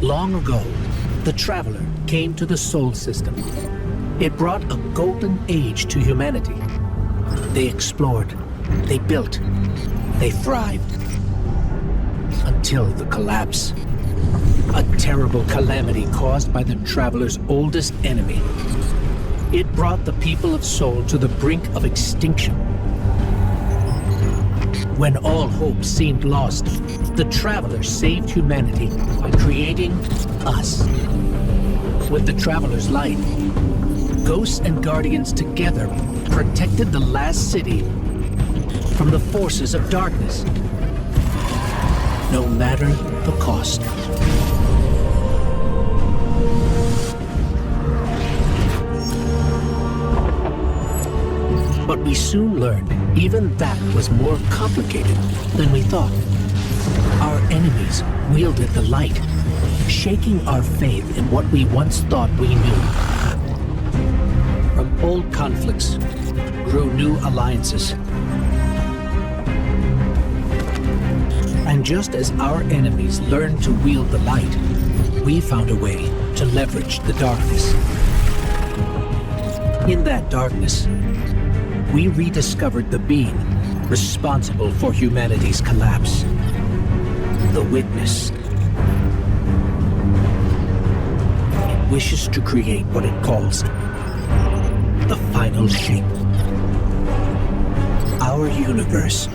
Long ago, the Traveler came to the Sol system. It brought a golden age to humanity. They explored, they built, they thrived. Until the collapse. A terrible calamity caused by the Traveler's oldest enemy. It brought the people of Sol to the brink of extinction. When all hope seemed lost, the Traveler saved humanity by creating us. With the Traveler's light, Ghosts and Guardians together protected the last city from the forces of darkness, no matter the cost. But we soon learned even that was more complicated than we thought. Our enemies wielded the light, shaking our faith in what we once thought we knew. From old conflicts grew new alliances. And just as our enemies learned to wield the light, we found a way to leverage the darkness. In that darkness, we rediscovered the being responsible for humanity's collapse. The Witness. It wishes to create what it calls the final shape. Our universe,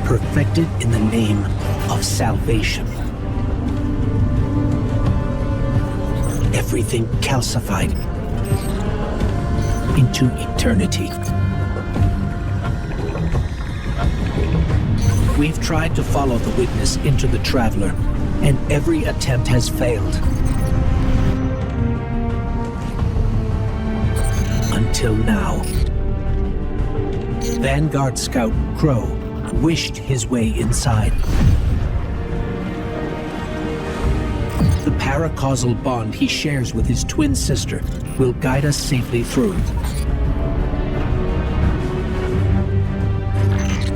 perfected in the name of salvation. Everything calcified into eternity. We've tried to follow the Witness into the Traveler, and every attempt has failed. Until now. Vanguard Scout Crow wished his way inside. The paracausal bond he shares with his twin sister will guide us safely through.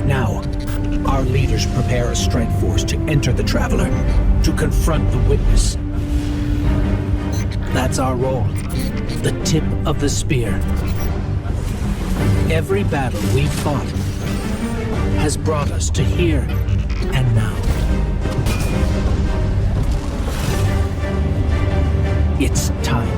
Now, our leaders prepare a strike force to enter the Traveler, to confront the Witness. That's our role, the tip of the spear. Every battle we've fought has brought us to here and now. It's time.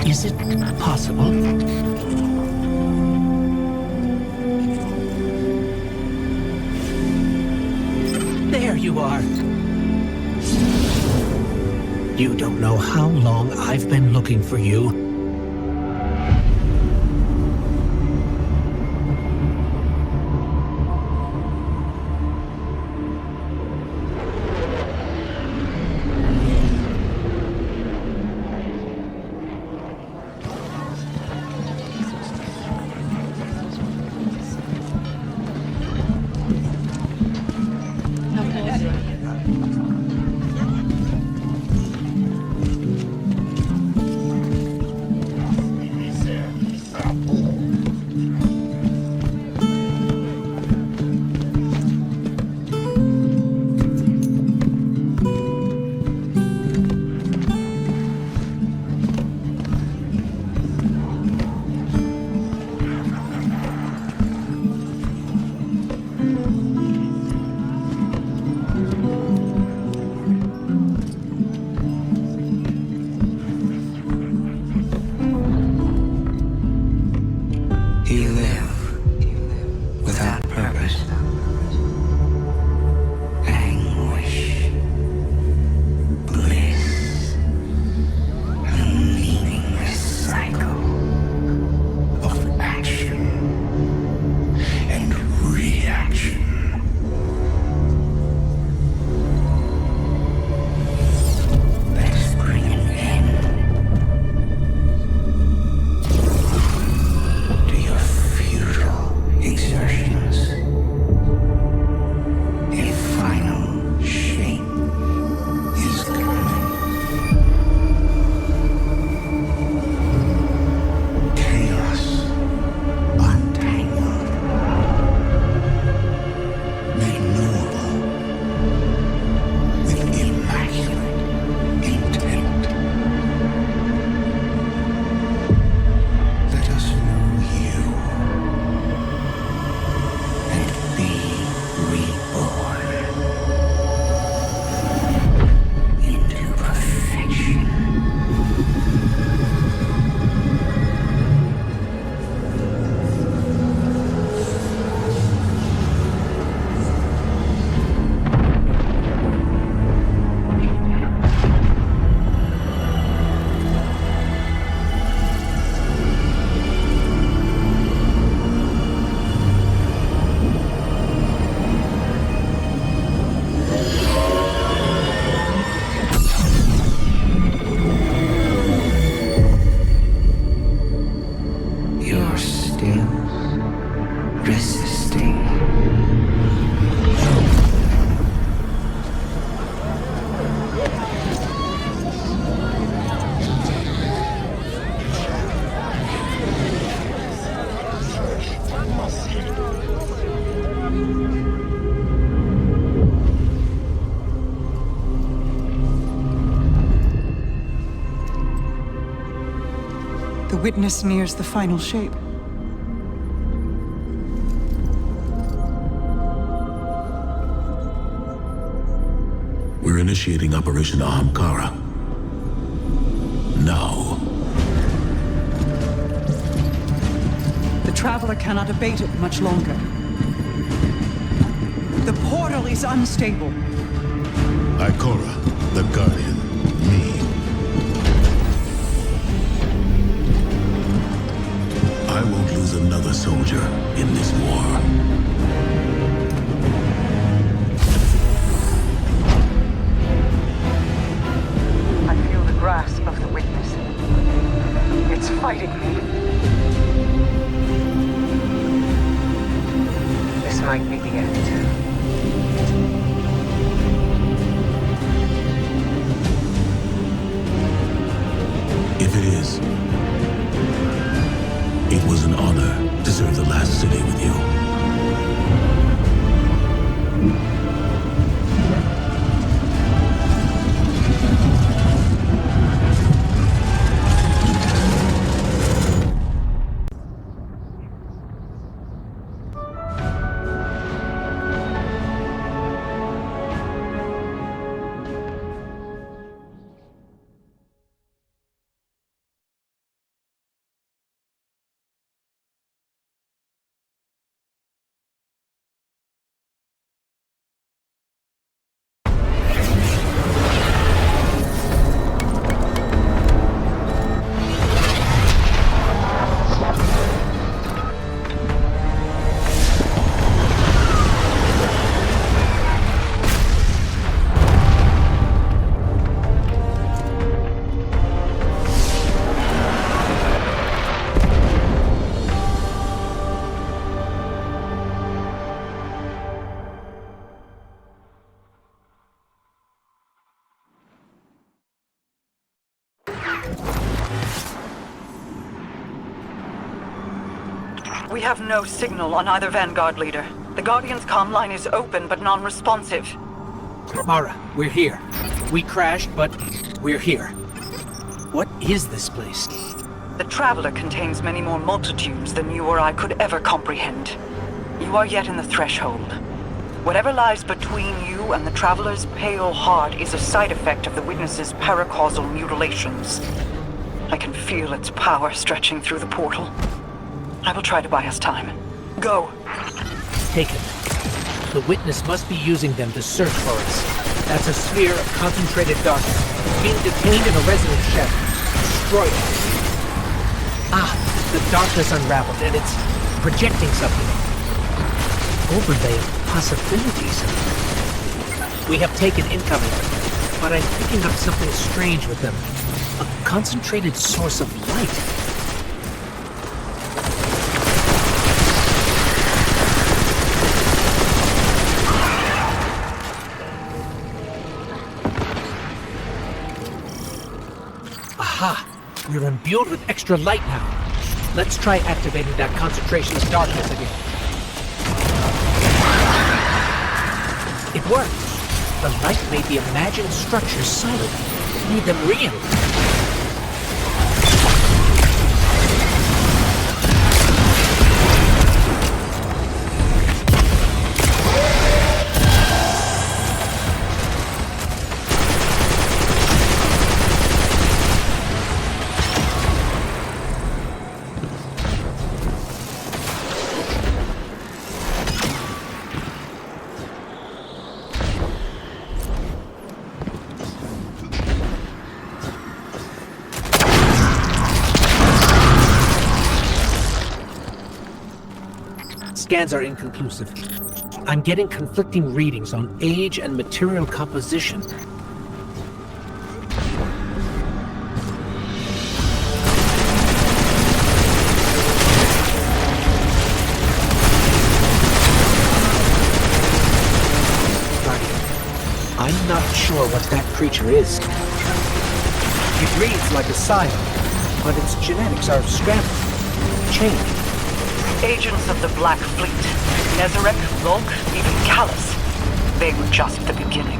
Is it possible? There you are. You don't know how long I've been looking for you. still, resisting. The witness nears the final shape. We're initiating Operation Ahamkara. Now. The Traveler cannot abate it much longer. The portal is unstable. Ikora, the Guardian, me. I won't lose another soldier in this war. Grasp of the witness. It's fighting me. This might be the end. If it is, it was an honor to serve the last city with you. We have no signal on either Vanguard leader. The Guardian's comm line is open but non-responsive. Mara, we're here. We crashed, but we're here. What is this place? The Traveler contains many more multitudes than you or I could ever comprehend. You are yet in the threshold. Whatever lies between you and the Traveler's pale heart is a side effect of the Witness's paracausal mutilations. I can feel its power stretching through the portal. I will try to buy us time. Go. Taken. The Witness must be using them to search for us. That's a sphere of concentrated darkness, being detained in a resonance shadow. Destroy it. Ah, the darkness unraveled, and it's projecting something. Overlay of possibilities. We have taken incoming, but I'm picking up something strange with them. A concentrated source of light. Aha! We're imbued with extra light now. Let's try activating that concentration of darkness again. It worked. The light made the imagined structures solid. It made them real. Scans are inconclusive. I'm getting conflicting readings on age and material composition. sure what that creature is. It reads like a scion, but its genetics are scrambled, changed. Agents of the Black Fleet, Nezarek, Volk, even Callus. They were just the beginning.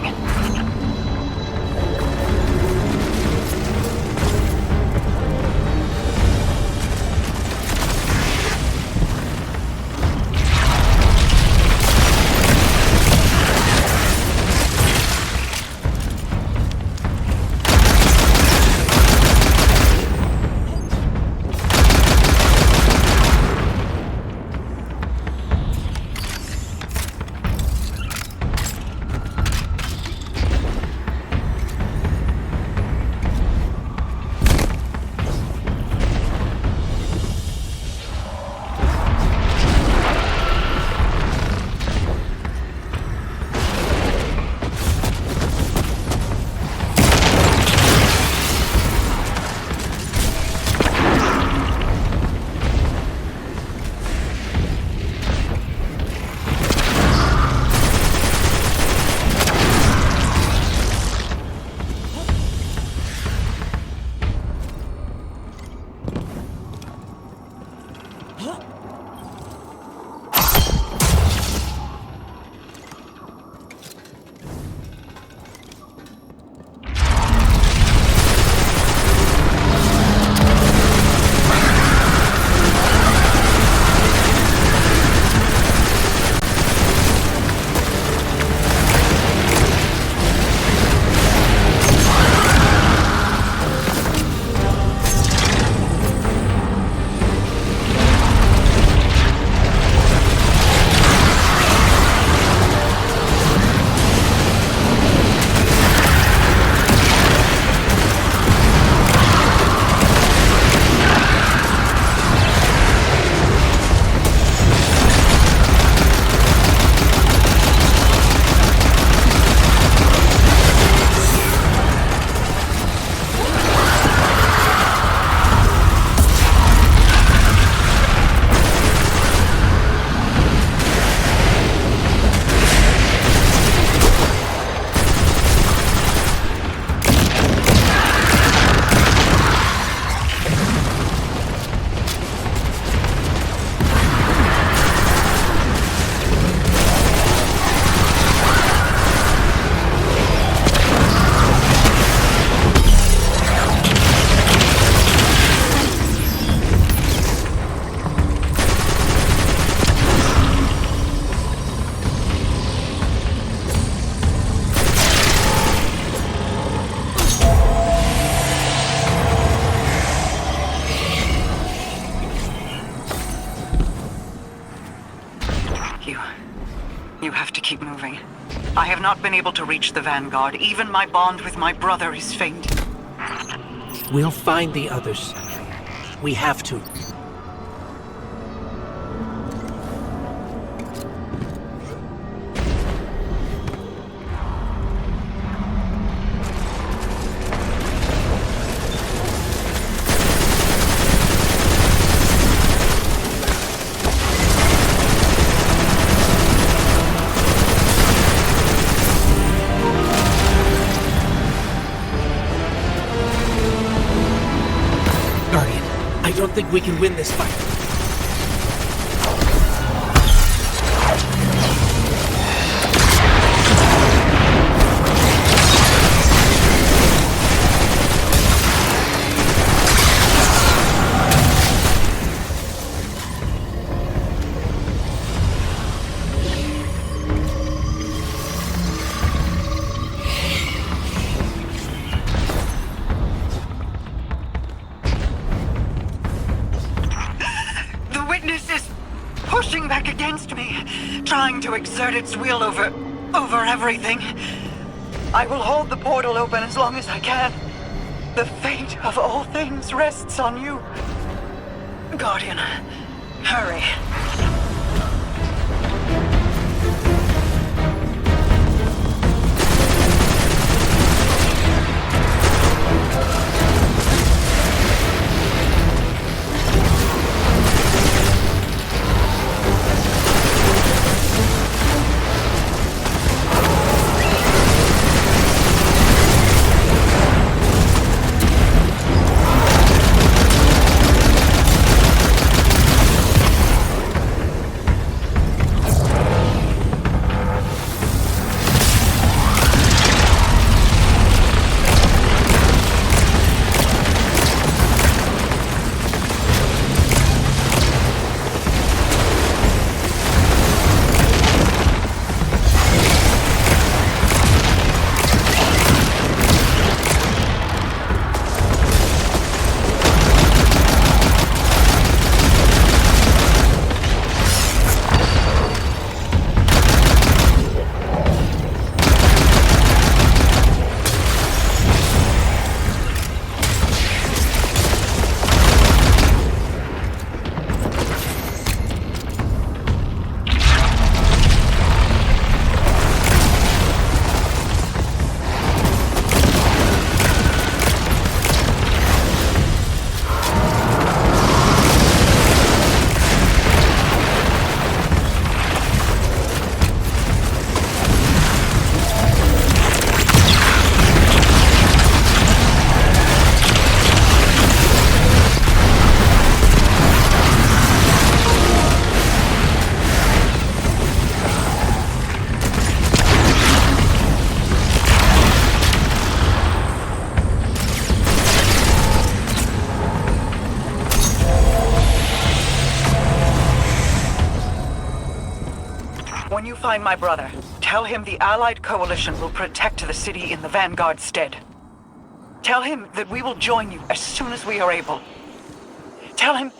You have to keep moving. I have not been able to reach the Vanguard. Even my bond with my brother is faint. We'll find the others. We have to. I don't think we can win this fight. Pushing back against me, trying to exert its will over everything. I will hold the portal open as long as I can. The fate of all things rests on you. Guardian, hurry. When you find my brother, tell him the Allied Coalition will protect the city in the Vanguard's stead. Tell him that we will join you as soon as we are able. Tell him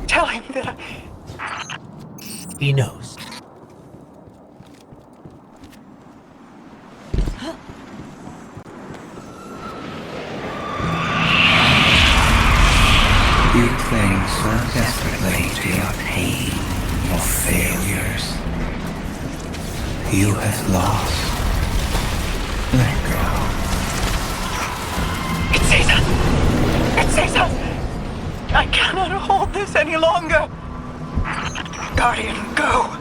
that He knows. You cling so desperately to your pain, your failures. You have lost. Let go. It's Caesar! I cannot hold this any longer! Guardian, go!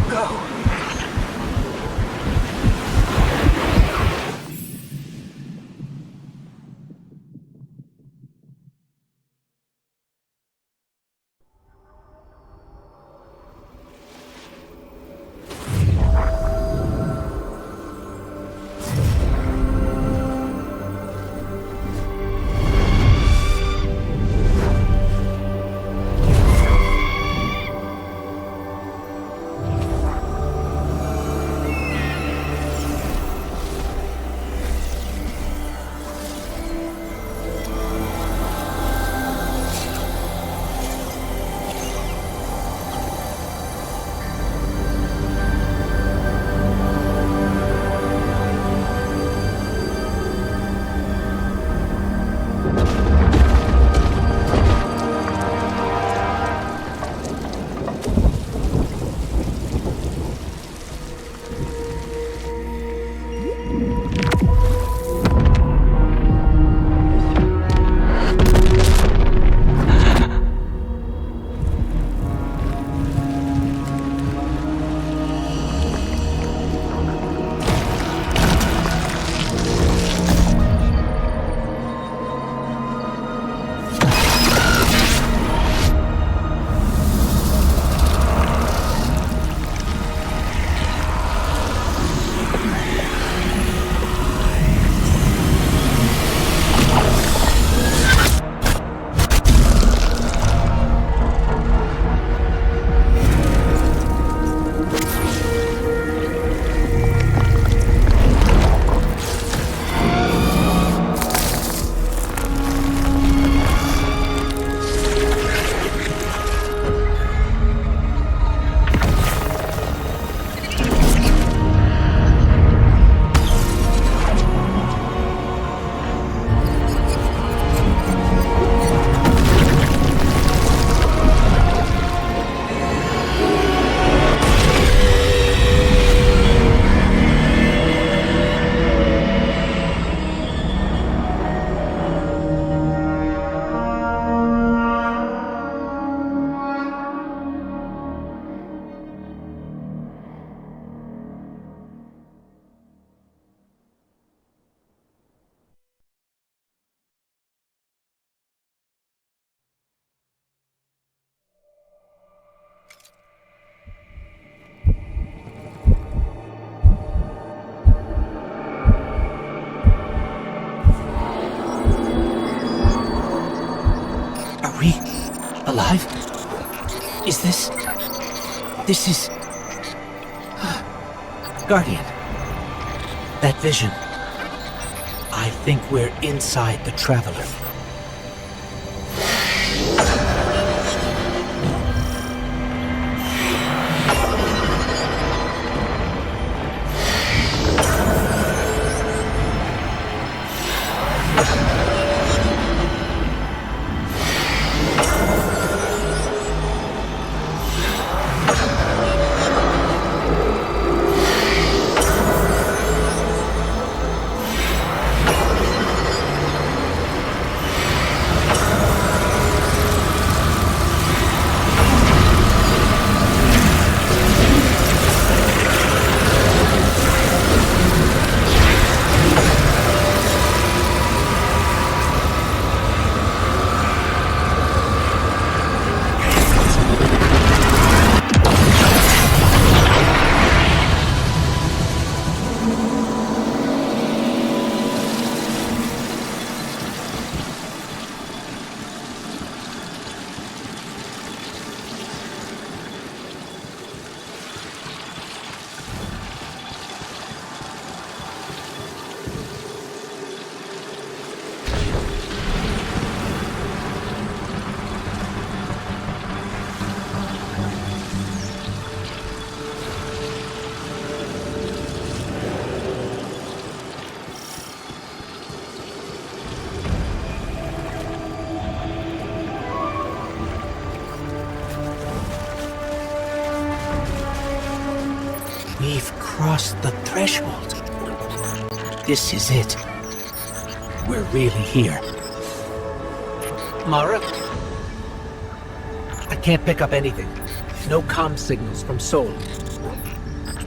Go. Alive? Is this... This is... Guardian. That vision. I think we're inside the Traveler. crossed the threshold. This is it. We're really here. Mara? I can't pick up anything. No comm signals from Sol.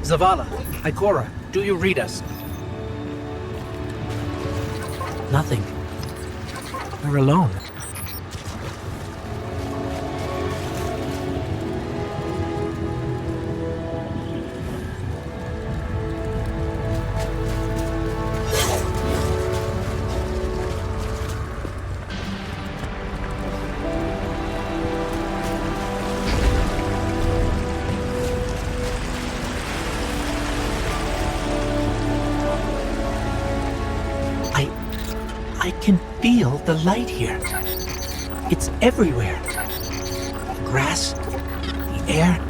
Zavala, Ikora, do you read us? Nothing. We're alone. I can feel the light here. It's everywhere. The grass, the air.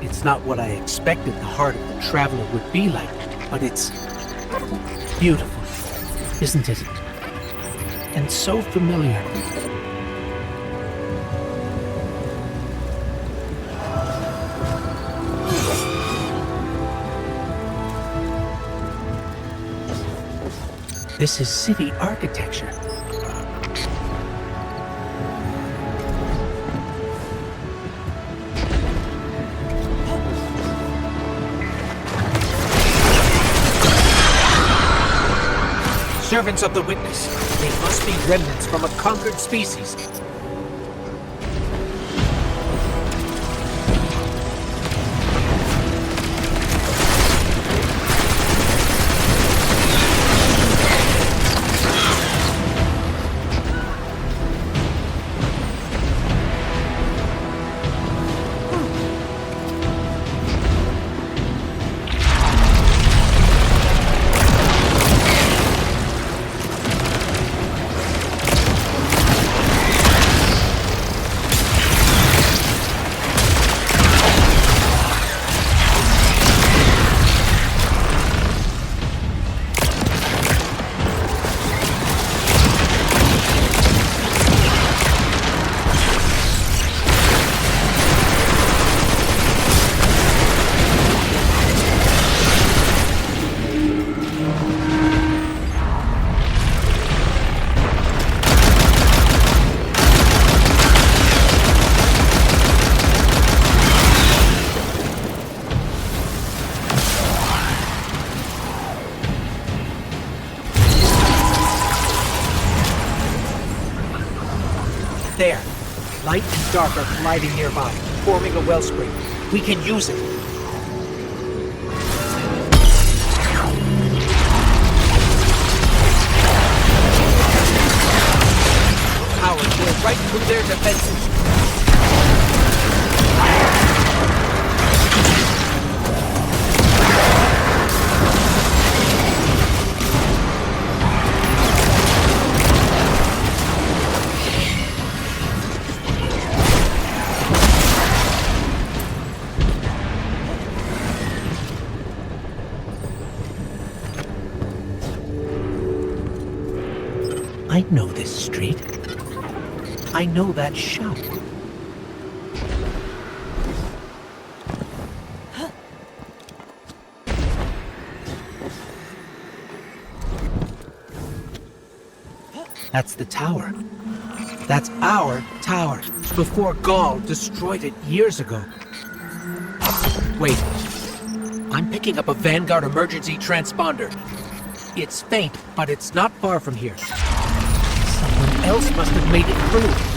It's not what I expected the heart of the Traveler would be like, but it's beautiful, isn't it? And so familiar. This is city architecture. Servants of the Witness. They must be remnants from a conquered species. There. Light and dark are colliding nearby, forming a wellspring. We can use it. Power will right through their defenses. I know this street. I know that shop. That's the tower. That's our tower, before Gaul destroyed it years ago. Wait. I'm picking up a Vanguard emergency transponder. It's faint, but it's not far from here. Someone else must have made it through.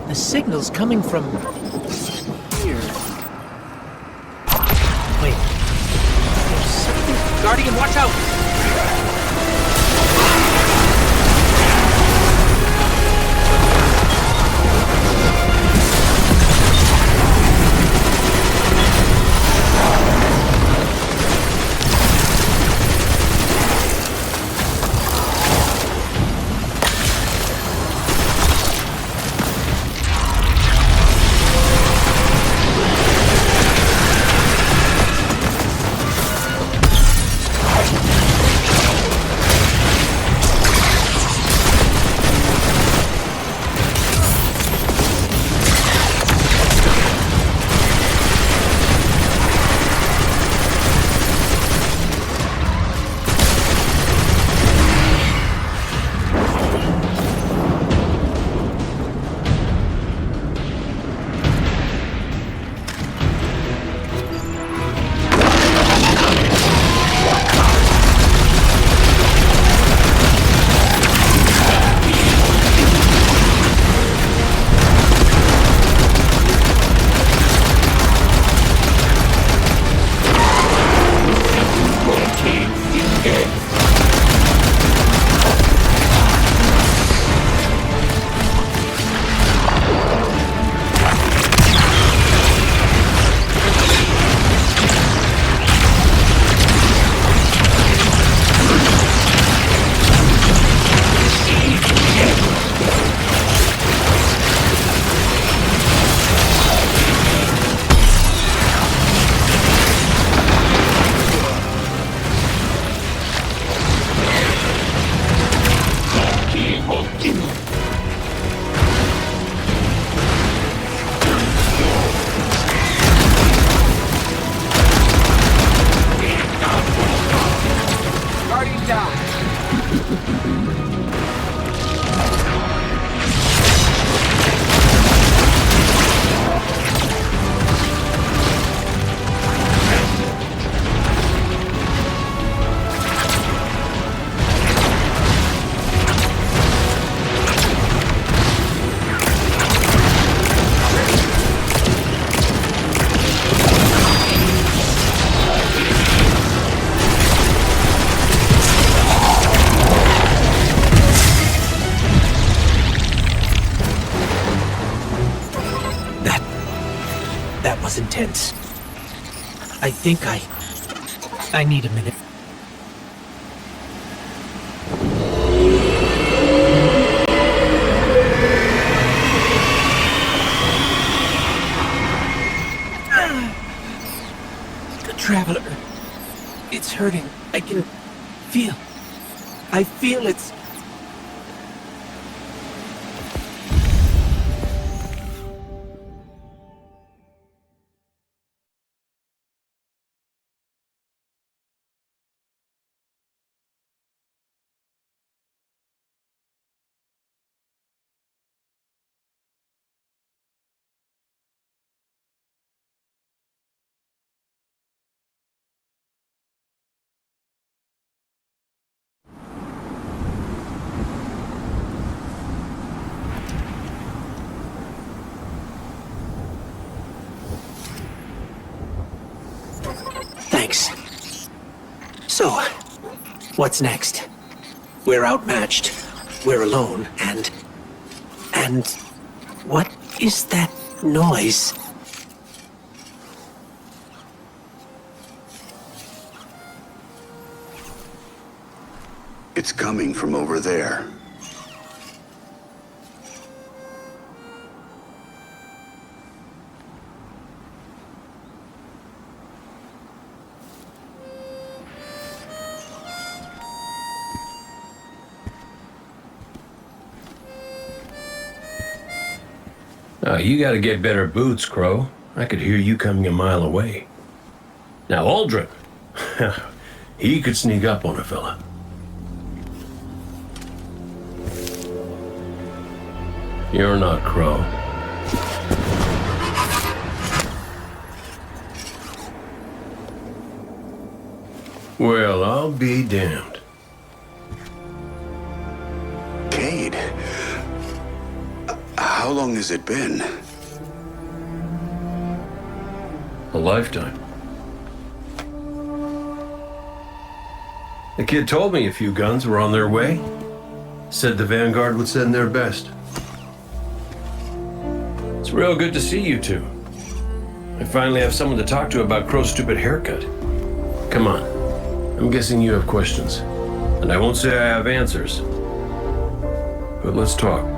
The signal's coming from here. Wait. There's something. Guardian, watch out! That was intense. I think I need a minute. The Traveler. It's hurting. I can feel. I feel it's... Thanks. So, what's next? We're outmatched. We're alone, and what is that noise? It's coming from over there. You gotta get better boots, Crow. I could hear you coming a mile away. Now, Aldrin, he could sneak up on a fella. You're not Crow. Well, I'll be damned. Cade, how How long has it been? A lifetime. The kid told me a few guns were on their way. Said the Vanguard would send their best. It's real good to see you two. I finally have someone to talk to about Crow's stupid haircut. Come on. I'm guessing you have questions. And I won't say I have answers. But let's talk.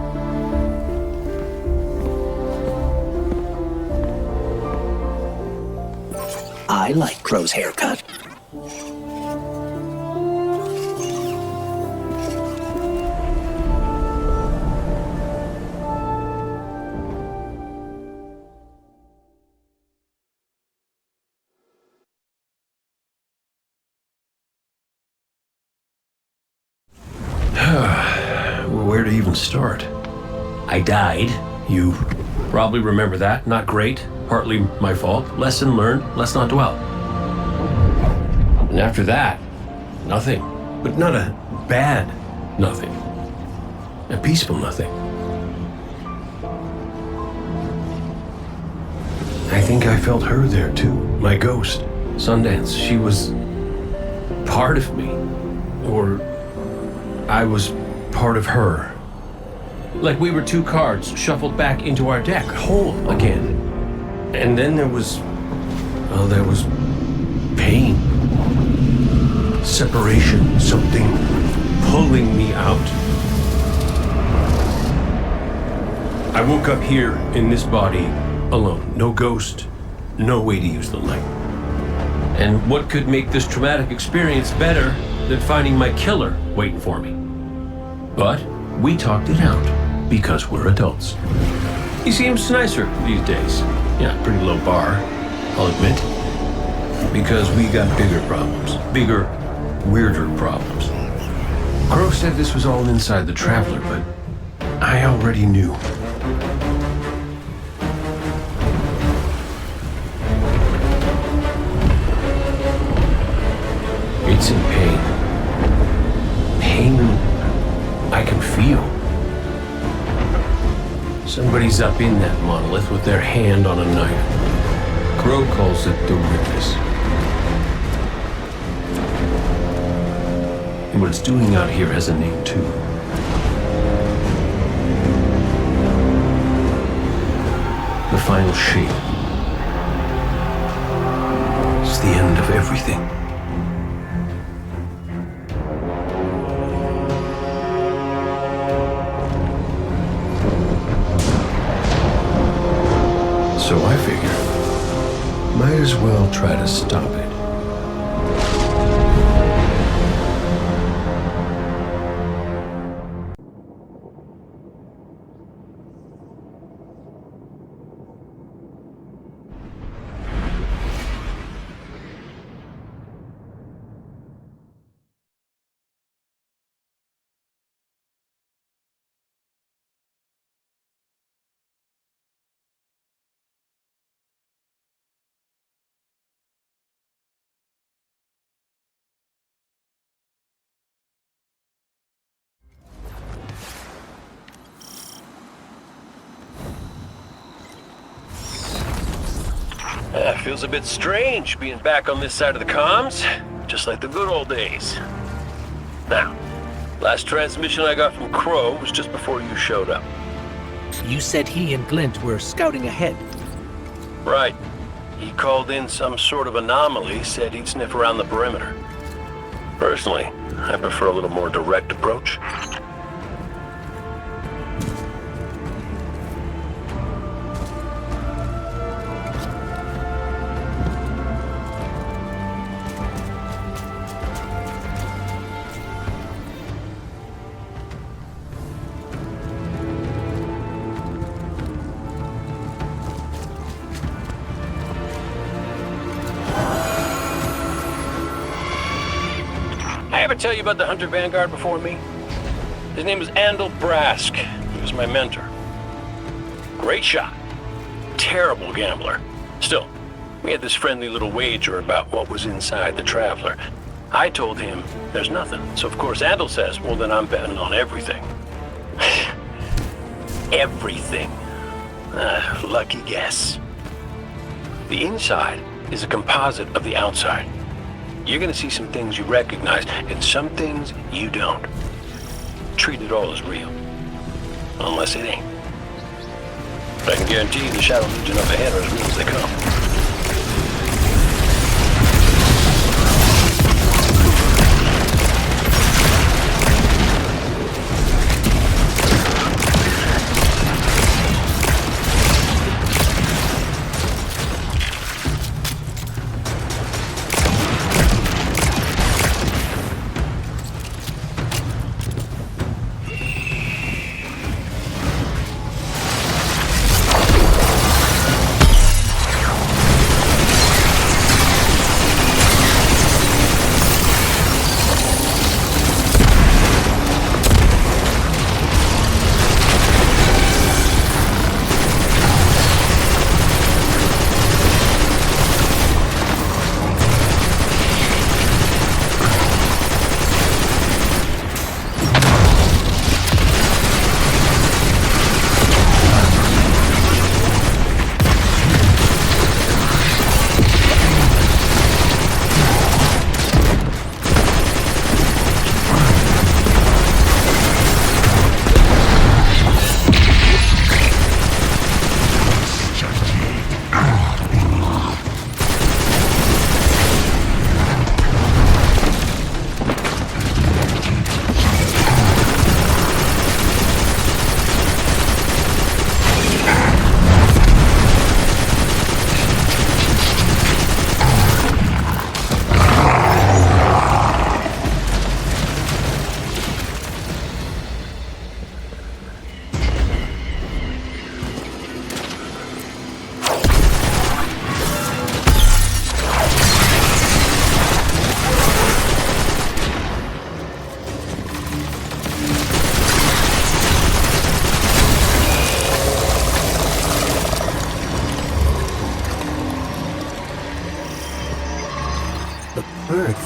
I like Crow's haircut. Where to even start? I died. You probably remember that. Not great. Partly my fault. Lesson learned. Let's not dwell. And after that, nothing. But not a bad nothing. A peaceful nothing. I think I felt her there too. My ghost. Sundance. She was part of me. Or I was part of her. Like we were two cards shuffled back into our deck, whole again. And then there was pain. Separation, something pulling me out. I woke up here in this body alone. No ghost, no way to use the light. And what could make this traumatic experience better than finding my killer waiting for me? But we talked it out because we're adults. He seems nicer these days. Yeah, pretty low bar, I'll admit. Because we got bigger problems. Bigger, weirder problems. Crow said this was all inside the Traveler, but I already knew. It's in pain. Pain I can feel. Somebody's up in that monolith with their hand on a knife. Crow calls it the Witness. And what it's doing out here has a name too. The final shape. It's the end of everything. So I figure, might as well try to stop it. Feels a bit strange being back on this side of the comms, just like the good old days. Now, last transmission I got from Crow was just before you showed up. You said he and Glint were scouting ahead. Right. He called in some sort of anomaly, said he'd sniff around the perimeter. Personally, I prefer a little more direct approach. Tell you about the Hunter Vanguard before me? His name was Andal Brask. He was my mentor. Great shot. Terrible gambler. Still, we had this friendly little wager about what was inside the Traveler. I told him there's nothing. So of course Andal says, well then I'm betting on everything. everything. Lucky guess. The inside is a composite of the outside. You're gonna see some things you recognize, and some things you don't. Treat it all as real. Unless it ain't. I can guarantee you the Shadow Legion up ahead are as real as they come.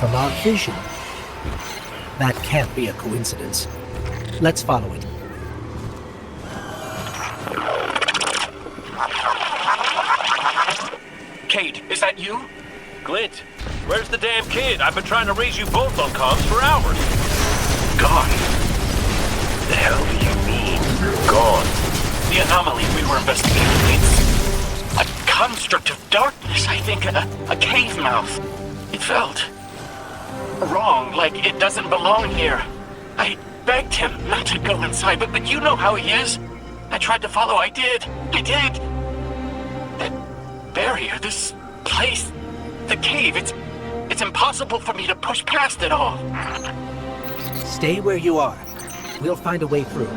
From our vision. That can't be a coincidence. Let's follow it. Kate, is that you? Glint, where's the damn kid? I've been trying to raise you both on comms for hours. Gone. The hell do you mean, gone? The anomaly we were investigating, it's a construct of darkness, I think, a cave mouth. It felt wrong, like it doesn't belong here. I begged him not to go inside, but you know how he is. I tried to follow, I did. That barrier, this place, the cave, it's impossible for me to push past it all. Stay where you are. We'll find a way through.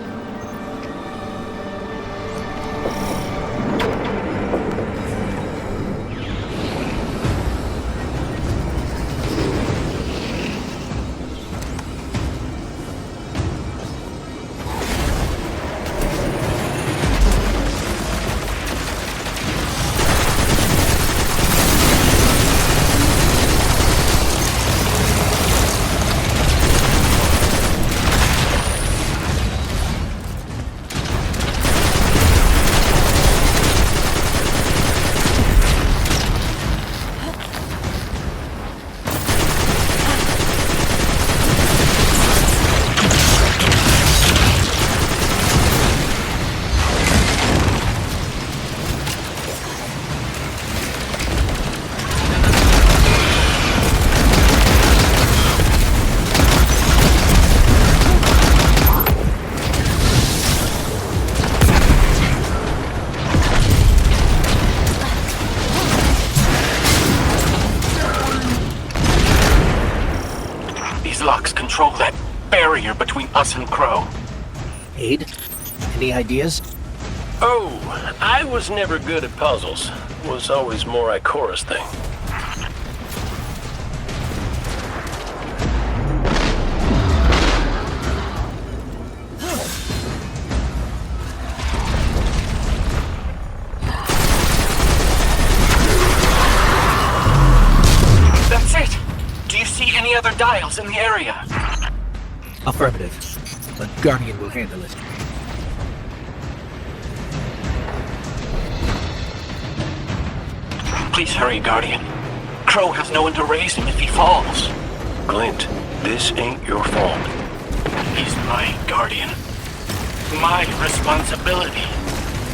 Locks control that barrier between us and Crow. Aid? Any ideas? Oh, I was never good at puzzles. Was always more Ikora's thing. That's it! Do you see any other dials in the area? Affirmative. But Guardian will handle it. Please hurry, Guardian. Crow has no one to raise him if he falls. Glint, this ain't your fault. He's my Guardian. My responsibility.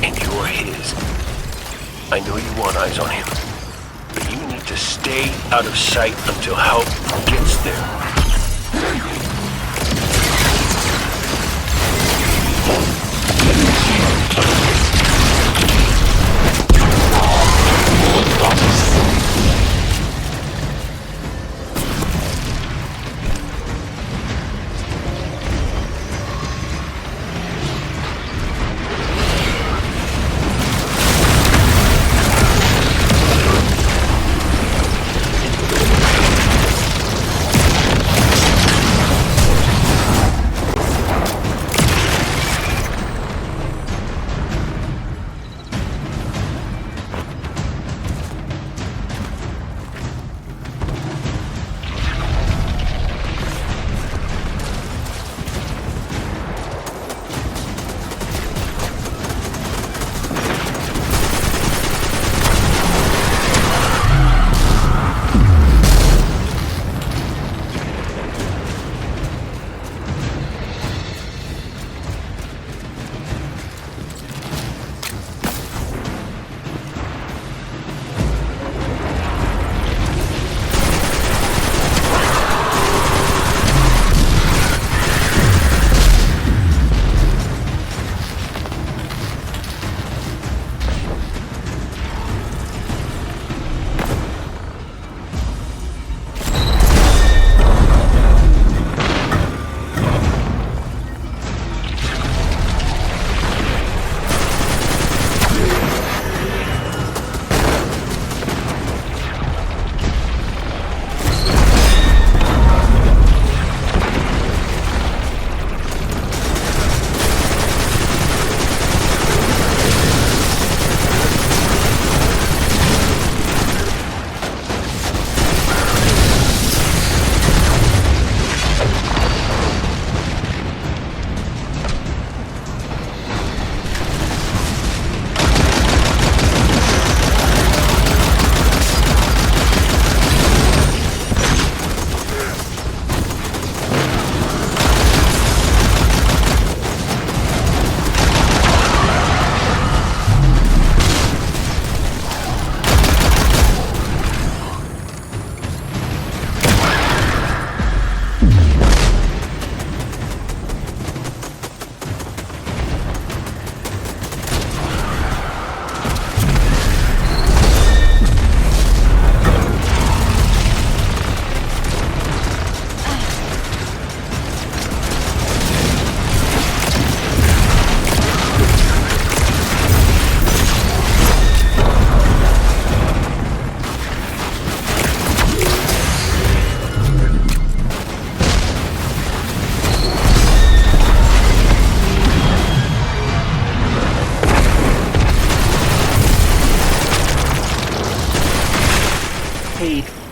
And you're his. I know you want eyes on him, but you need to stay out of sight until help gets there.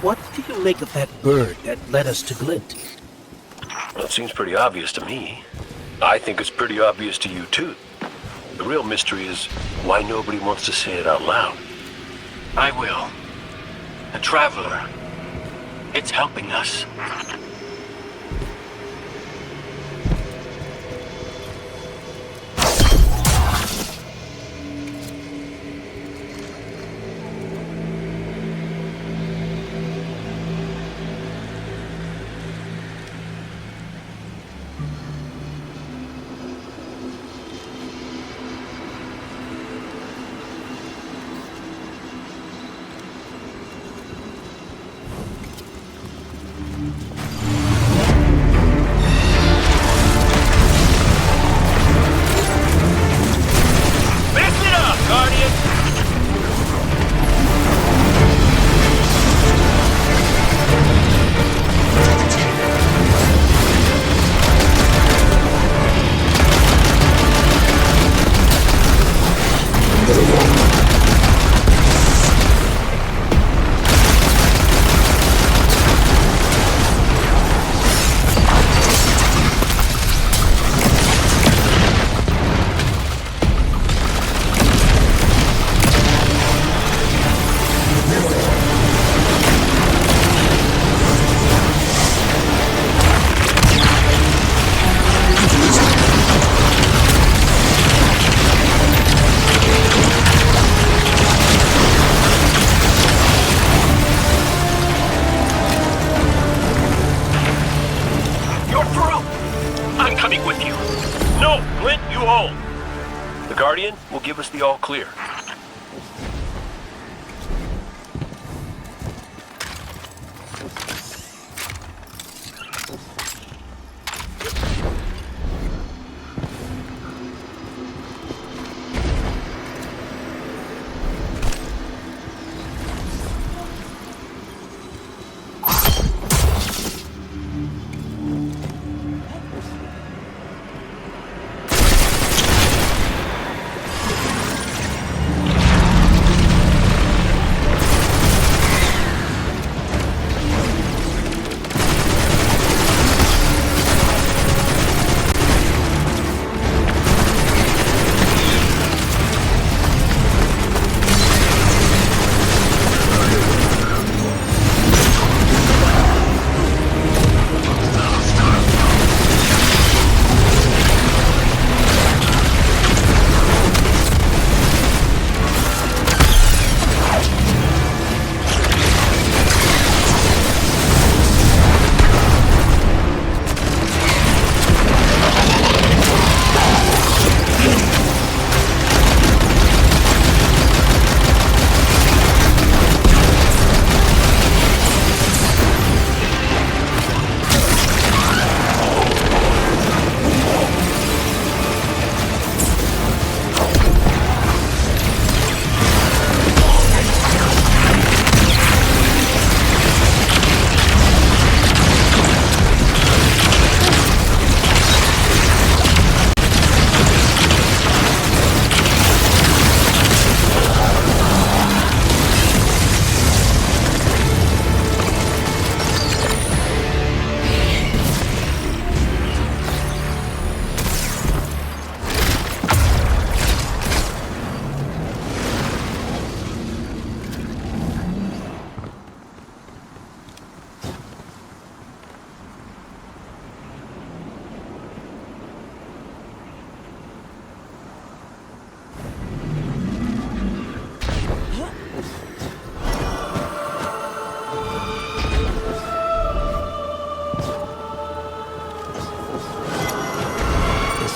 What do you make of that bird that led us to Glint? Well, it seems pretty obvious to me. I think it's pretty obvious to you, too. The real mystery is why nobody wants to say it out loud. I will. The Traveler. It's helping us. The Guardian will give us the all clear.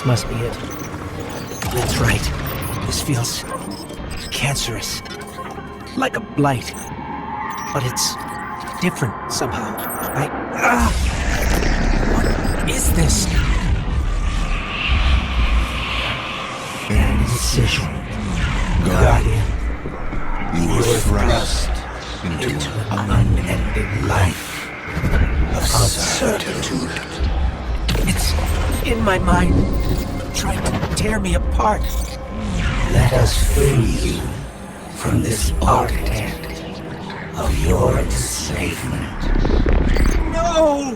Must be it. That's right. This feels cancerous. Like a blight. But it's different somehow. What is this? Incision. Guardian. You were thrust into an unending life of certitude. It's in my mind, trying to tear me apart. Let us free you from this architect of your enslavement. No!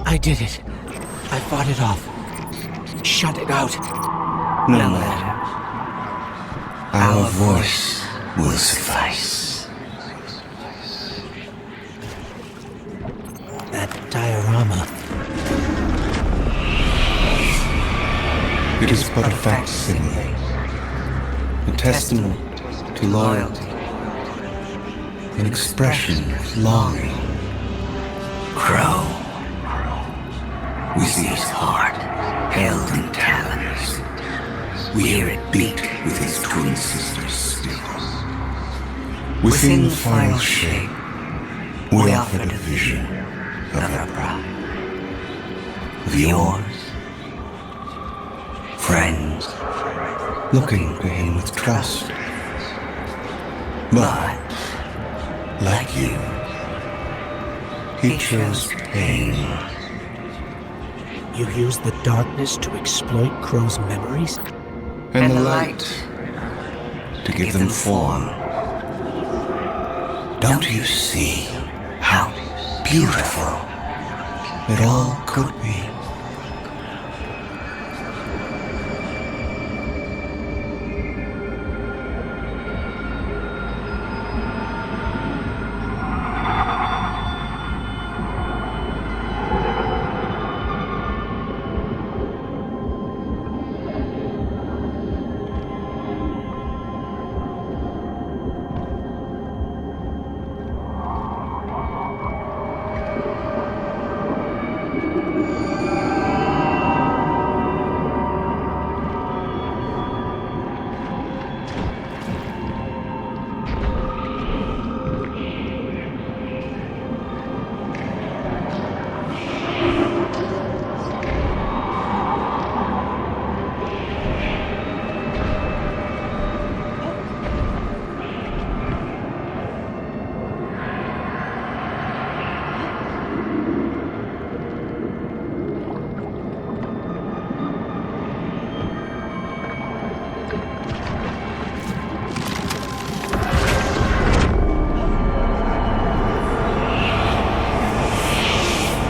I did it. I fought it off. Shut it out. No matter. Our voice will suffice. That diorama. It is but a facsimile, a testament to loyalty, an expression of longing. Crow. We see his heart held in talons. We hear it beat with his twin sister's spirit. Within the final shape, we offered a vision of our bride. Of yours. Friends, looking to him with trust. But, like you, he chose pain. You used the darkness to exploit Crow's memories? And the light to give them form. Don't you see how beautiful it all could be?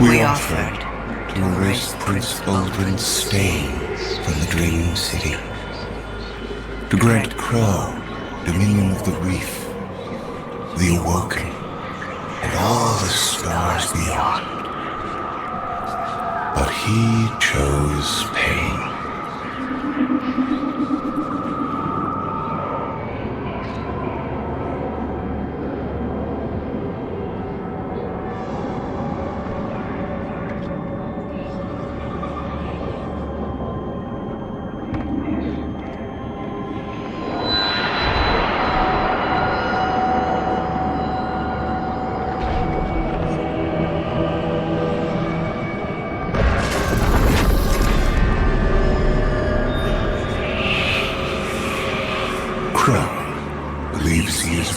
We offered to erase Prince Baldwin's stain from the Dream City, to grant Crow dominion of the Reef, the Awoken, and all the stars beyond. But he chose pain.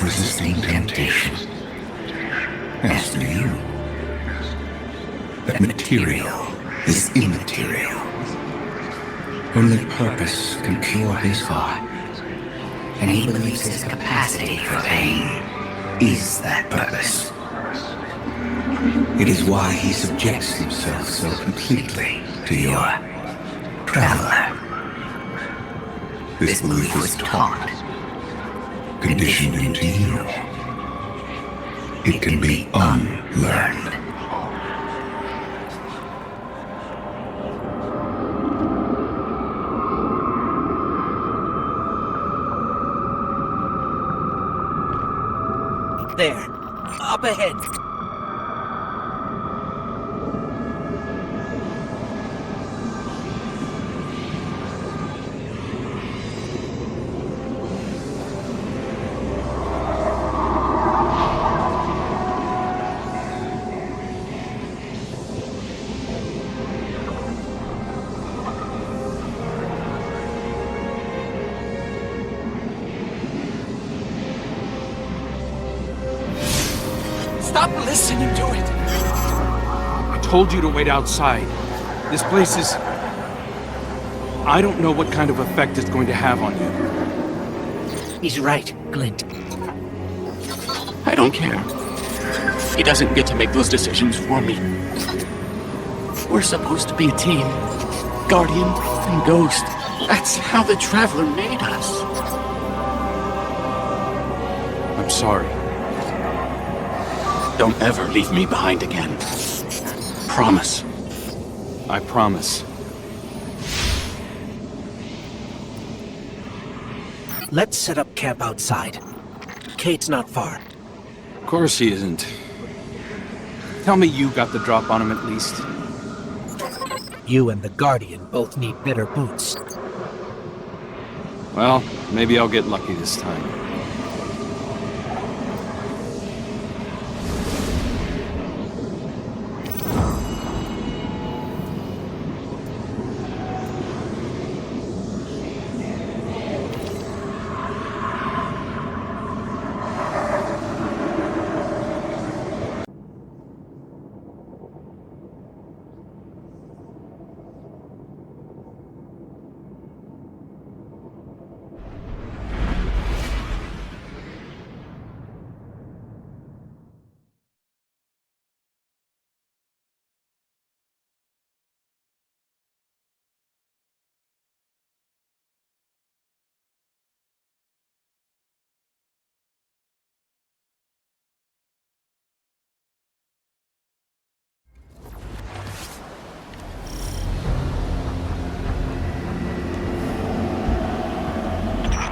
Resisting temptation, as do you. That material is immaterial. Only purpose can cure his heart, and he believes his capacity for pain is that purpose. It is why he subjects himself so completely to your traveler. This belief was taught, conditioned into you. It can be unlearned. There. Up ahead. Stop listening to it! I told you to wait outside. This place is... I don't know what kind of effect it's going to have on you. He's right, Glint. I don't care. He doesn't get to make those decisions for me. We're supposed to be a team. Guardian and Ghost. That's how the Traveler made us. I'm sorry. Don't ever leave me behind again. Promise. I promise. Let's set up camp outside. Kate's not far. Of course he isn't. Tell me you got the drop on him at least. You and the Guardian both need better boots. Well, maybe I'll get lucky this time.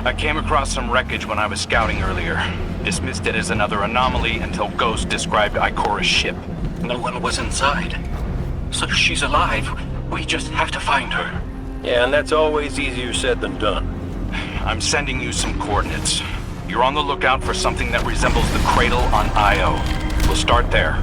I came across some wreckage when I was scouting earlier. Dismissed it as another anomaly until Ghost described Ikora's ship. No one was inside. So she's alive. We just have to find her. Yeah, and that's always easier said than done. I'm sending you some coordinates. You're on the lookout for something that resembles the cradle on Io. We'll start there.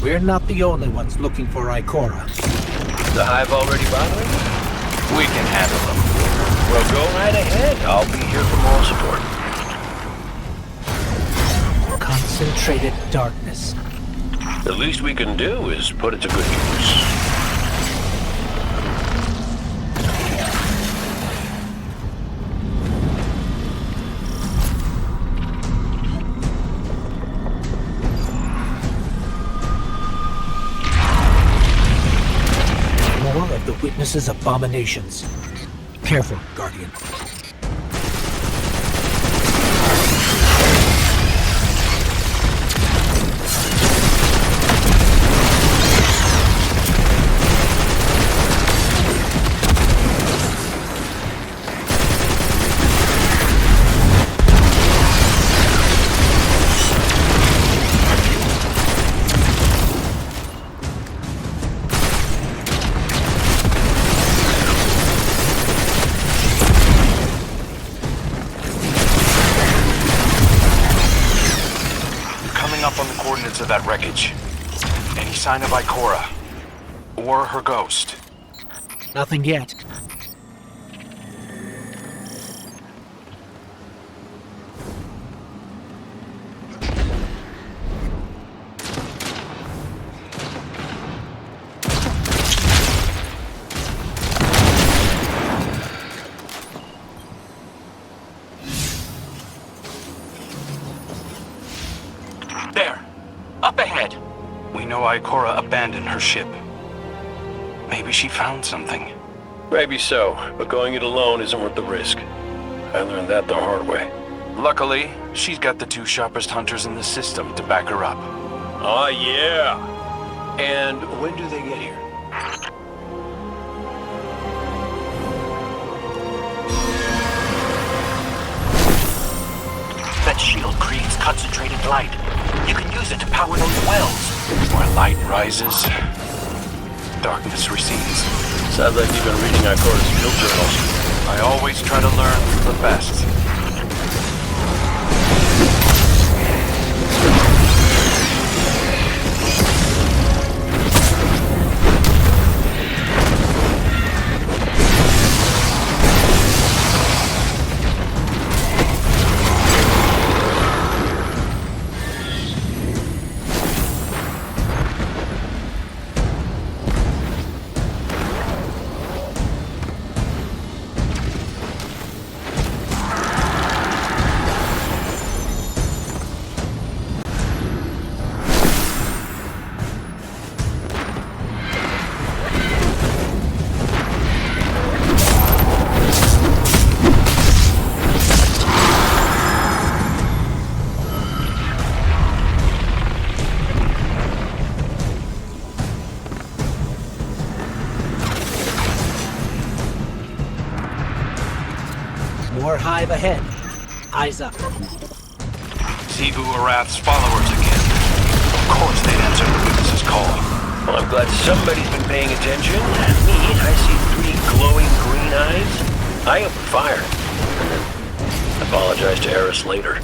We're not the only ones looking for Ikora. The Hive already bothering? We can handle them. Well, go right ahead. I'll be here for moral support. Concentrated darkness. The least we can do is put it to good use. More of the witness's abominations. Careful, Guardian. Of that wreckage. Any sign of Ikora? Or her ghost? Nothing yet. There! Up ahead! We know Ikora abandoned her ship. Maybe she found something. Maybe so, but going it alone isn't worth the risk. I learned that the hard way. Luckily, she's got the two sharpest hunters in the system to back her up. Oh, yeah! And when do they get here? That shield creates concentrated light. You can use it to power those wells. Where light rises, darkness recedes. Sounds like you've been reading Ikora's field journals. I always try to learn from the best. More hive ahead. Eyes up. Sivu Arath's followers again. Of course they'd answer the witness's call. Well, I'm glad somebody's been paying attention. Me, I see 3 glowing green eyes. I opened fire. And then apologize to Eris later.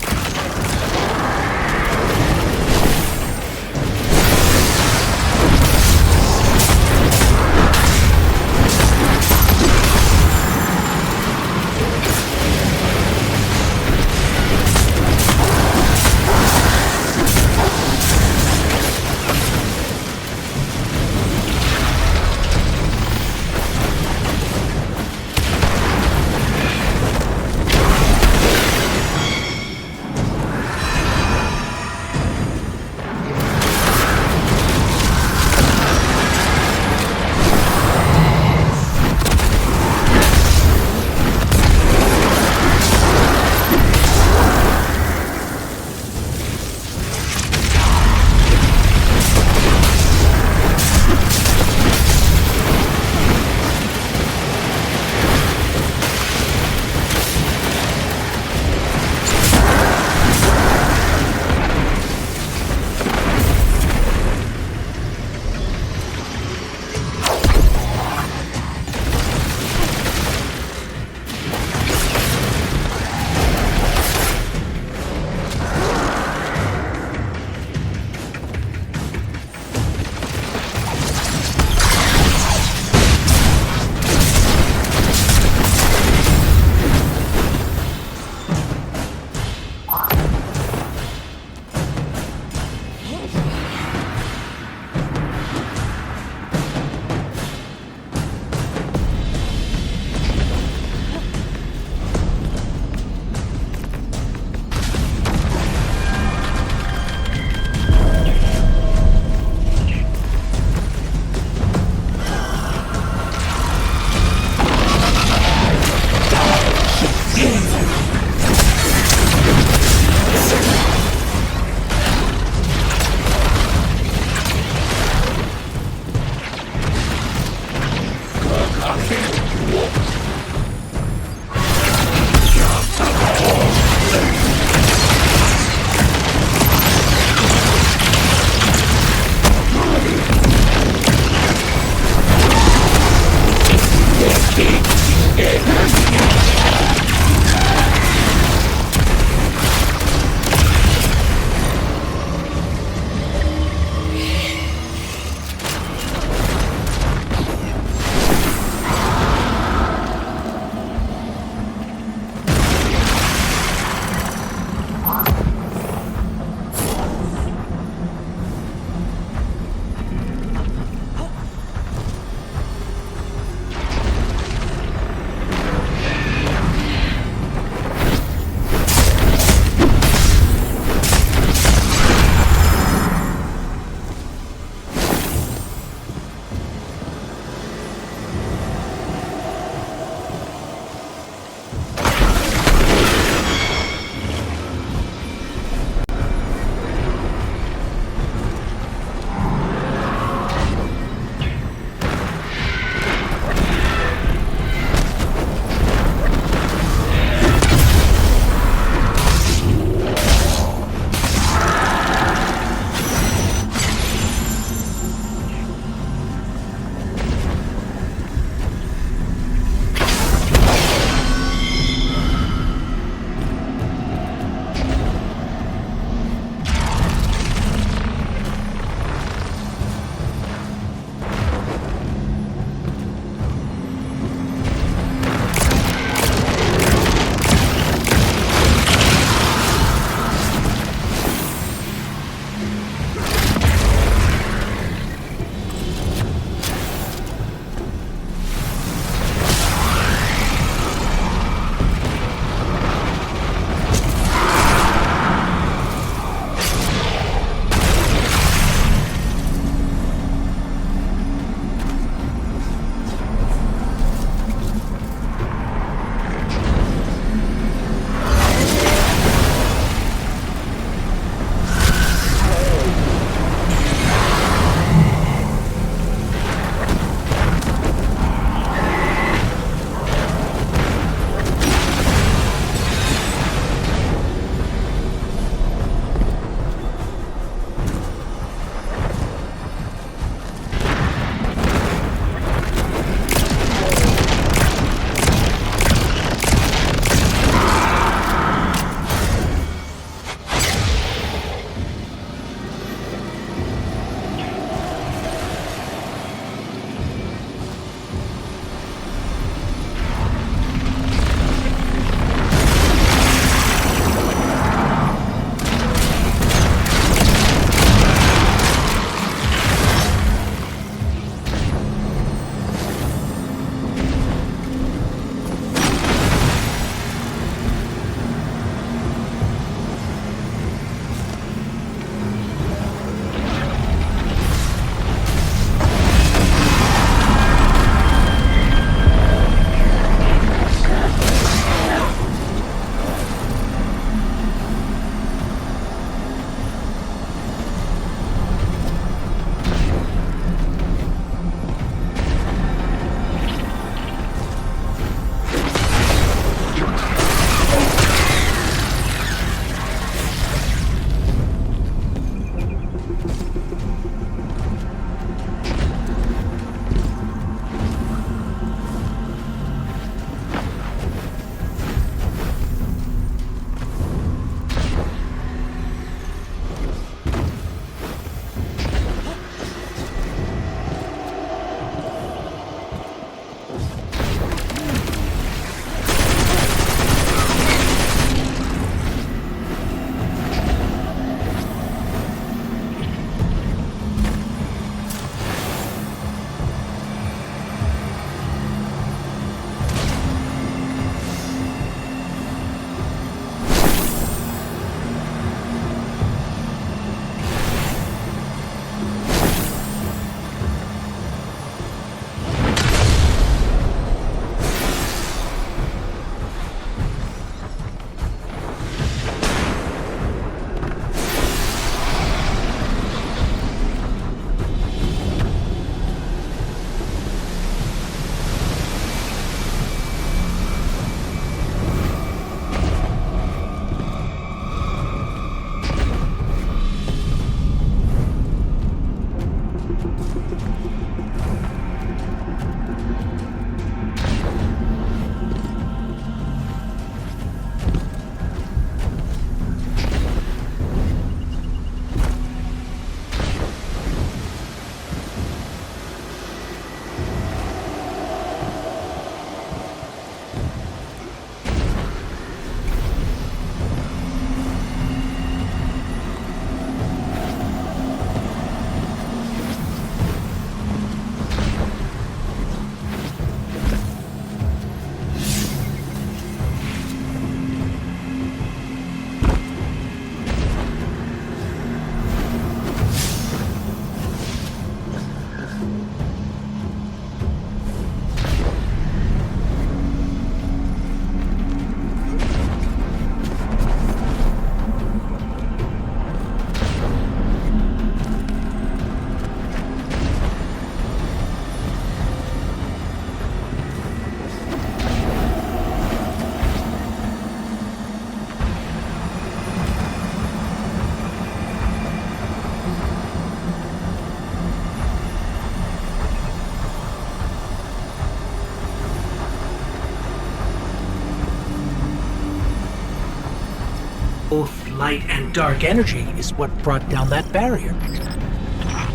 light and dark energy is what brought down that barrier.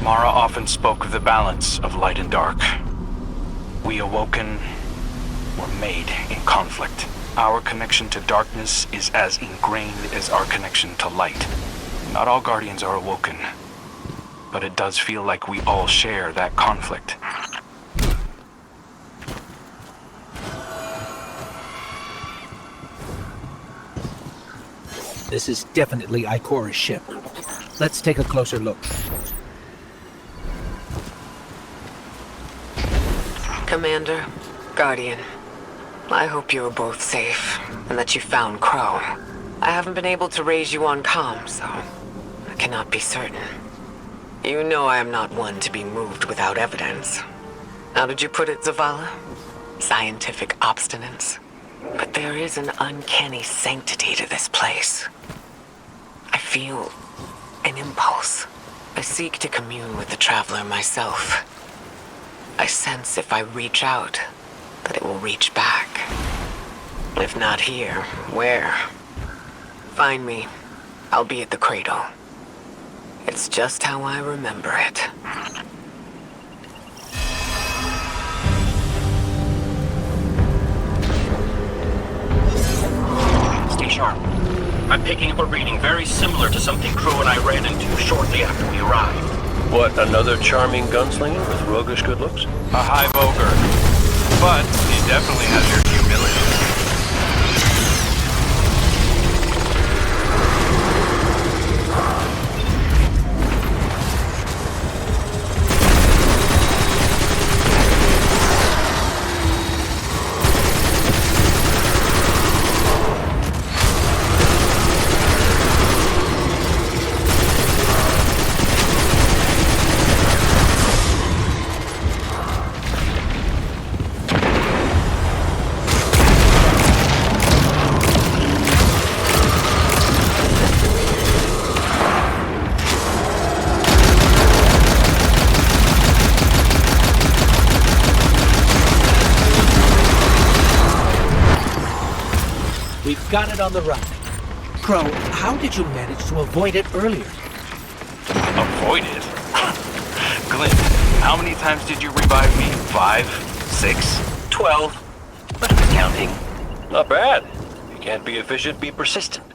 Mara often spoke of the balance of light and dark. We awoken were made in conflict. Our connection to darkness is as ingrained as our connection to light. Not all Guardians are awoken, but it does feel like we all share that conflict. This is definitely Ikora's ship. Let's take a closer look. Commander, Guardian, I hope you are both safe, and that you found Crow. I haven't been able to raise you on comm, so I cannot be certain. You know I am not one to be moved without evidence. How did you put it, Zavala? Scientific obstinance? But there is an uncanny sanctity to this place. I feel an impulse. I seek to commune with the Traveler myself. I sense if I reach out, that it will reach back. If not here, where? Find me. I'll be at the cradle. It's just how I remember it. Stay sharp. I'm picking up a reading very similar to something Crew and I ran into shortly after we arrived. What, another charming gunslinger with roguish good looks? A hive ogre. But he definitely has your humility. We've got it on the run. Crow, how did you manage to avoid it earlier? Avoid it? Glenn, how many times did you revive me? 5? 6? 12. But who's counting? Not bad. If you can't be efficient, be persistent.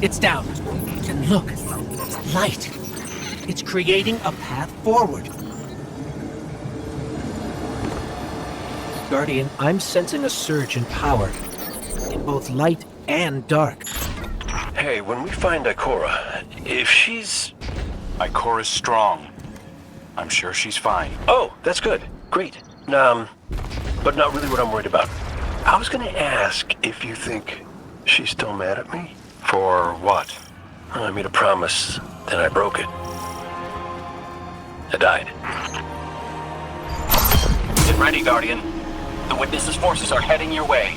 It's down. And look, light. It's creating a path forward. Guardian, I'm sensing a surge in power. In both light and dark. Hey, when we find Ikora, if she's... Ikora's strong. I'm sure she's fine. Oh, that's good. Great. But not really what I'm worried about. I was gonna ask if you think she's still mad at me? For what? I made a promise, then I broke it. I died. Get ready, Guardian. The Witness's forces are heading your way.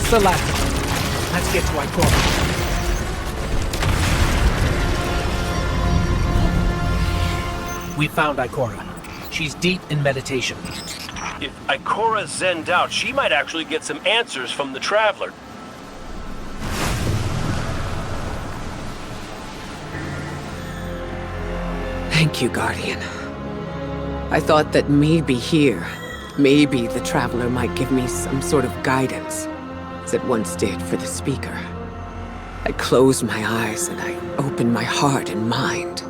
The last one. Let's get to Ikora. We found Ikora. She's deep in meditation. If Ikora zenned out, she might actually get some answers from the Traveler. Thank you, Guardian. I thought that maybe here, maybe the Traveler might give me some sort of guidance, as it once did for the Speaker. I closed my eyes and I opened my heart and mind.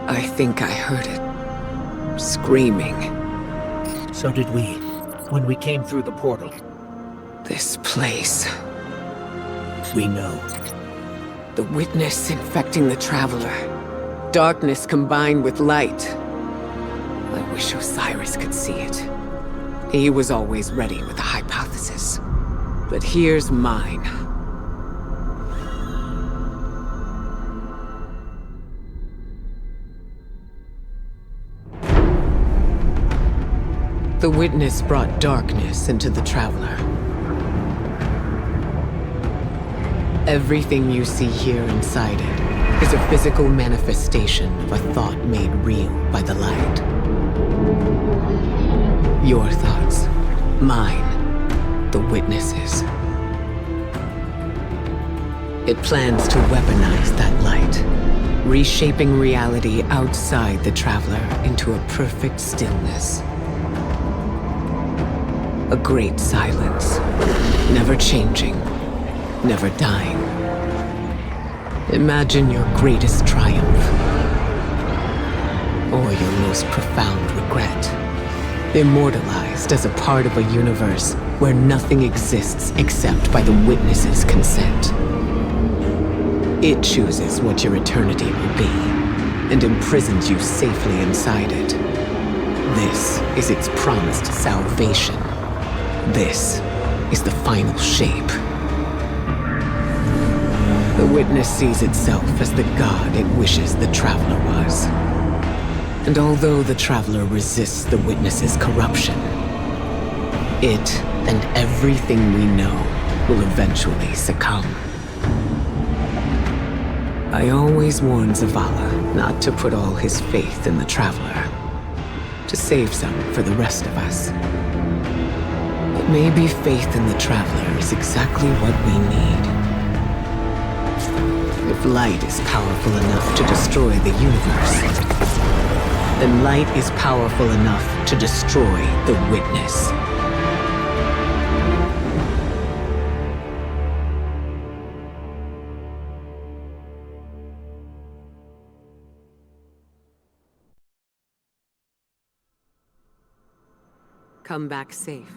I think I heard it. Screaming. So did we, when we came through the portal. This place. We know. The Witness infecting the Traveler. Darkness combined with light. I wish Osiris could see it. He was always ready with a hypothesis. But here's mine. The Witness brought darkness into the Traveler. Everything you see here inside it is a physical manifestation of a thought made real by the light. Your thoughts, mine, the Witness's. It plans to weaponize that light, reshaping reality outside the Traveler into a perfect stillness. A great silence, never changing, never dying. Imagine your greatest triumph, or your most profound regret. Immortalized as a part of a universe where nothing exists except by the Witness's consent. It chooses what your eternity will be, and imprisons you safely inside it. This is its promised salvation. This is the final shape. The Witness sees itself as the god it wishes the Traveler was. And although the Traveler resists the Witness's corruption, it and everything we know will eventually succumb. I always warn Zavala not to put all his faith in the Traveler, to save some for the rest of us. But maybe faith in the Traveler is exactly what we need. If light is powerful enough to destroy the universe, then light is powerful enough to destroy the Witness. Come back safe.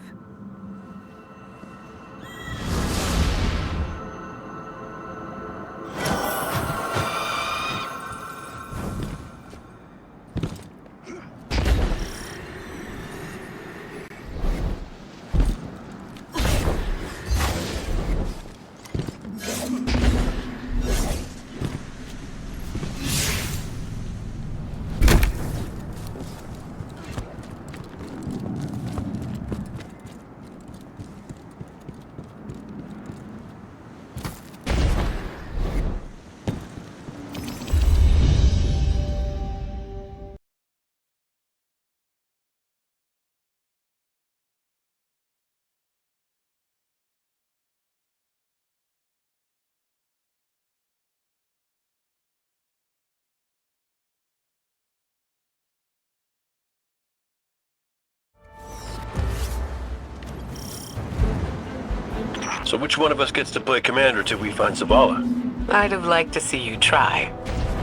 So which one of us gets to play commander till we find Zavala? I'd have liked to see you try,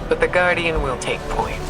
but the Guardian will take point.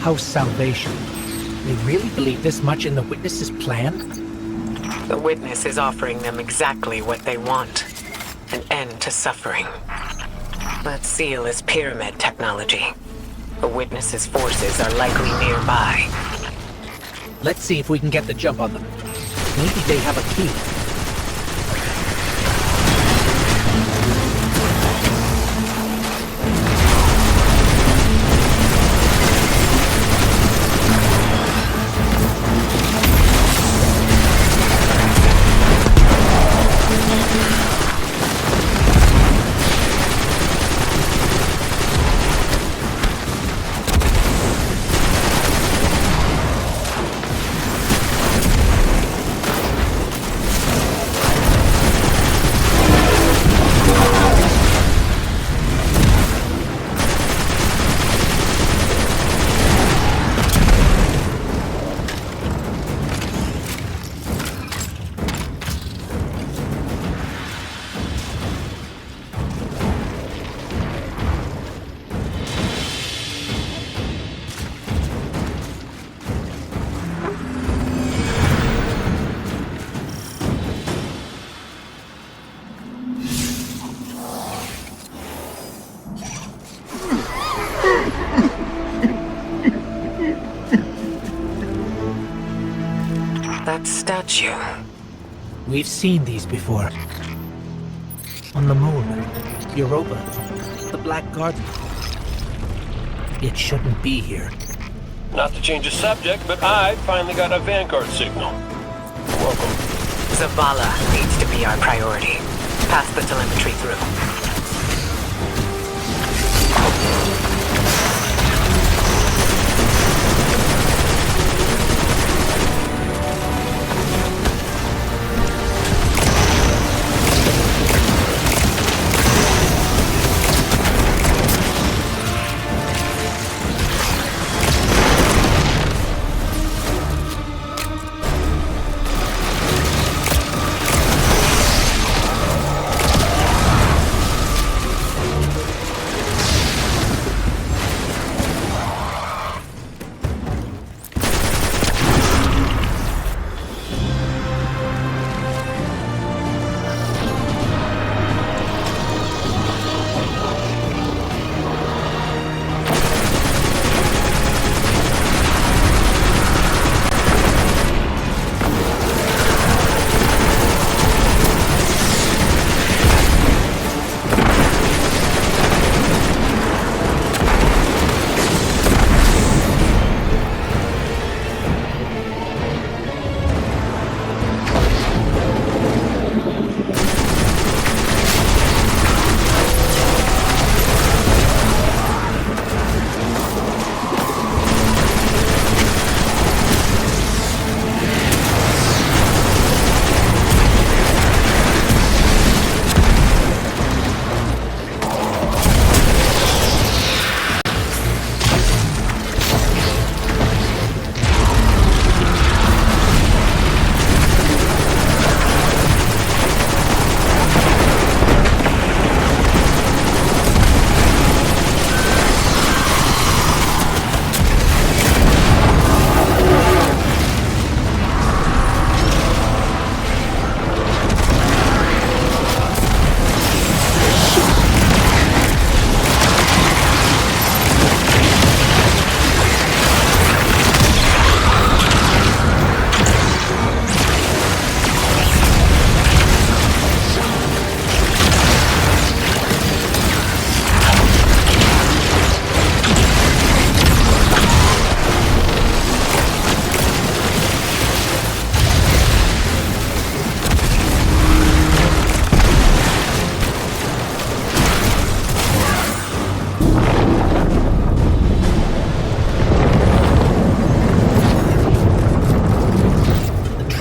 How's salvation? They really believe this much in the Witness's plan? The Witness is offering them exactly what they want. An end to suffering. That seal is pyramid technology. The Witness's forces are likely nearby. Let's see if we can get the jump on them. Maybe they have a key. That statue. We've seen these before. On the moon, Europa, the Black Garden. It shouldn't be here. Not to change the subject, but I finally got a Vanguard signal. Welcome. Zavala needs to be our priority. Pass the telemetry through.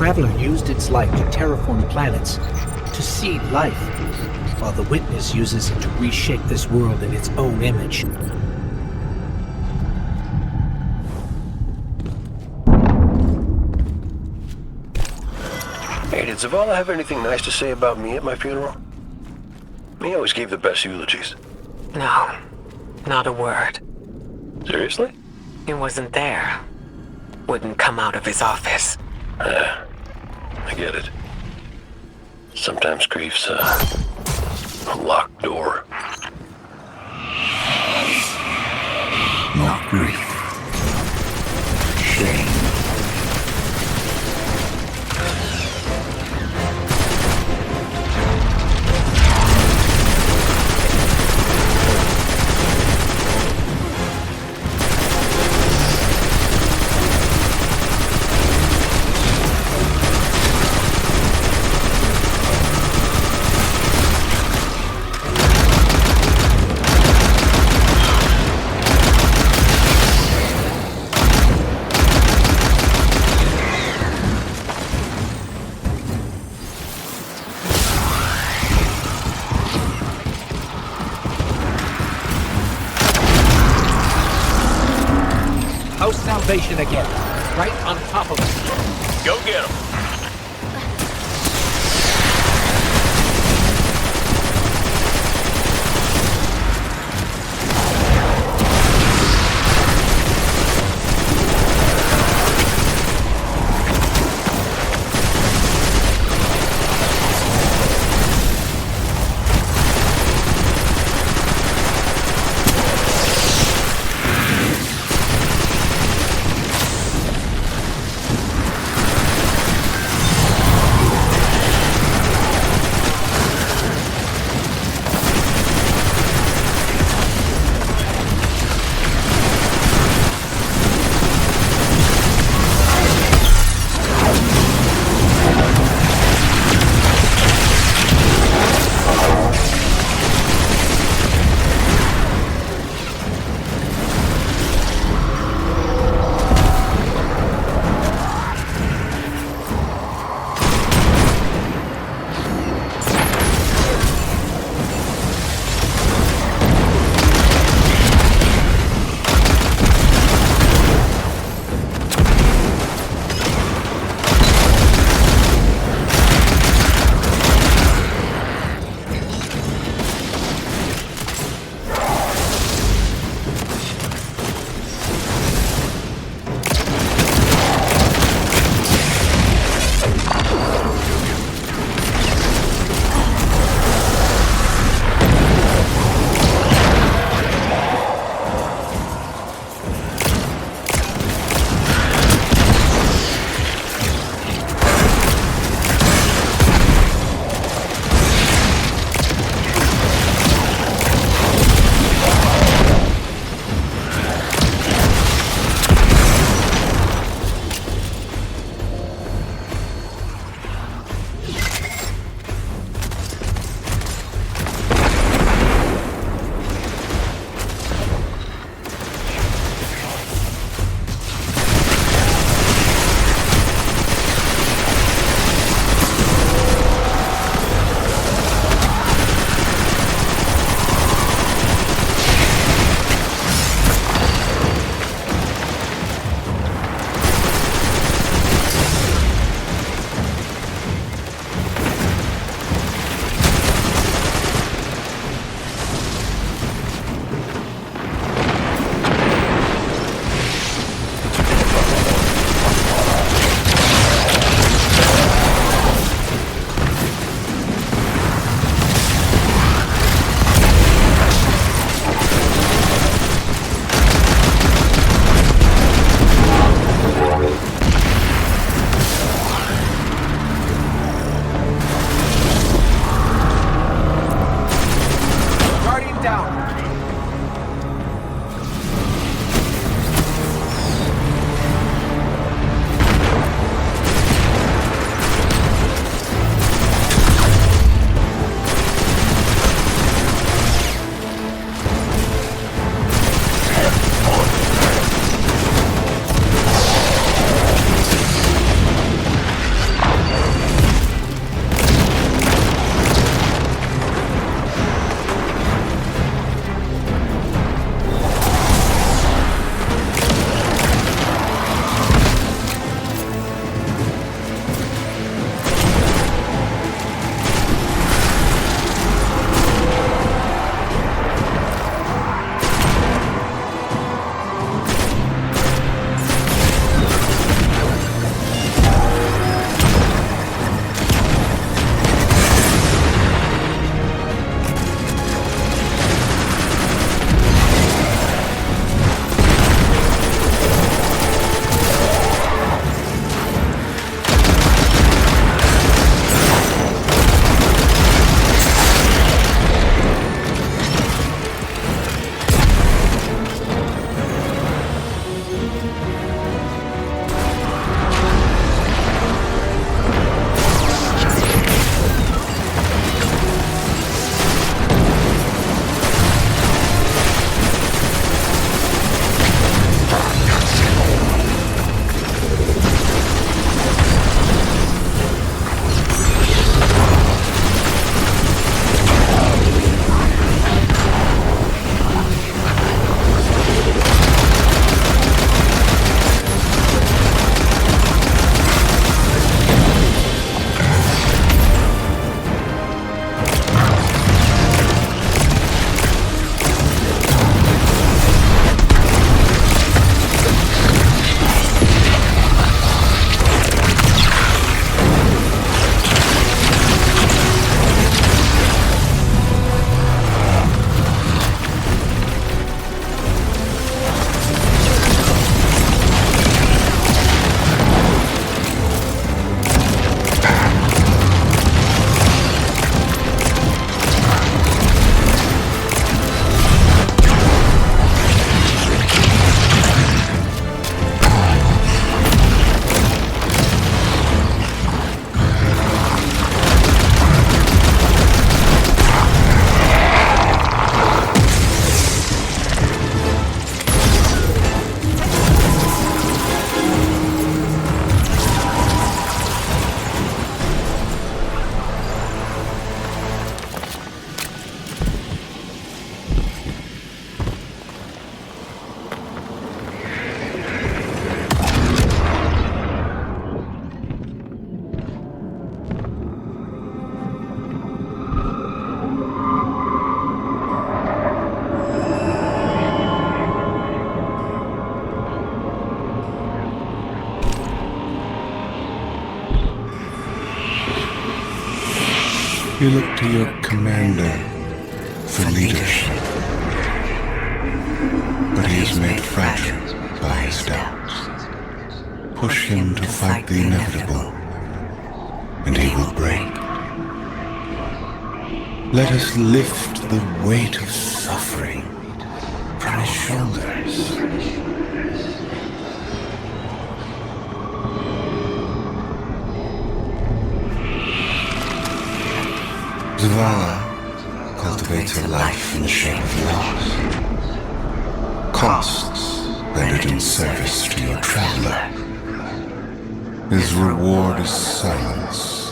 Traveler used its light to terraform planets, to seed life, while the Witness uses it to reshape this world in its own image. Hey, did Zavala have anything nice to say about me at my funeral? He always gave the best eulogies. No, not a word. Seriously? He wasn't there. Wouldn't come out of his office. I get it. Sometimes grief's a locked door. Not grief. Shame. Salvation again, right on top of us. Go get him. You look to your commander for leadership. But he is made fragile by his doubts. Push him to fight the inevitable, and he will break. Let us lift the weight of suffering from his shoulders. Zavala cultivates a life in the shape of loss. Costs rendered in service to your traveler. His reward is silence.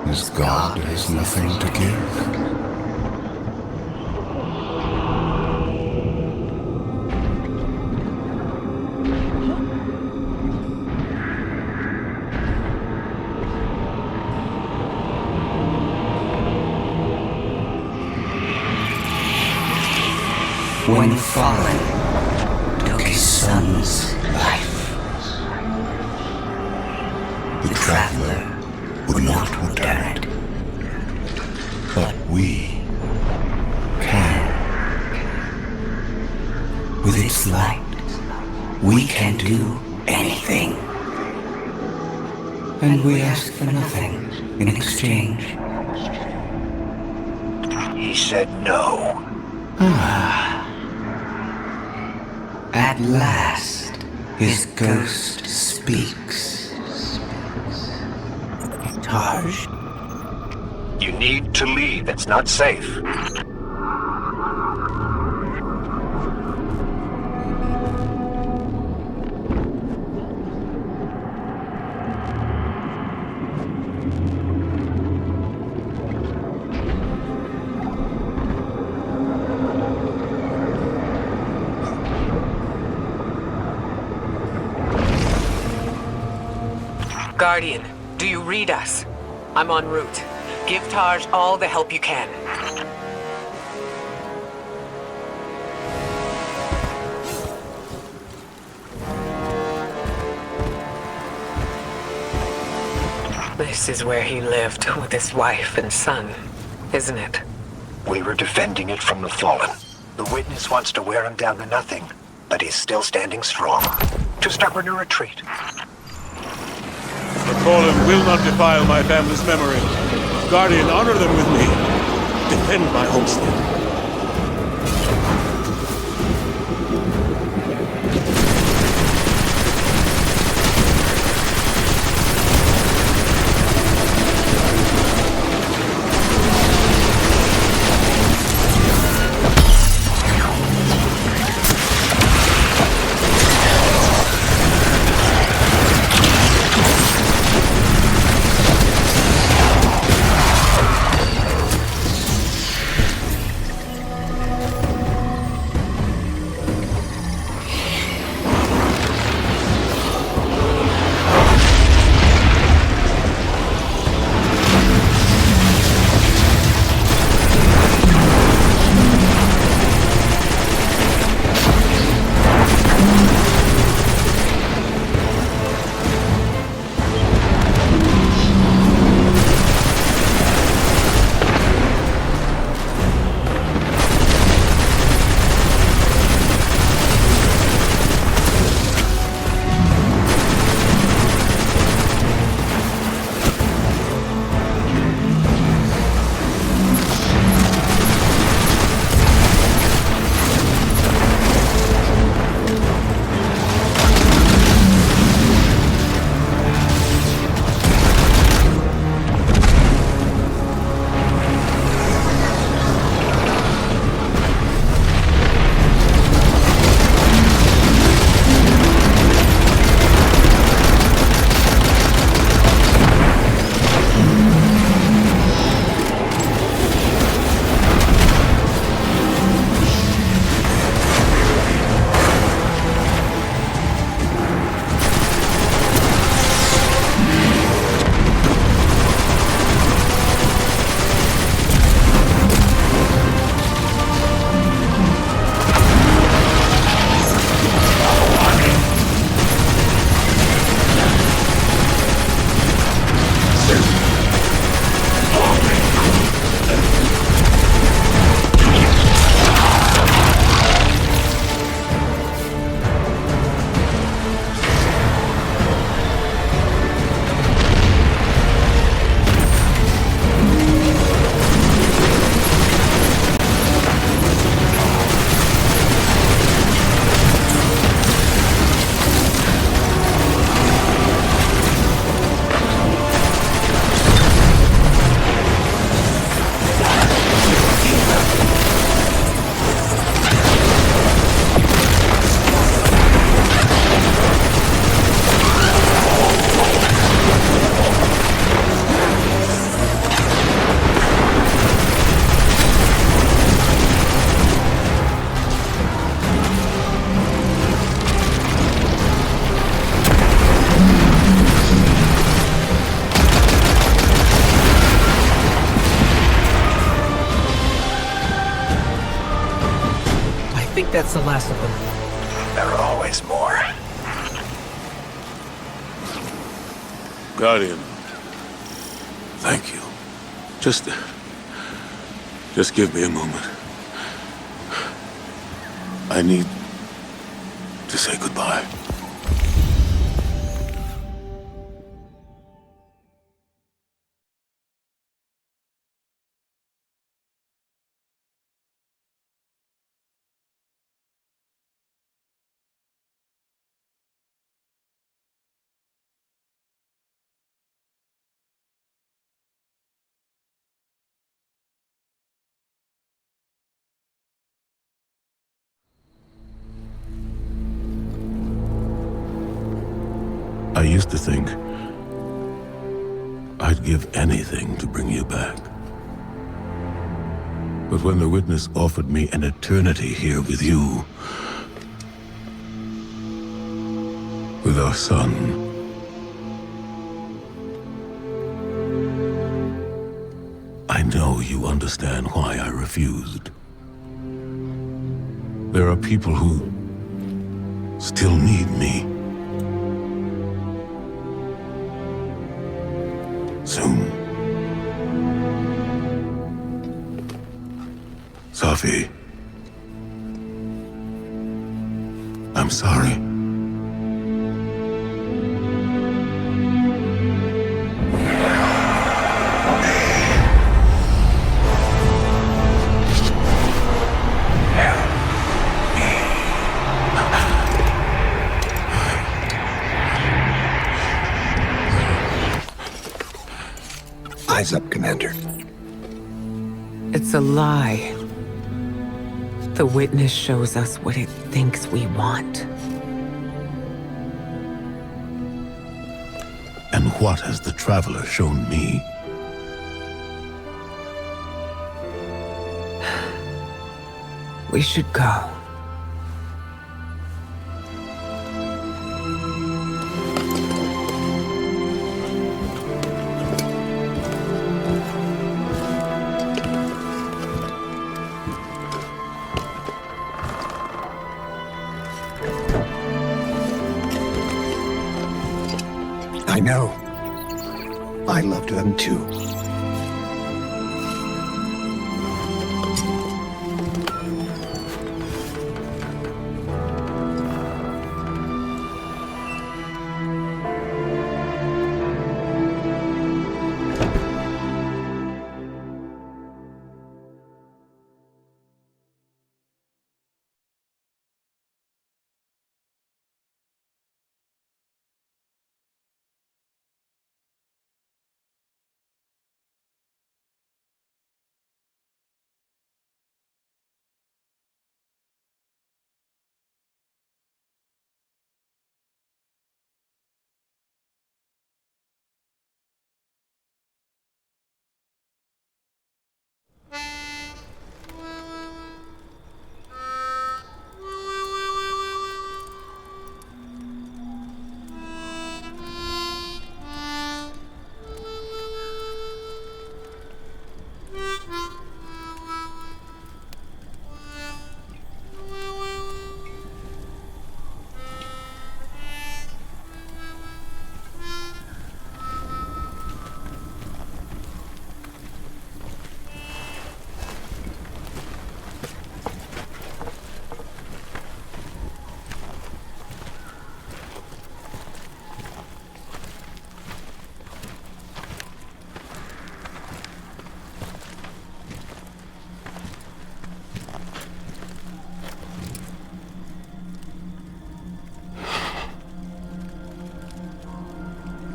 His God has nothing to give. When the fallen took his son's life, the traveler would not return it. But we can. With its light, we can do anything. And we ask for nothing in exchange. He said no. At last, his ghost speaks. Taj, you need to leave. It's not safe. Guardian, do you read us? I'm en route. Give Taj all the help you can. This is where he lived with his wife and son, isn't it? We were defending it from the fallen. The witness wants to wear him down to nothing, but he's still standing strong. Too stubborn to retreat. The fallen will not defile my family's memory. Guardian, honor them with me. Defend my homestead. that's the last of them. There are always more. Guardian. Thank you. Just give me a moment. I need to say goodbye. I used to think I'd give anything to bring you back. But when the Witness offered me an eternity here with you, with our son, I know you understand why I refused. There are people who still need me. Soon. Safi. I'm sorry. Eyes up, Commander. It's a lie. The Witness shows us what it thinks we want. And what has the Traveler shown me? We should go. I know. I loved them too.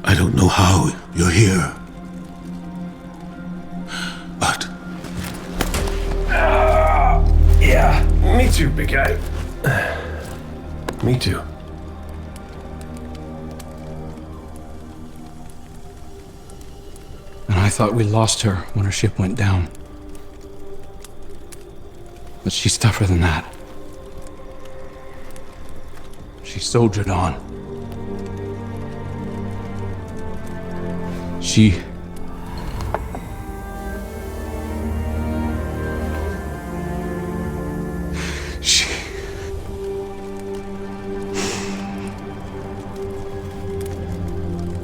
I don't know how you're here. But... Yeah, me too, big guy. Me too. And I thought we lost her when her ship went down. But she's tougher than that. She soldiered on. She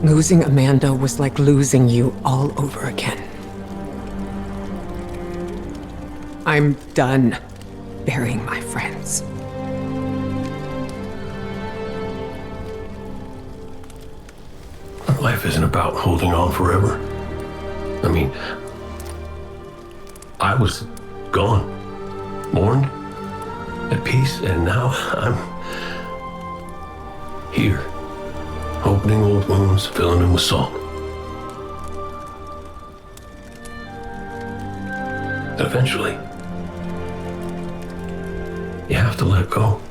Losing Amanda was like losing you all over again. I'm done burying my friends. Life isn't about holding on forever. I mean, I was gone, mourned, at peace, and now I'm here, opening old wounds, filling them with salt. Eventually, you have to let go.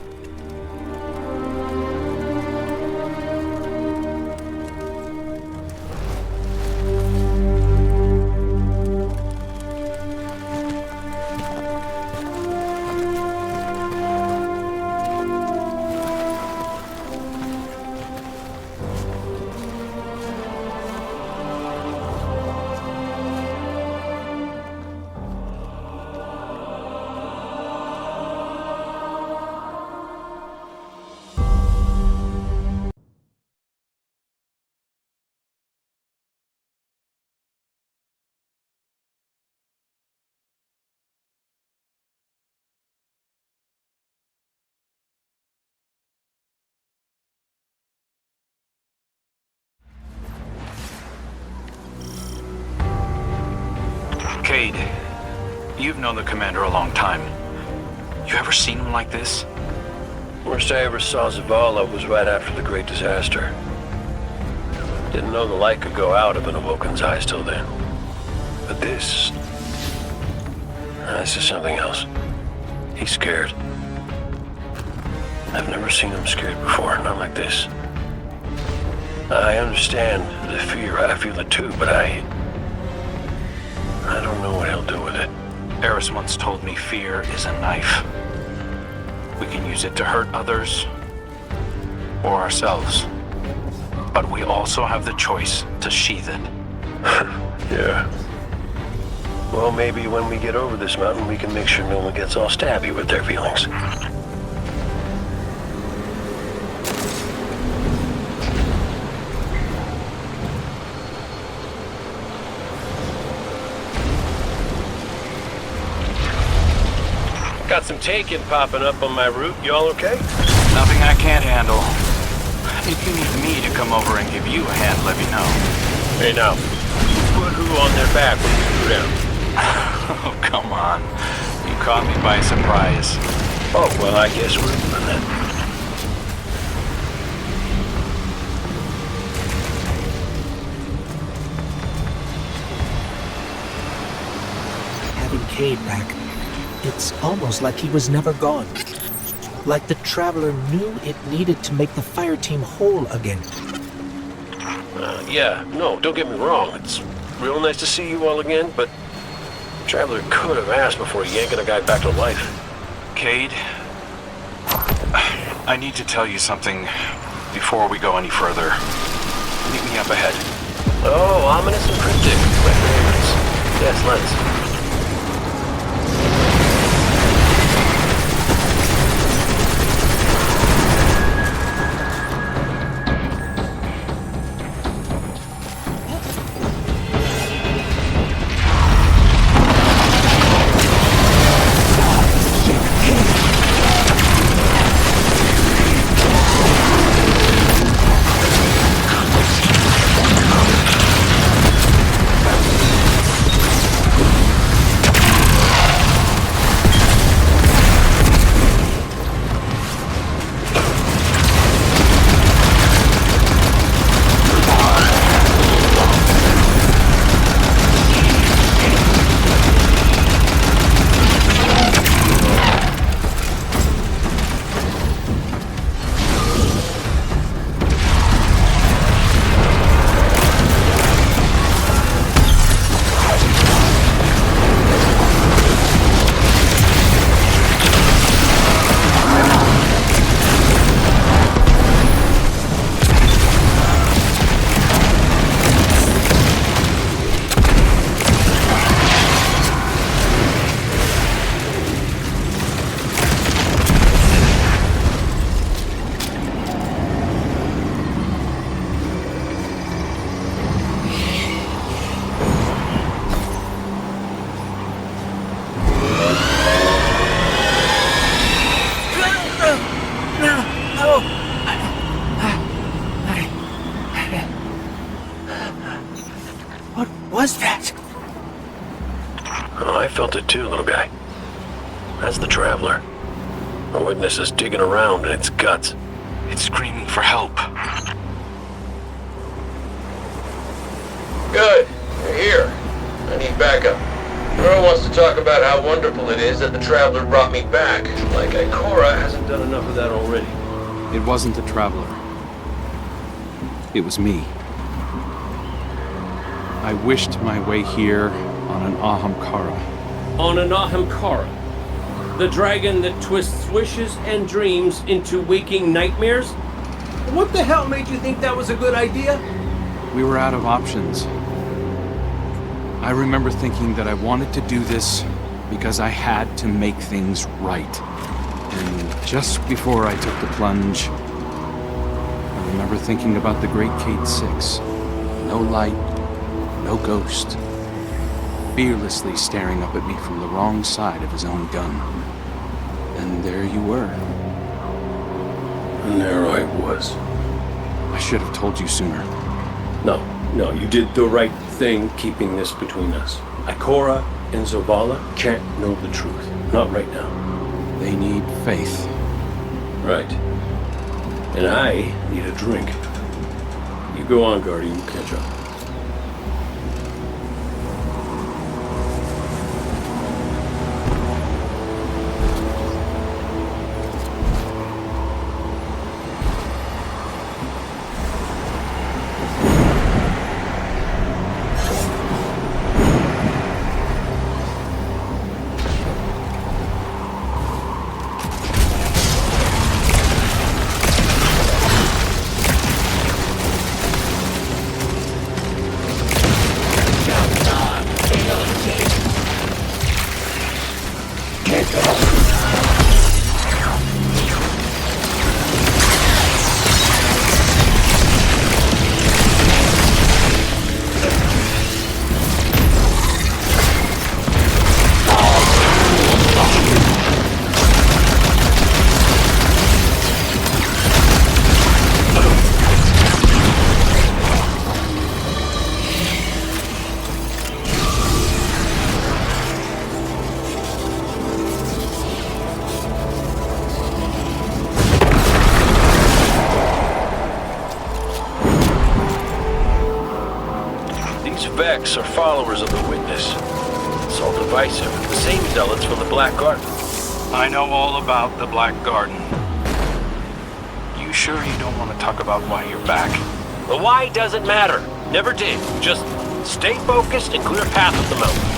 Cade, you've known the commander a long time. You ever seen him like this? Worst I ever saw Zavala was right after the Great Disaster. Didn't know the light could go out of an Awoken's eyes till then. But this is something else. He's scared. I've never seen him scared before, not like this. I understand the fear, I feel it too, but I don't know what he'll do with it. Eris once told me fear is a knife. We can use it to hurt others or ourselves. But we also have the choice to sheath it. Yeah. Well, maybe when we get over this mountain, we can make sure no one gets all stabby with their feelings. Got some taken popping up on my route. Y'all okay? Nothing I can't handle. If you need me to come over and give you a hand, let me know. Hey now, put who on their back when you screw down? Oh, come on. You caught me by surprise. Oh, well, I guess we're doing that. Having Cade back, it's almost like he was never gone. Like the Traveler knew it needed to make the fire team whole again. Yeah, no, don't get me wrong. It's real nice to see you all again, but Traveler could have asked before yanking a guy back to life. Cade, I need to tell you something before we go any further. Meet me up ahead. Oh, ominous and cryptic. My favorites. Yes, let's. What was that? Oh, I felt it too, little guy. That's the Traveler. A witness is digging around in its guts. It's screaming for help. Good. You're here. I need backup. Earl wants to talk about how wonderful it is that the Traveler brought me back. Like Ikora hasn't done enough of that already. It wasn't the Traveler. It was me. I wished my way here on an Ahamkara. On an Ahamkara? The dragon that twists wishes and dreams into waking nightmares? What the hell made you think that was a good idea? We were out of options. I remember thinking that I wanted to do this because I had to make things right. And just before I took the plunge, I remember thinking about the Great Cade 6. No light, no ghost. Fearlessly staring up at me from the wrong side of his own gun. And there you were. And there I was. I should have told you sooner. No, you did the right thing keeping this between us. Ikora and Zavala can't know the truth. Not right now. They need faith. Right. And I need a drink. You go on, Guardian. We'll catch up. Vex are followers of the Witness. It's all divisive. The same zealots from the Black Garden. I know all about the Black Garden. You sure you don't want to talk about why you're back? The why doesn't matter. Never did. Just stay focused and clear a path up the mountain.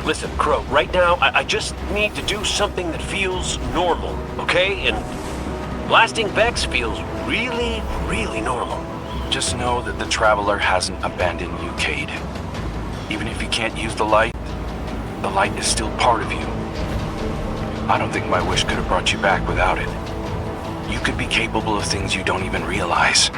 Listen, Crow, right now, I just need to do something that feels normal, okay? And blasting Vex feels really, really normal. Just know that the Traveler hasn't abandoned you, Cade. Even if you can't use the light is still part of you. I don't think my wish could have brought you back without it. You could be capable of things you don't even realize.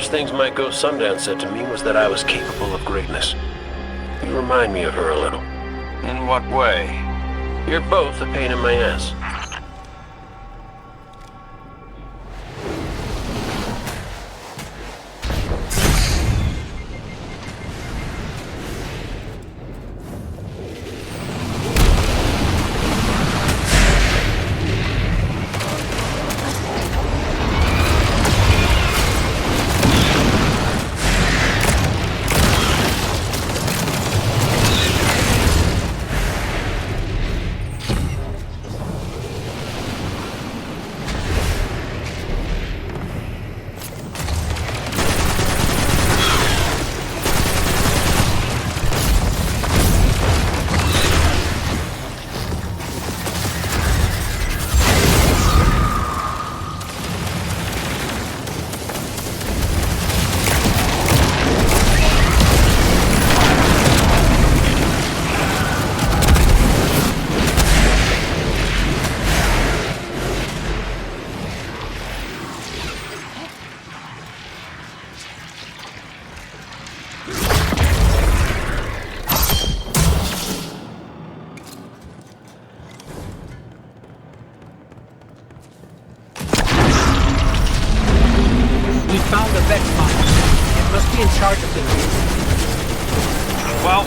worst things my ghost Sundown said to me was that I was capable of greatness. You remind me of her a little. In what way? You're both a pain in my ass.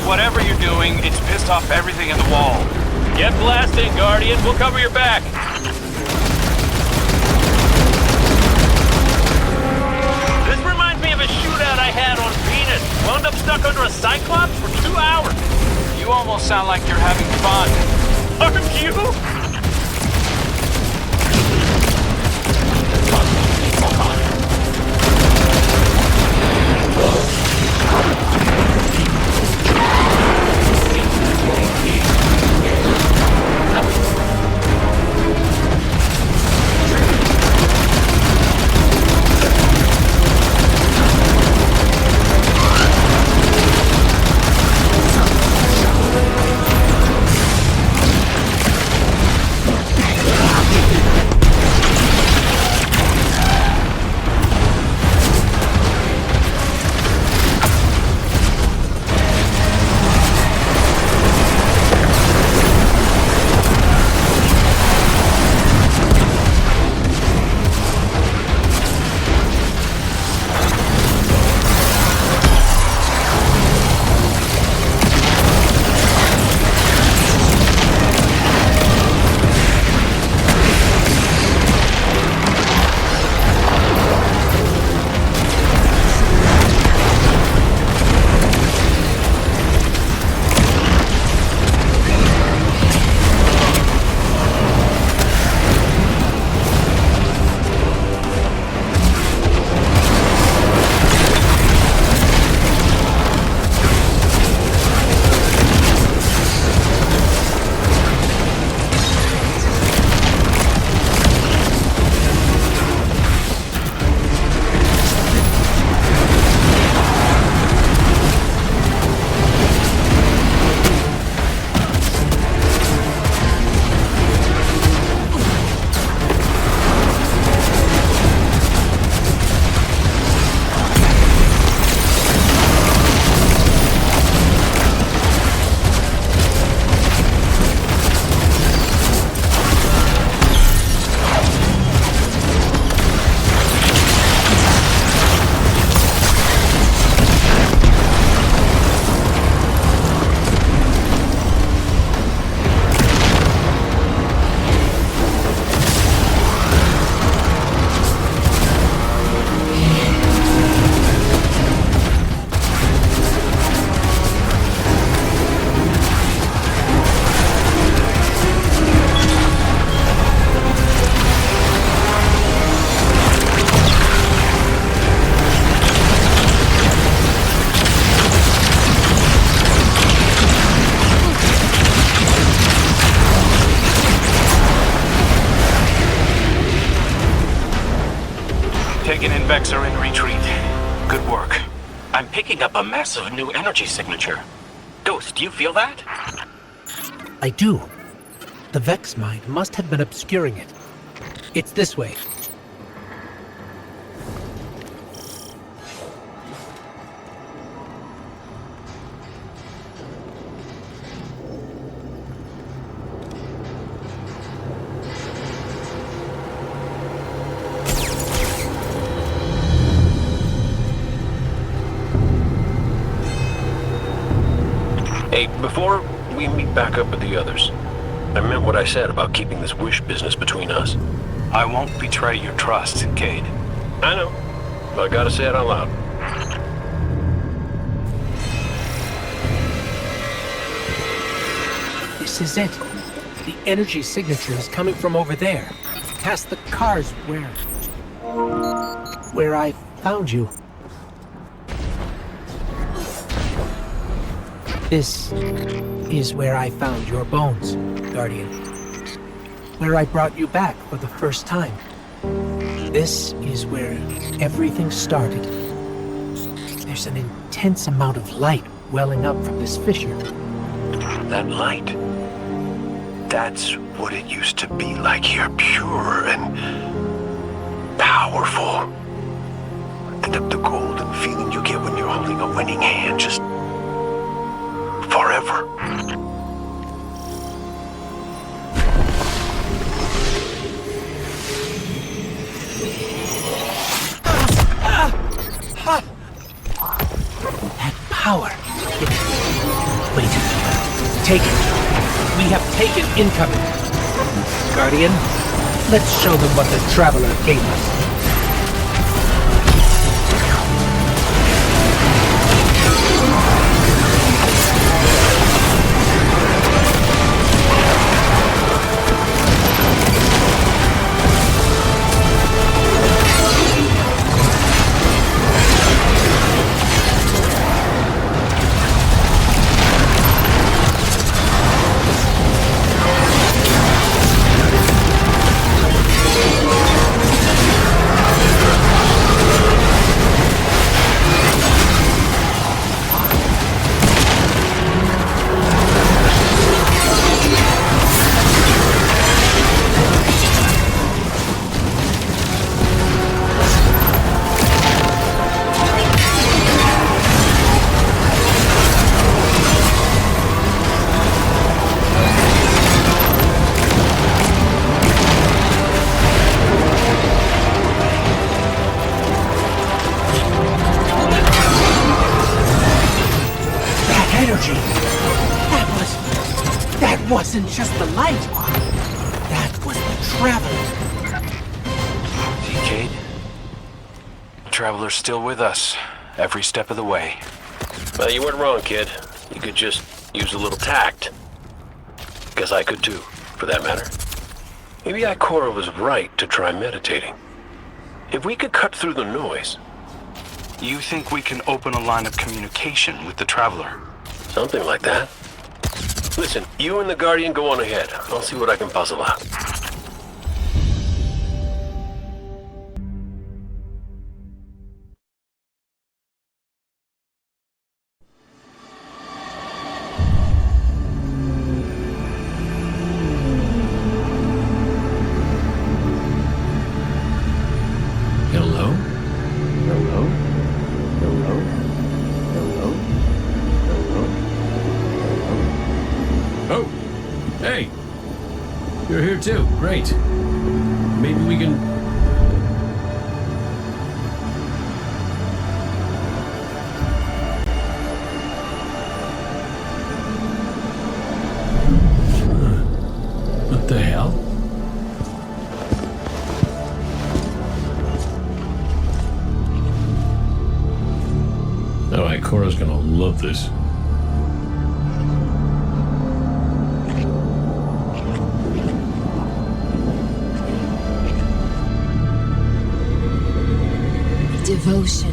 Whatever you're doing, it's pissed off everything in the wall. Get blasting, Guardian. We'll cover your back. This reminds me of a shootout I had on Venus. Wound up stuck under a Cyclops for 2 hours. You almost sound like you're having fun. Aren't you? Taken and Vex are in retreat. Good work. I'm picking up a massive new energy signature. Ghost, do you feel that? I do. The Vex mind must have been obscuring it. It's this way. Hey, before we meet back up with the others, I meant what I said about keeping this wish business between us. I won't betray your trust, Cade. I know, but I gotta say it out loud. This is it. The energy signature is coming from over there, past the cars where I found you. This is where I found your bones, Guardian. Where I brought you back for the first time. This is where everything started. There's an intense amount of light welling up from this fissure. That light. That's what it used to be like here, pure and powerful. The golden feeling you get when you're holding a winning hand, just forever. That power. Wait. Take it. We have taken incoming. Guardian, let's show them what the Traveler gave us. Wasn't just the light. That was the Traveler. See, Cade? The Traveler's still with us, every step of the way. Well, you weren't wrong, kid. You could just use a little tact. Guess I could too, for that matter. Maybe Ikora was right to try meditating. If we could cut through the noise. You think we can open a line of communication with the Traveler? Something like that. Listen, you and the Guardian go on ahead. I'll see what I can puzzle out. Hello? Hello? Hello? Hello? Oh, hey, you're here too. Great. Maybe we can... What the hell? Oh, Ikora's gonna love this. Devotion.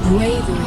Bravery.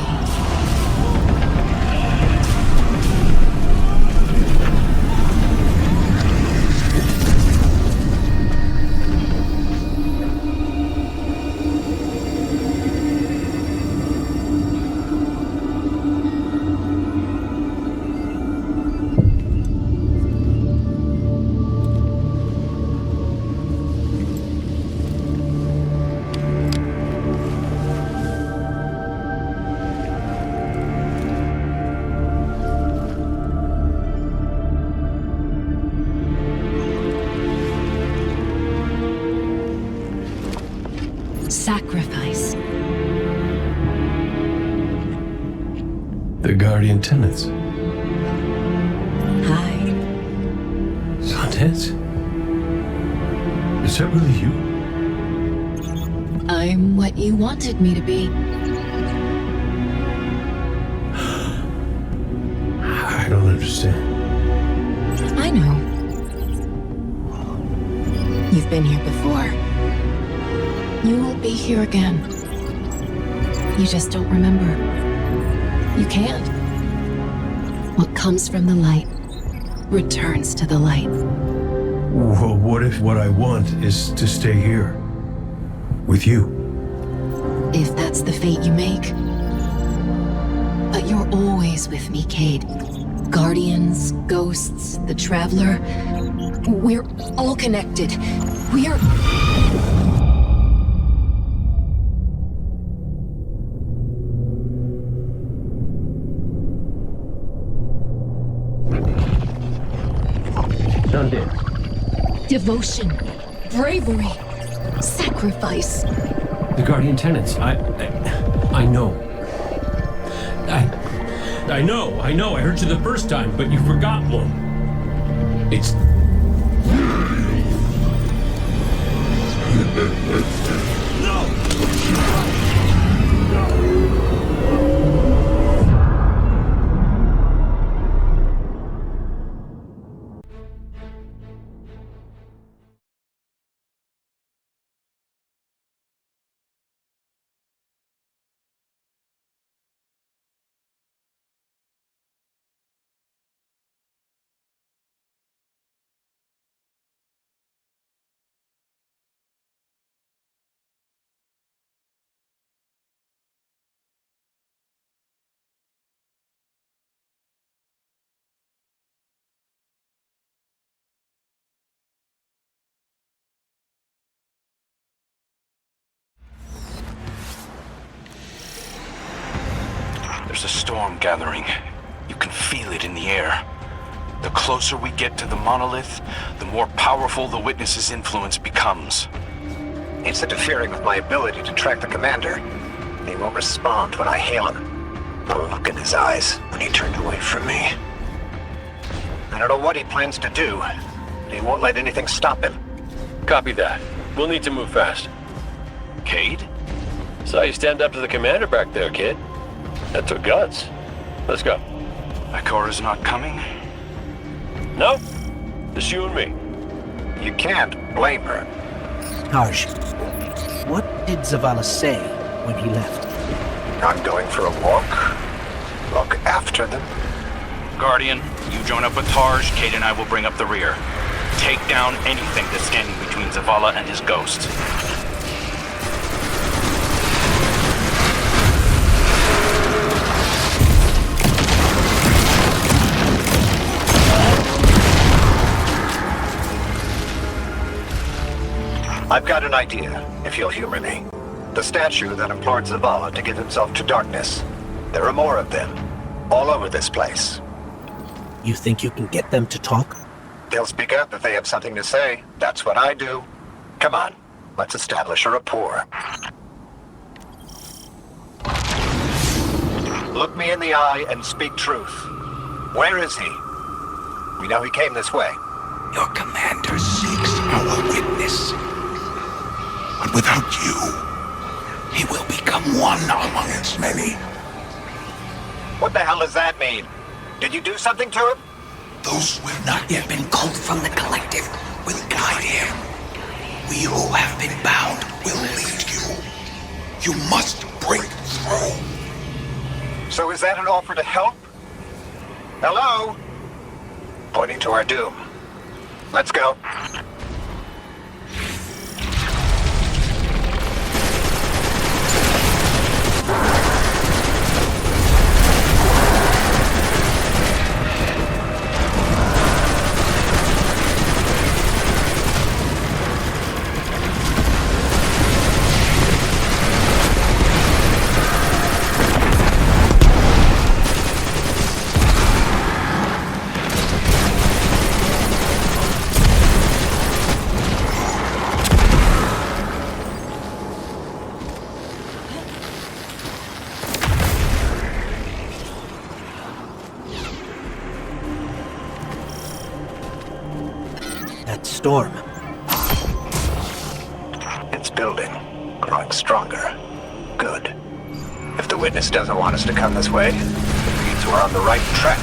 Guardian tenants. Hi. Sundance? Is that really you? I'm what you wanted me to be. I don't understand. I know. You've been here before. You will be here again. You just don't remember. You can't. What comes from the light returns to the light. Well, what if what I want is to stay here? With you? If that's the fate you make. But you're always with me, Cade. Guardians, ghosts, the Traveler. We're all connected. We're... Sundance. Devotion, bravery, sacrifice. The Guardian tenants. I know. I know. I heard you the first time, but you forgot one. It's... No! There's a storm gathering. You can feel it in the air. The closer we get to the monolith, the more powerful the witness's influence becomes. It's interfering with my ability to track the commander. He won't respond when I hail him. The look in his eyes when he turned away from me. I don't know what he plans to do. He won't let anything stop him. Copy that. We'll need to move fast. Cade? Saw you stand up to the commander back there, kid. That took guts. Let's go. Ikora's not coming? No. Just you and me. You can't blame her. Tarj, what did Zavala say when he left? I'm going for a walk. Look after them. Guardian, you join up with Tarj, Cade and I will bring up the rear. Take down anything that's standing between Zavala and his ghost. I've got an idea, if you'll humor me. The statue that implored Zavala to give himself to darkness. There are more of them, all over this place. You think you can get them to talk? They'll speak up if they have something to say. That's what I do. Come on, let's establish a rapport. Look me in the eye and speak truth. Where is he? We know he came this way. Your commander seeks our witness. But without you, he will become one amongst many. What the hell does that mean? Did you do something to him? Those who have not yet been called from the collective will guide him. We who have been bound will lead you. You must break through. So is that an offer to help? Hello? Pointing to our doom. Let's go. that storm? It's building, growing stronger. Good. If the witness doesn't want us to come this way, it means we're on the right track.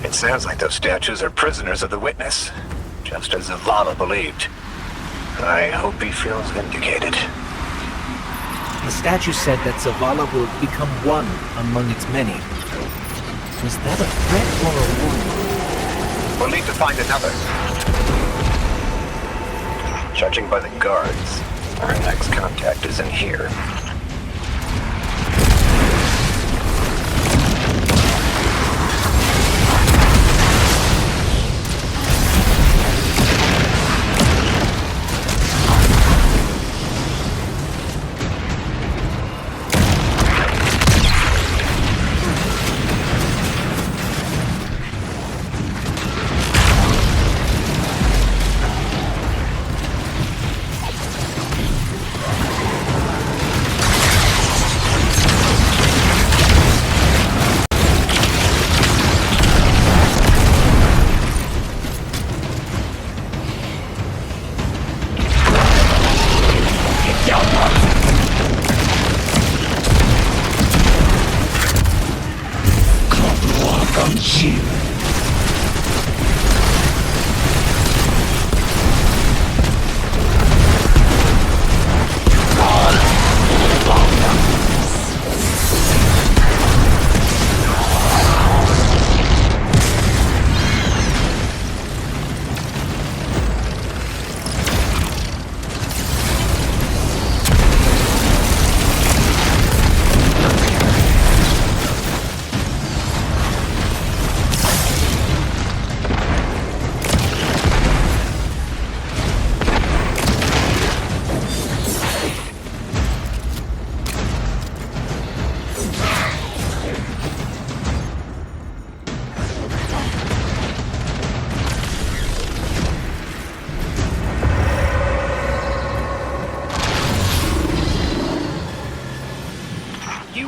It sounds like those statues are prisoners of the witness, just as Zavala believed. I hope he feels vindicated. The statue said that Zavala will become one among its many. Was that a threat or a warning? We'll need to find another. Judging by the guards, our next contact isn't here.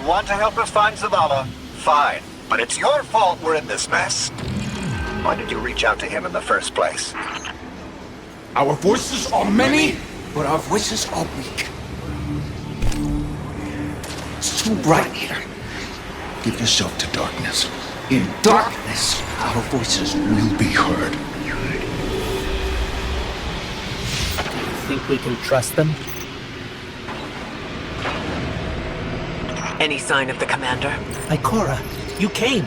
Want to help us find Zavala? Fine. But it's your fault we're in this mess. Why did you reach out to him in the first place? Our voices are many, but our voices are weak. It's too bright here. Give yourself to darkness. In darkness, our voices will be heard. Think we can trust them? Any sign of the commander? Ikora, you came.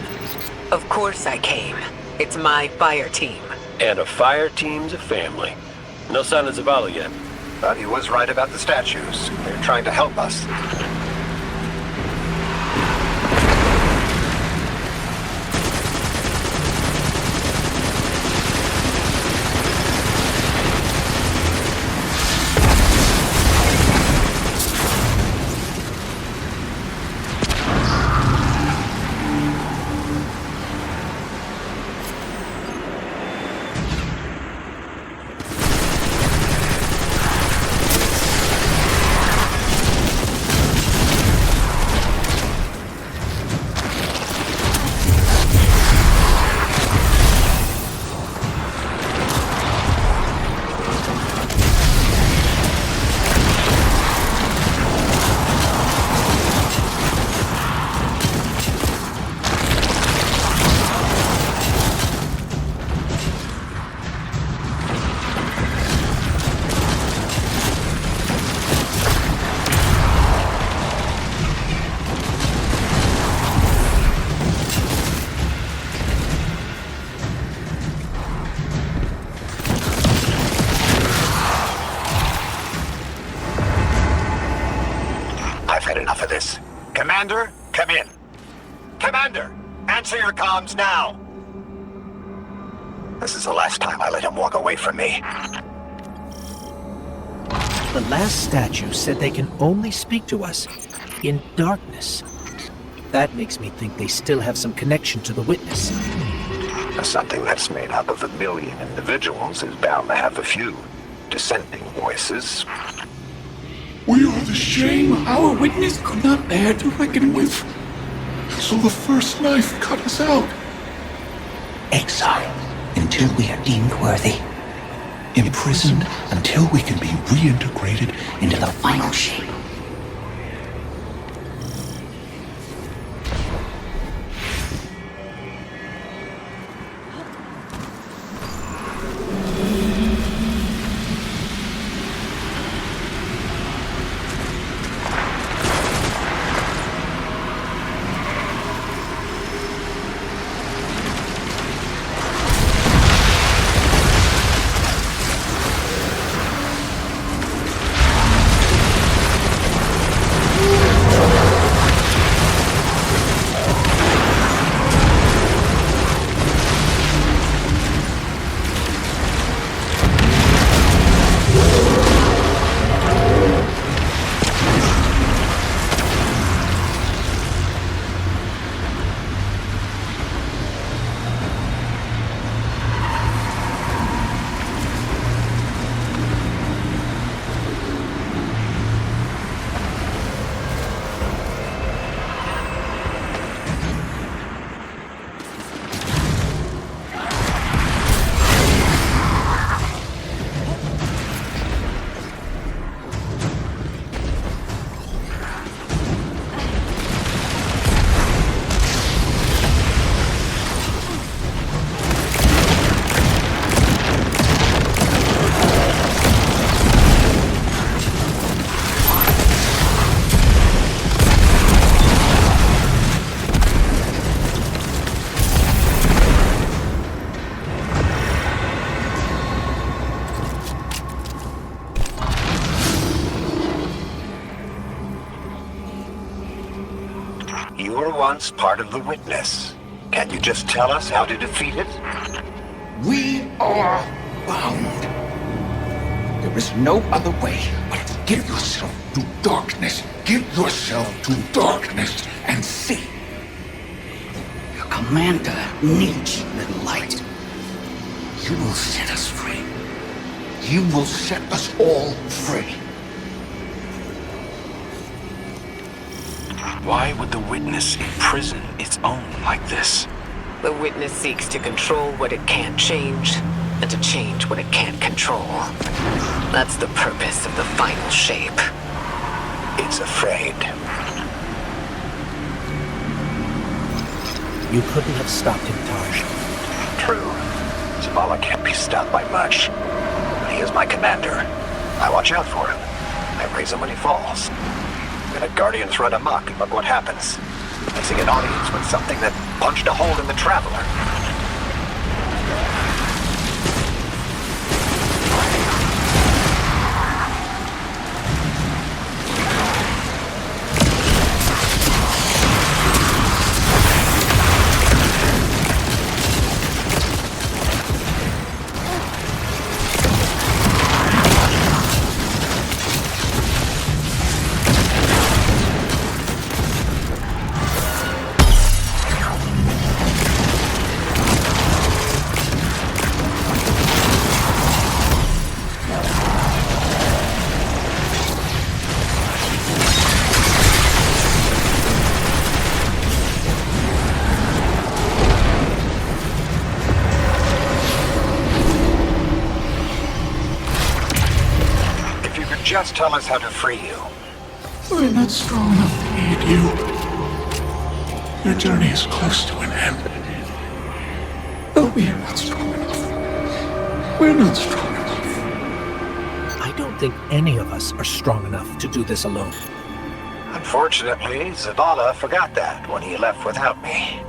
Of course I came. It's my fire team. And a fire team's a family. No sign of Zavala yet. But he was right about the statues. They're trying to help us. Enough of this. Commander, come in. Commander, answer your comms now. This is the last time I let him walk away from me. The last statue said they can only speak to us in darkness. That makes me think they still have some connection to the witness. Something that's made up of 1 million individuals is bound to have a few dissenting voices. We are the shame our witness could not bear to reckon with. So the first knife cut us out. Exile until we are deemed worthy. Imprisoned until we can be reintegrated into the final shape. You were once part of the witness. Can you just tell us how to defeat it? We are bound. There is no other way but to give yourself to darkness. Give yourself to darkness and see. Your commander needs the light. You will set us free. You will set us all free. Why would the witness imprison its own like this? The witness seeks to control what it can't change, and to change what it can't control. That's the purpose of the final shape. It's afraid. You couldn't have stopped him, Taj. True. Zavala can't be stopped by much. But he is my commander. I watch out for him. I raise him when he falls. And the Guardians run amok, and look what happens. Mixing an audience with something that punched a hole in the Traveler. Just tell us how to free you. We're not strong enough to aid you. Your journey is close to an end. But we are not strong enough. We're not strong enough. I don't think any of us are strong enough to do this alone. Unfortunately, Zavala forgot that when he left without me.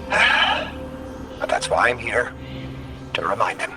But that's why I'm here. To remind him.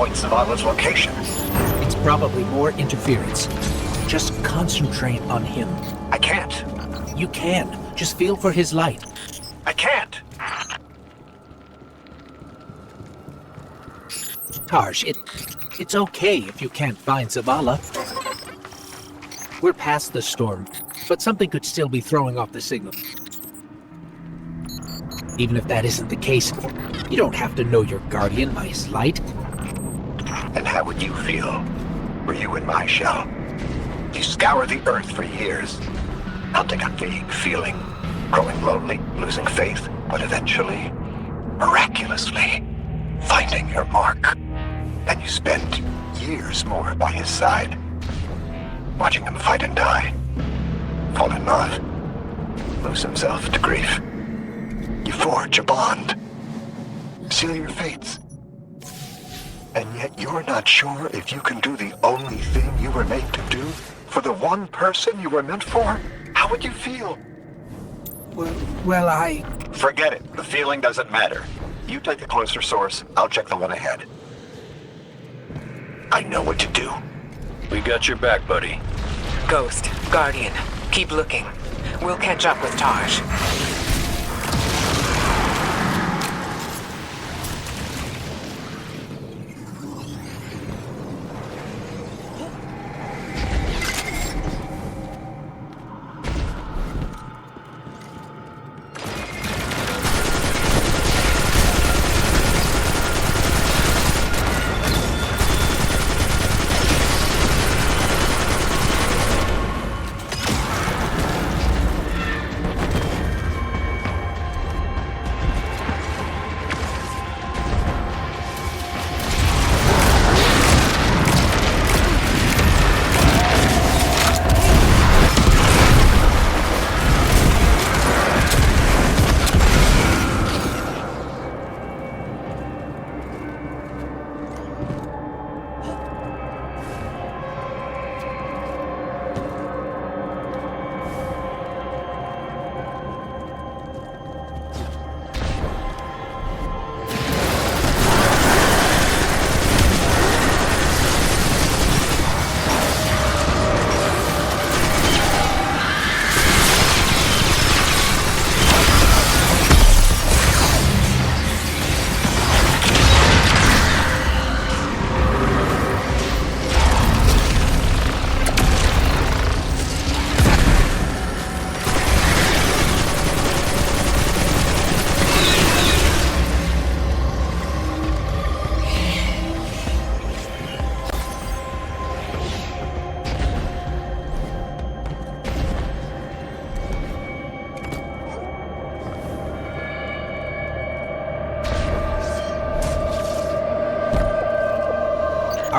pinpoint Zavala's location. It's probably more interference. Just concentrate on him. I can't. You can. Just feel for his light. I can't. Tarj, it's okay if you can't find Zavala. We're past the storm, but something could still be throwing off the signal. Even if that isn't the case, you don't have to know your guardian by his light. And how would you feel were you in my shell? You scour the earth for years, hunting a vague feeling, growing lonely, losing faith, but eventually, miraculously, finding your mark. And you spend years more by his side, watching him fight and die, fall in love, lose himself to grief. You forge a bond, seal your fates. And yet you're not sure if you can do the only thing you were made to do for the one person you were meant for? How would you feel? Well, I... Forget it. The feeling doesn't matter. You take the closer source, I'll check the one ahead. I know what to do. We got your back, buddy. Ghost, Guardian, keep looking. We'll catch up with Tarj.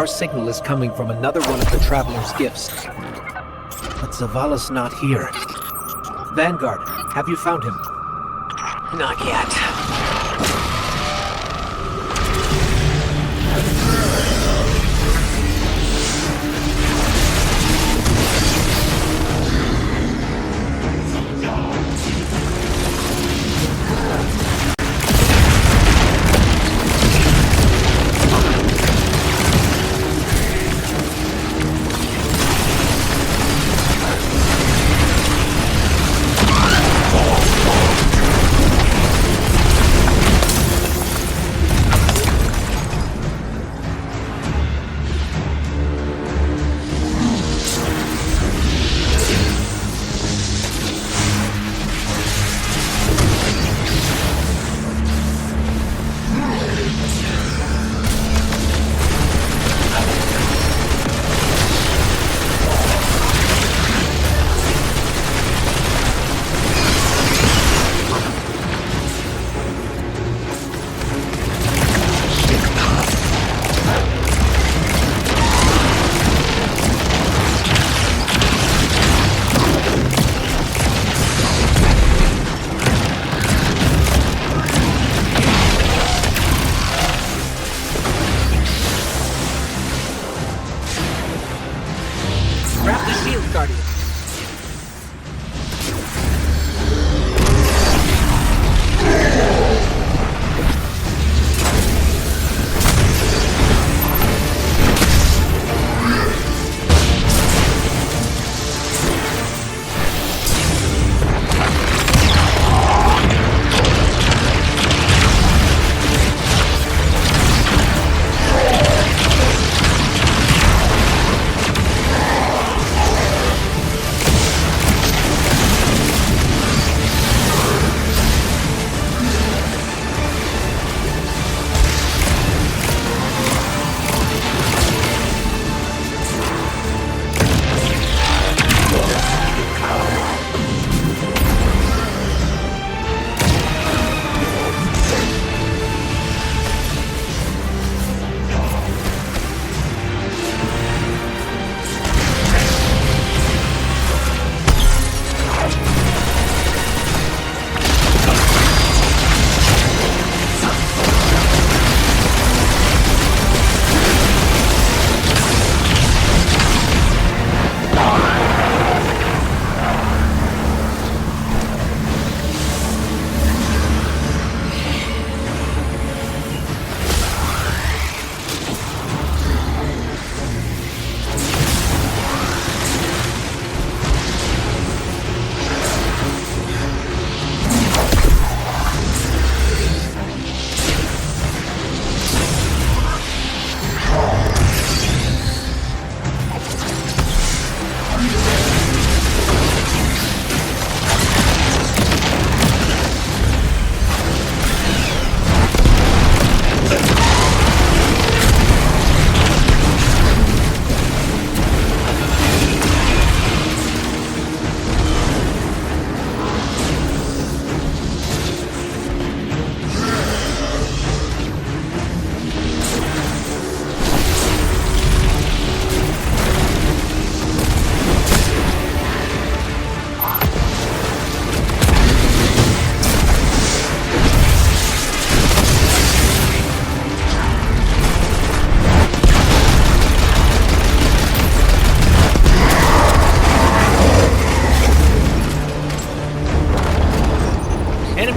Our signal is coming from another one of the Traveler's gifts. But Zavala's not here. Vanguard, have you found him? Not yet.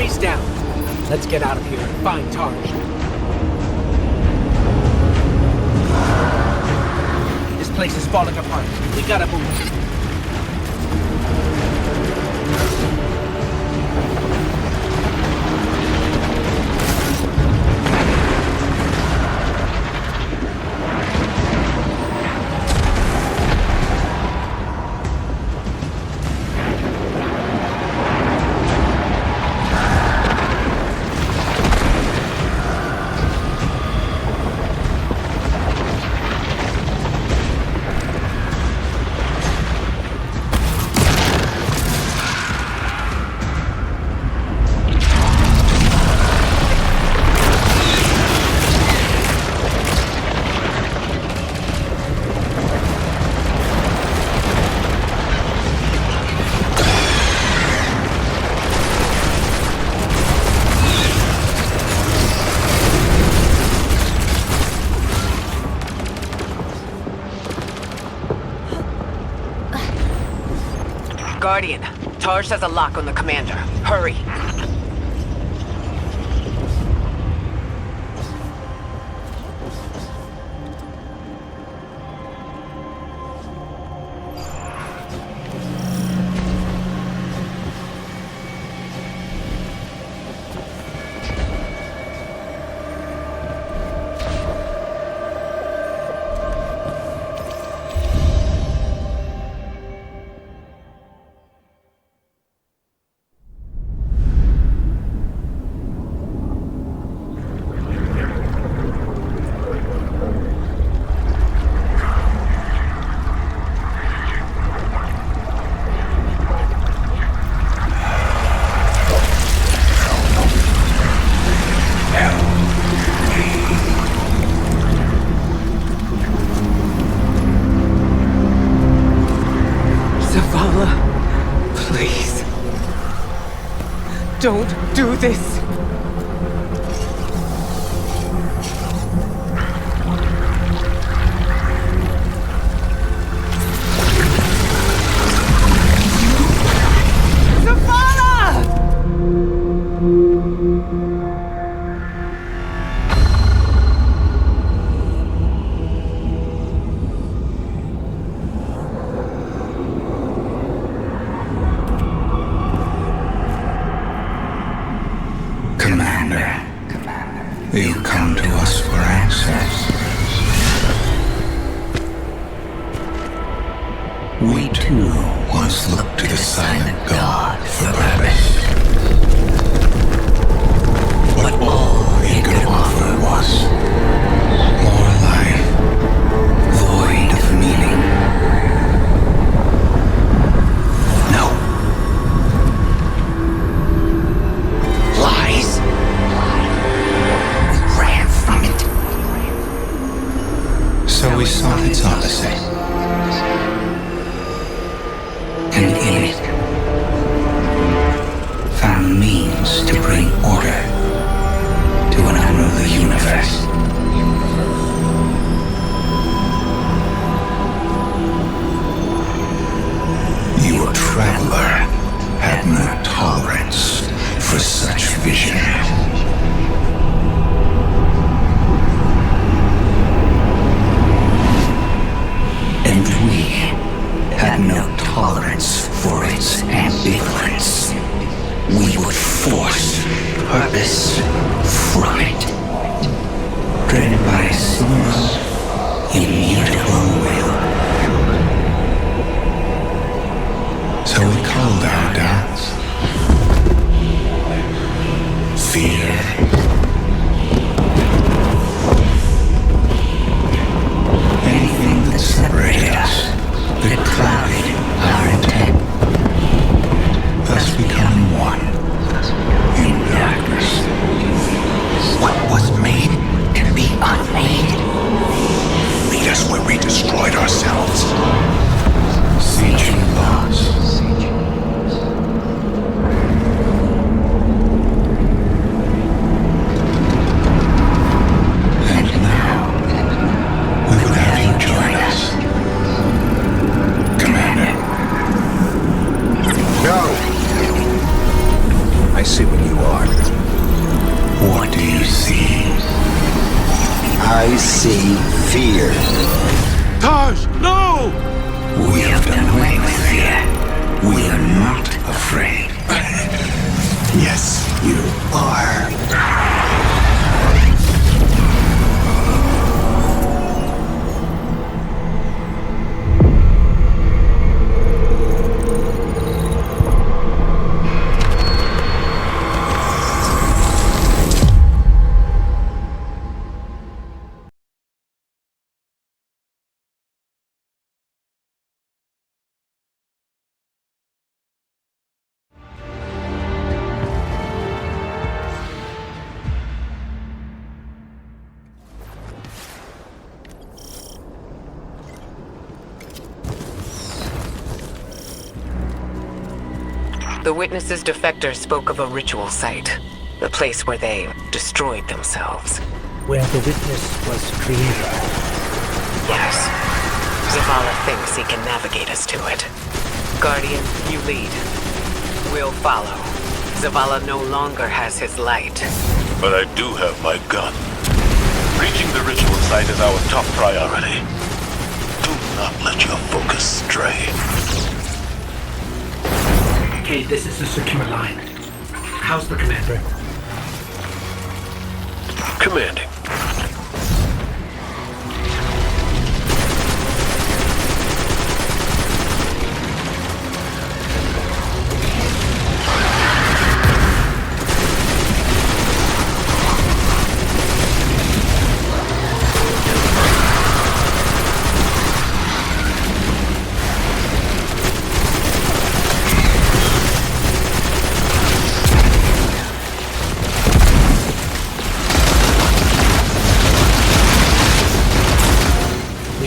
Enemies down. Let's get out of here and find Tarj. This place is falling apart. We gotta move. Guardian, Tarj has a lock on the commander. Hurry. Please. Don't do this. You come to us for access. We too once looked to the silent God for purpose. But all he could offer was more life, void of meaning. No. Lies. So we sought its opposite, and in it found means to bring order to an unruly universe. Your traveler had no tolerance for such vision. Had no tolerance for its ambivalence. We would force purpose from it, driven by a single, immutable will. So we called our doubts fear. Anything that separated us, that clouded our intent, thus becoming one in darkness. see what you are. What do you see? I see fear. Taj, no! We have done away with fear. We are not afraid. Yes, you are. The witness's defector spoke of a ritual site, the place where they destroyed themselves. Where the witness was created. Yes. Zavala thinks he can navigate us to it. Guardian, you lead. We'll follow. Zavala no longer has his light. But I do have my gun. Reaching the ritual site is our top priority. Do not let your focus stray. Okay, this is a secure line. How's the commander? Commanding.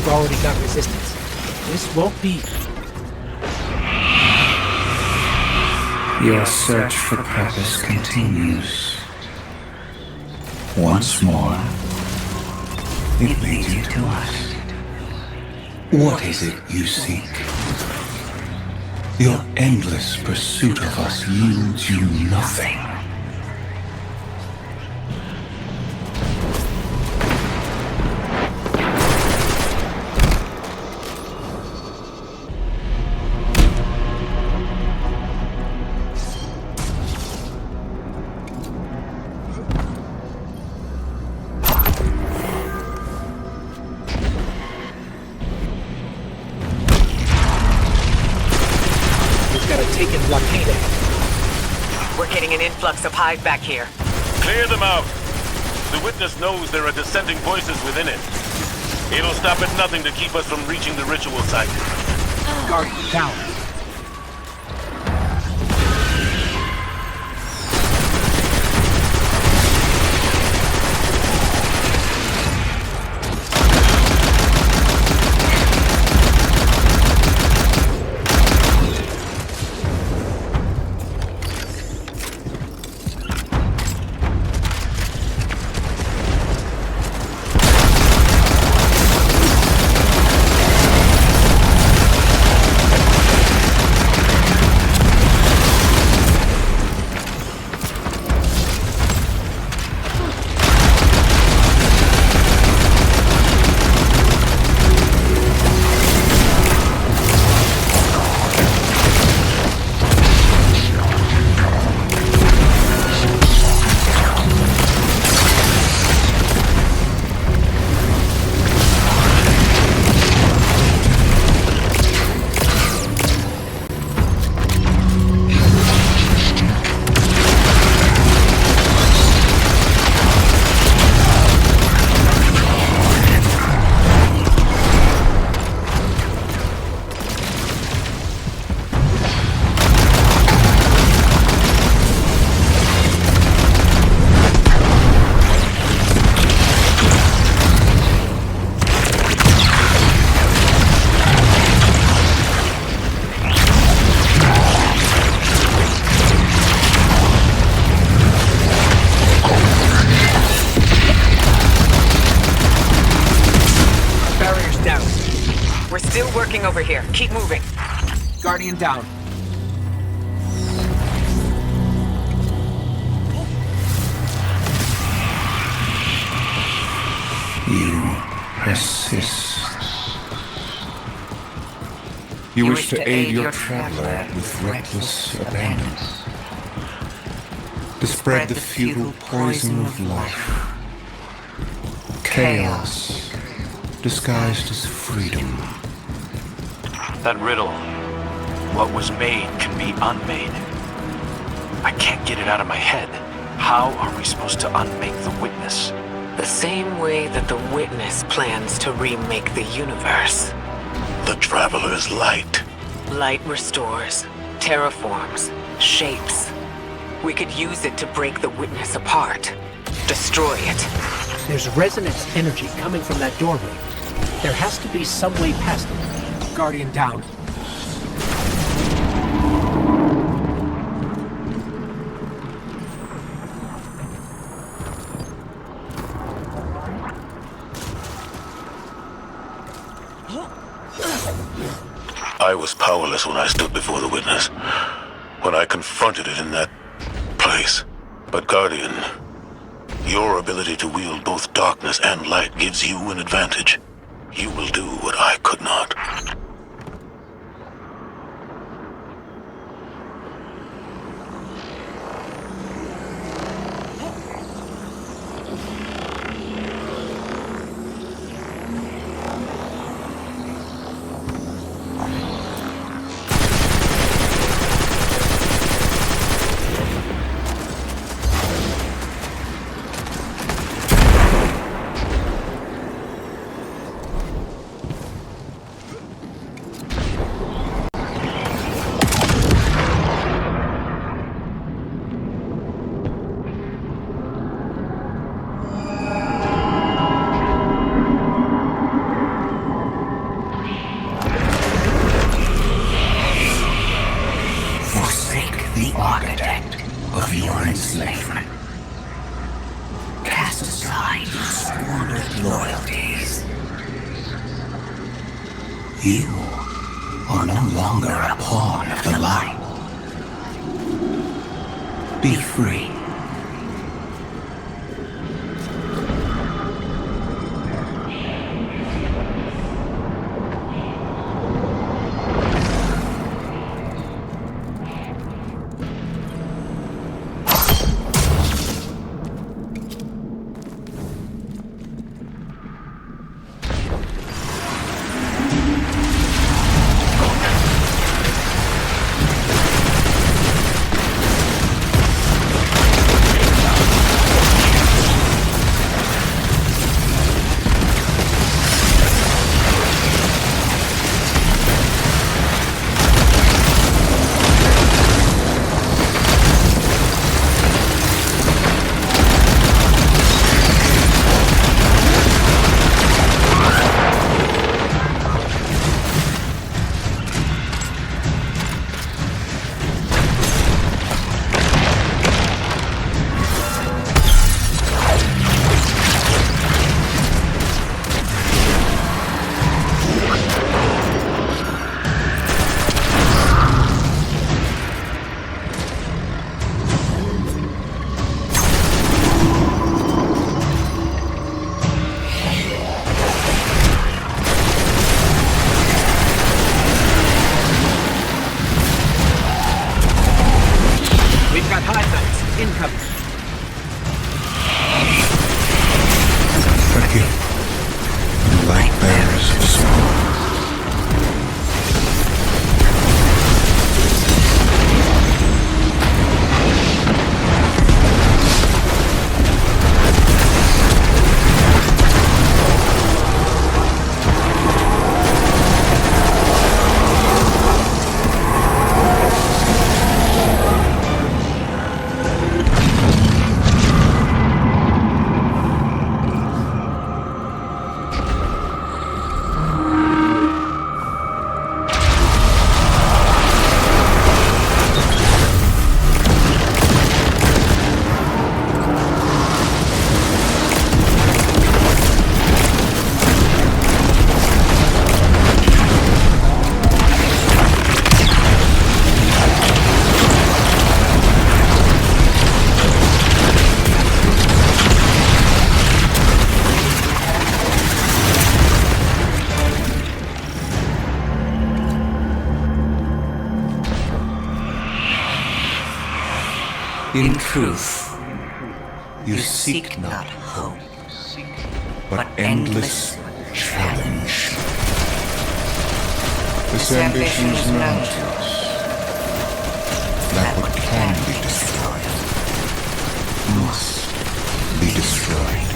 Already got resistance. This won't be... Your search for purpose continues. Once more, it leads you to us. What is it you seek? Your endless pursuit of us yields you nothing. We're getting an influx of hive back here. Clear them out. The witness knows there are dissenting voices within it. It'll stop at nothing to keep us from reaching the ritual site. Guard down. Over here. Keep moving. Guardian down. persist. You wish to aid your traveler with reckless abandon. To spread the futile poison of life. Chaos disguised as freedom. That riddle, what was made can be unmade. I can't get it out of my head. How are we supposed to unmake the Witness? The same way that the Witness plans to remake the universe. The Traveler's light. Light restores, terraforms, shapes. We could use it to break the Witness apart. Destroy it. There's resonance energy coming from that doorway. There has to be some way past it. Guardian down. I was powerless when I stood before the Witness, when I confronted it in that place. But Guardian, your ability to wield both darkness and light gives you an advantage. You will do what I could not. You are no longer a pawn of the light. Be free. In truth, you seek not hope, but endless challenge. This ambition is known to us, that what can be destroyed must be destroyed.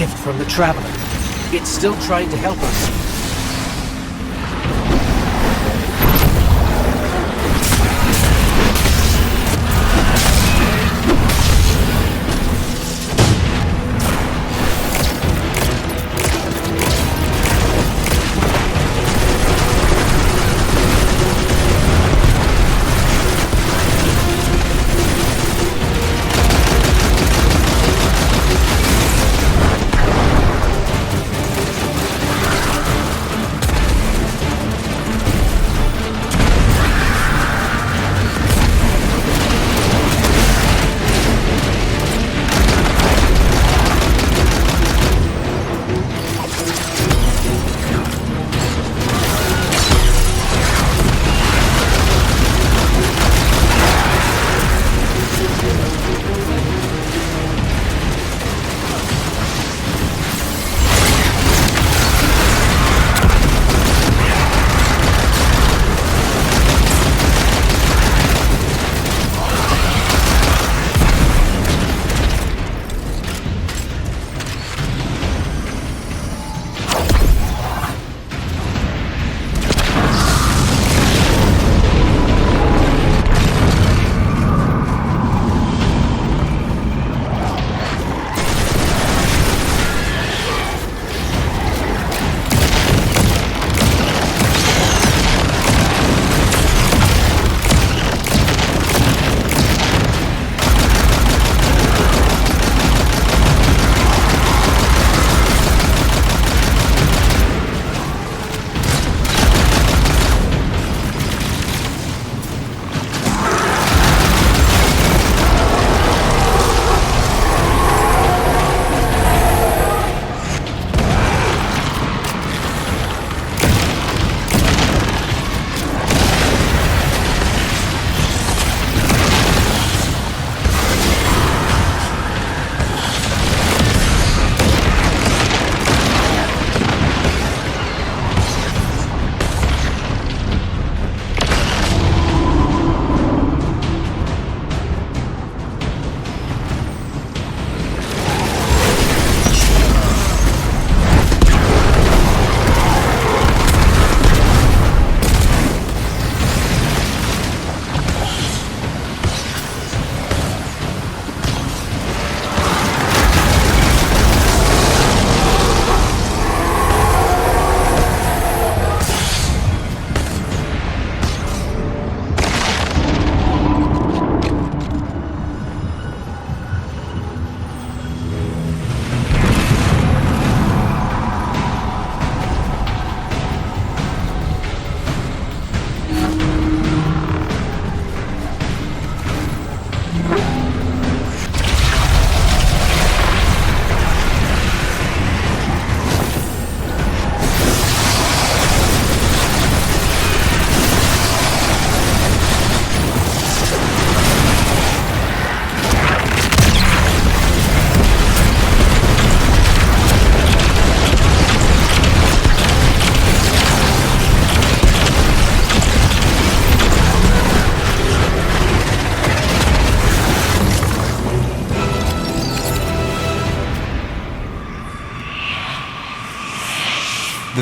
gift from the Traveler. It's still trying to help us.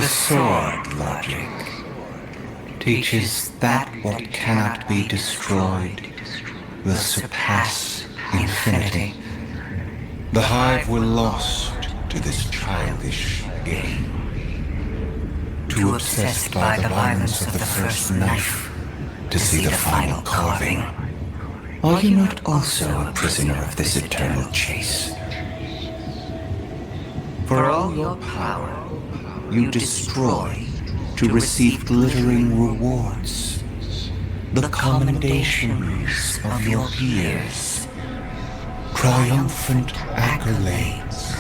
The sword logic teaches that what cannot be destroyed will surpass infinity. The Hive were lost to this childish game. Too obsessed by the violence of the first knife to see the final carving. Are you not also a prisoner of this eternal chase? For all your power, you destroy to receive glittering rewards, the commendations of your peers, triumphant accolades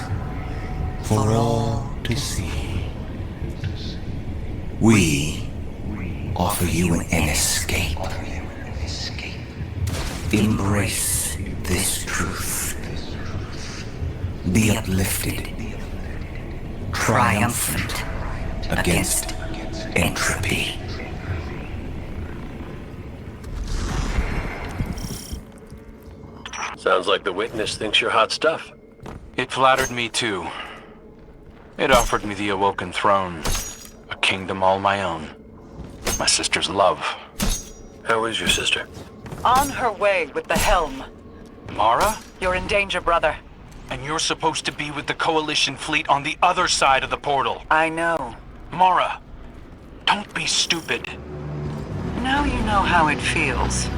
for all to see. We offer you an escape. Embrace this truth. Be uplifted, triumphant against entropy. Sounds like the witness thinks you're hot stuff. It flattered me too. It offered me the Awoken Throne, a kingdom all my own, my sister's love. How is your sister? On her way with the helm. Mara? You're in danger, brother. And you're supposed to be with the Coalition fleet on the other side of the portal. I know. Mara, don't be stupid. Now you know how it feels.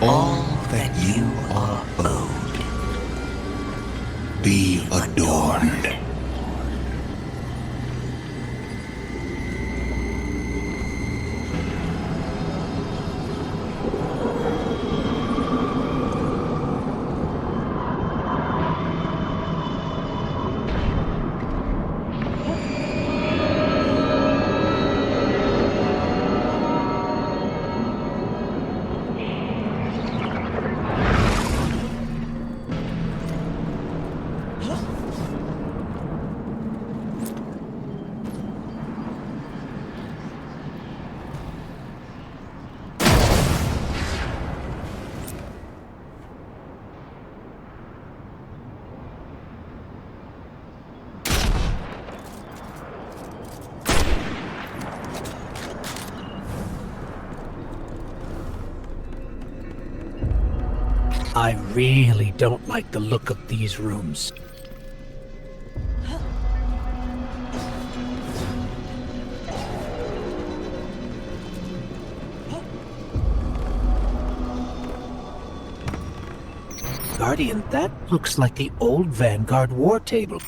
all that you are owed. Be adorned. I really don't like the look of these rooms. Guardian, that looks like the old Vanguard war table.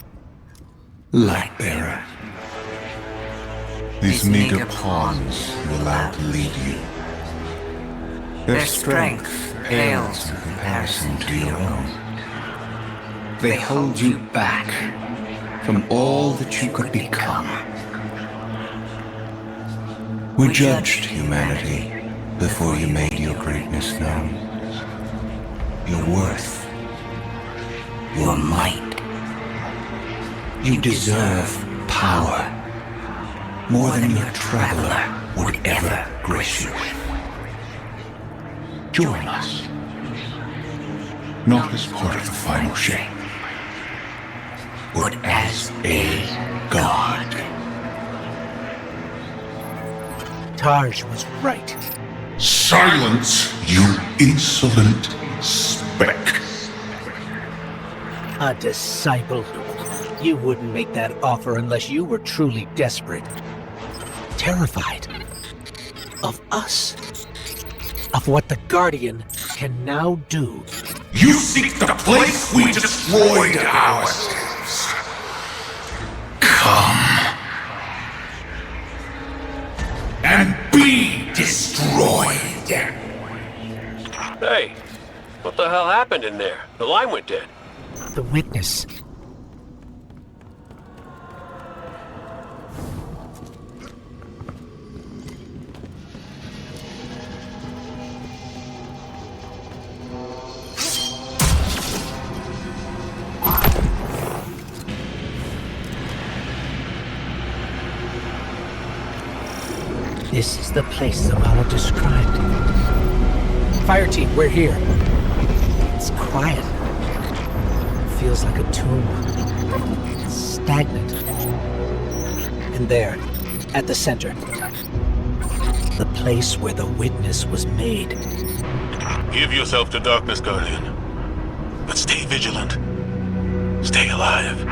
Lightbearer. These meager pawns you allow to lead you. Their strength pales in comparison to your own. They hold you back from all that you could become. We judged humanity before you made your greatness known. Your worth. Your might. You deserve power more than your traveler would ever grace you with. Join us. Not as part of the final shape, but as a god. Taj was right. Silence, you insolent speck. A disciple. You wouldn't make that offer unless you were truly desperate. Terrified. Of us. Of what the Guardian can now do. You seek the place we destroyed ourselves. Come. And be destroyed. Hey, what the hell happened in there? The line went dead. The witness. This is the place Zavala described. Fire team, we're here. It's quiet. Feels like a tomb. Stagnant. And there, at the center, the place where the witness was made. Give yourself to darkness, Guardian. But stay vigilant. Stay alive.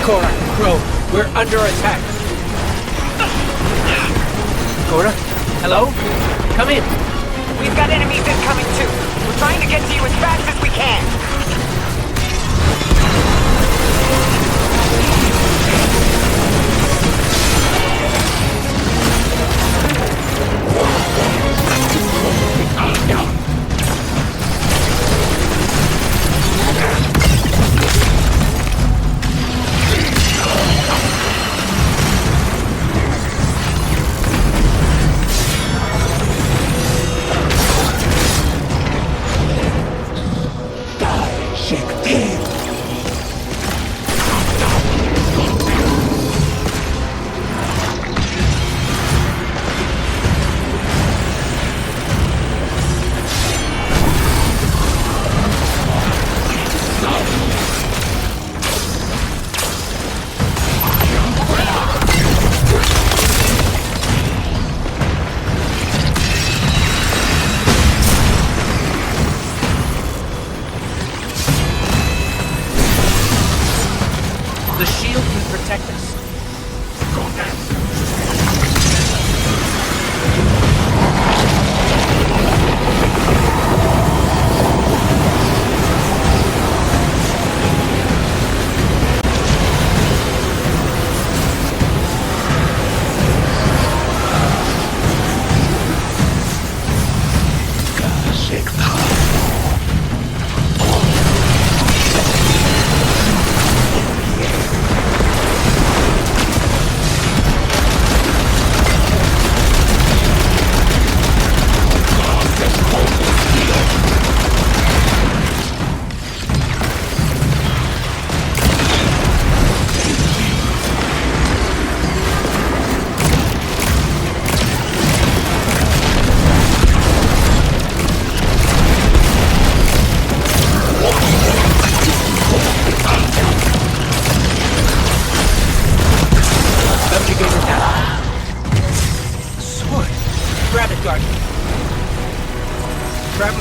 Cora, Crow, we're under attack. Cora? Hello? Come in. We've got enemies incoming too. We're trying to get to you as fast as we can. The shield can protect us.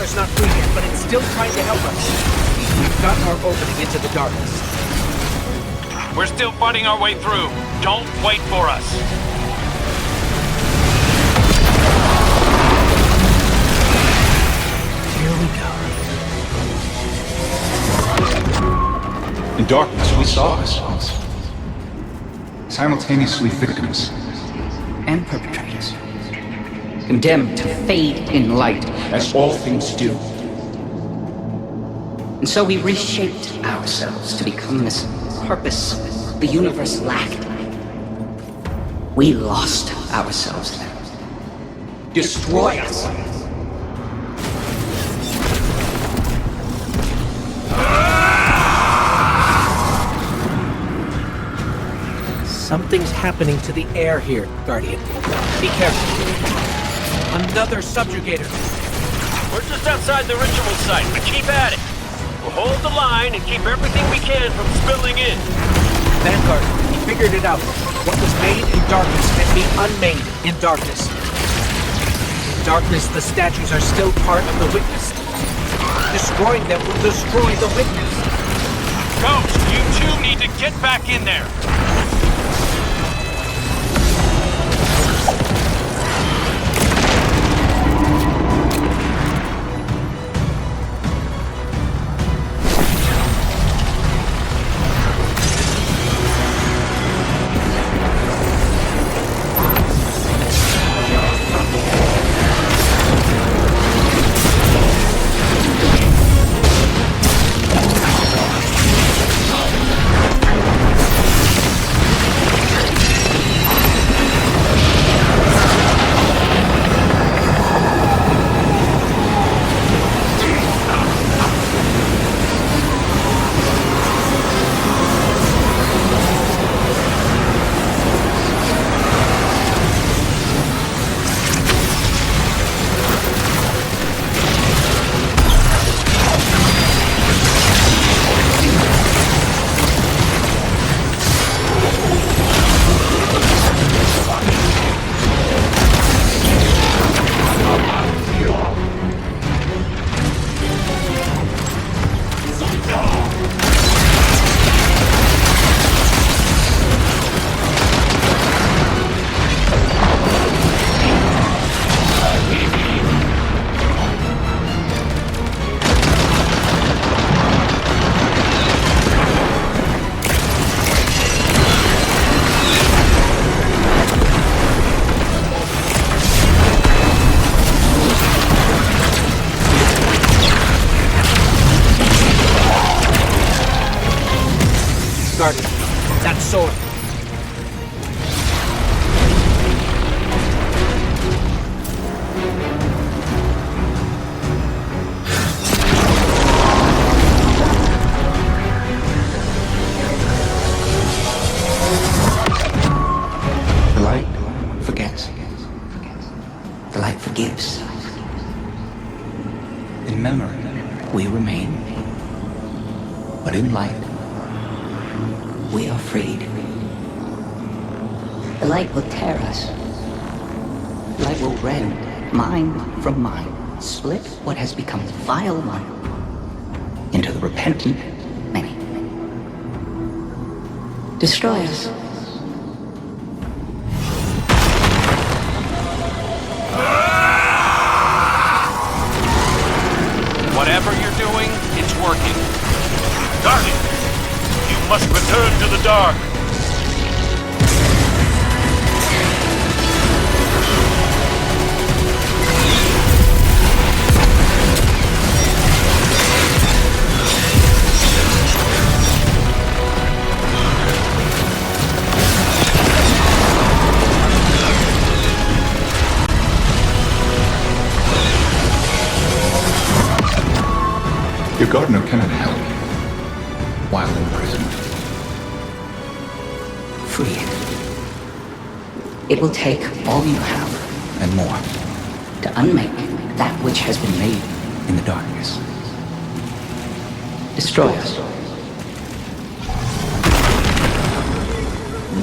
Traveler's not free yet, but it's still trying to help us. We've got our opening into the darkness. We're still fighting our way through. Don't wait for us. Here we go. In darkness, we saw ourselves. Simultaneously victims and perpetrators. Condemned to fade in light, as all things do. And so we reshaped ourselves to become this purpose the universe lacked. We lost ourselves then. Destroy us. Something's happening to the air here, Guardian. Be careful. Another subjugator. We're just outside the ritual site, but keep at it. We'll hold the line and keep everything we can from spilling in. Vanguard, he figured it out. What was made in darkness can be unmade in darkness. In darkness, the statues are still part of the witness. Destroying them will destroy the witness. Coach, you two need to get back in there. That sword. The light forgets. The light forgives. In memory, we remain. But in light, we are freed. The light will tear us. The light will rend mind from mind, split what has become the vile one into the repentant many. Destroy us. Whatever you're doing, it's working. Guardian, you must return to the dark. Your gardener cannot help while imprisoned. Free it. It will take all you have and more to unmake that which has been made in the darkness. Destroy us.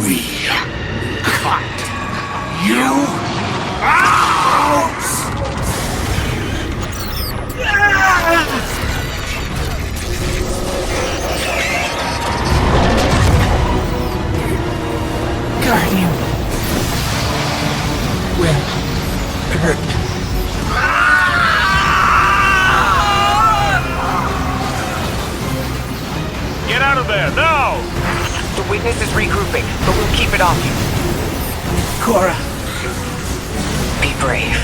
We cut you out! of there, now! The witness is regrouping, but we'll keep it off you. Cora, Be brave.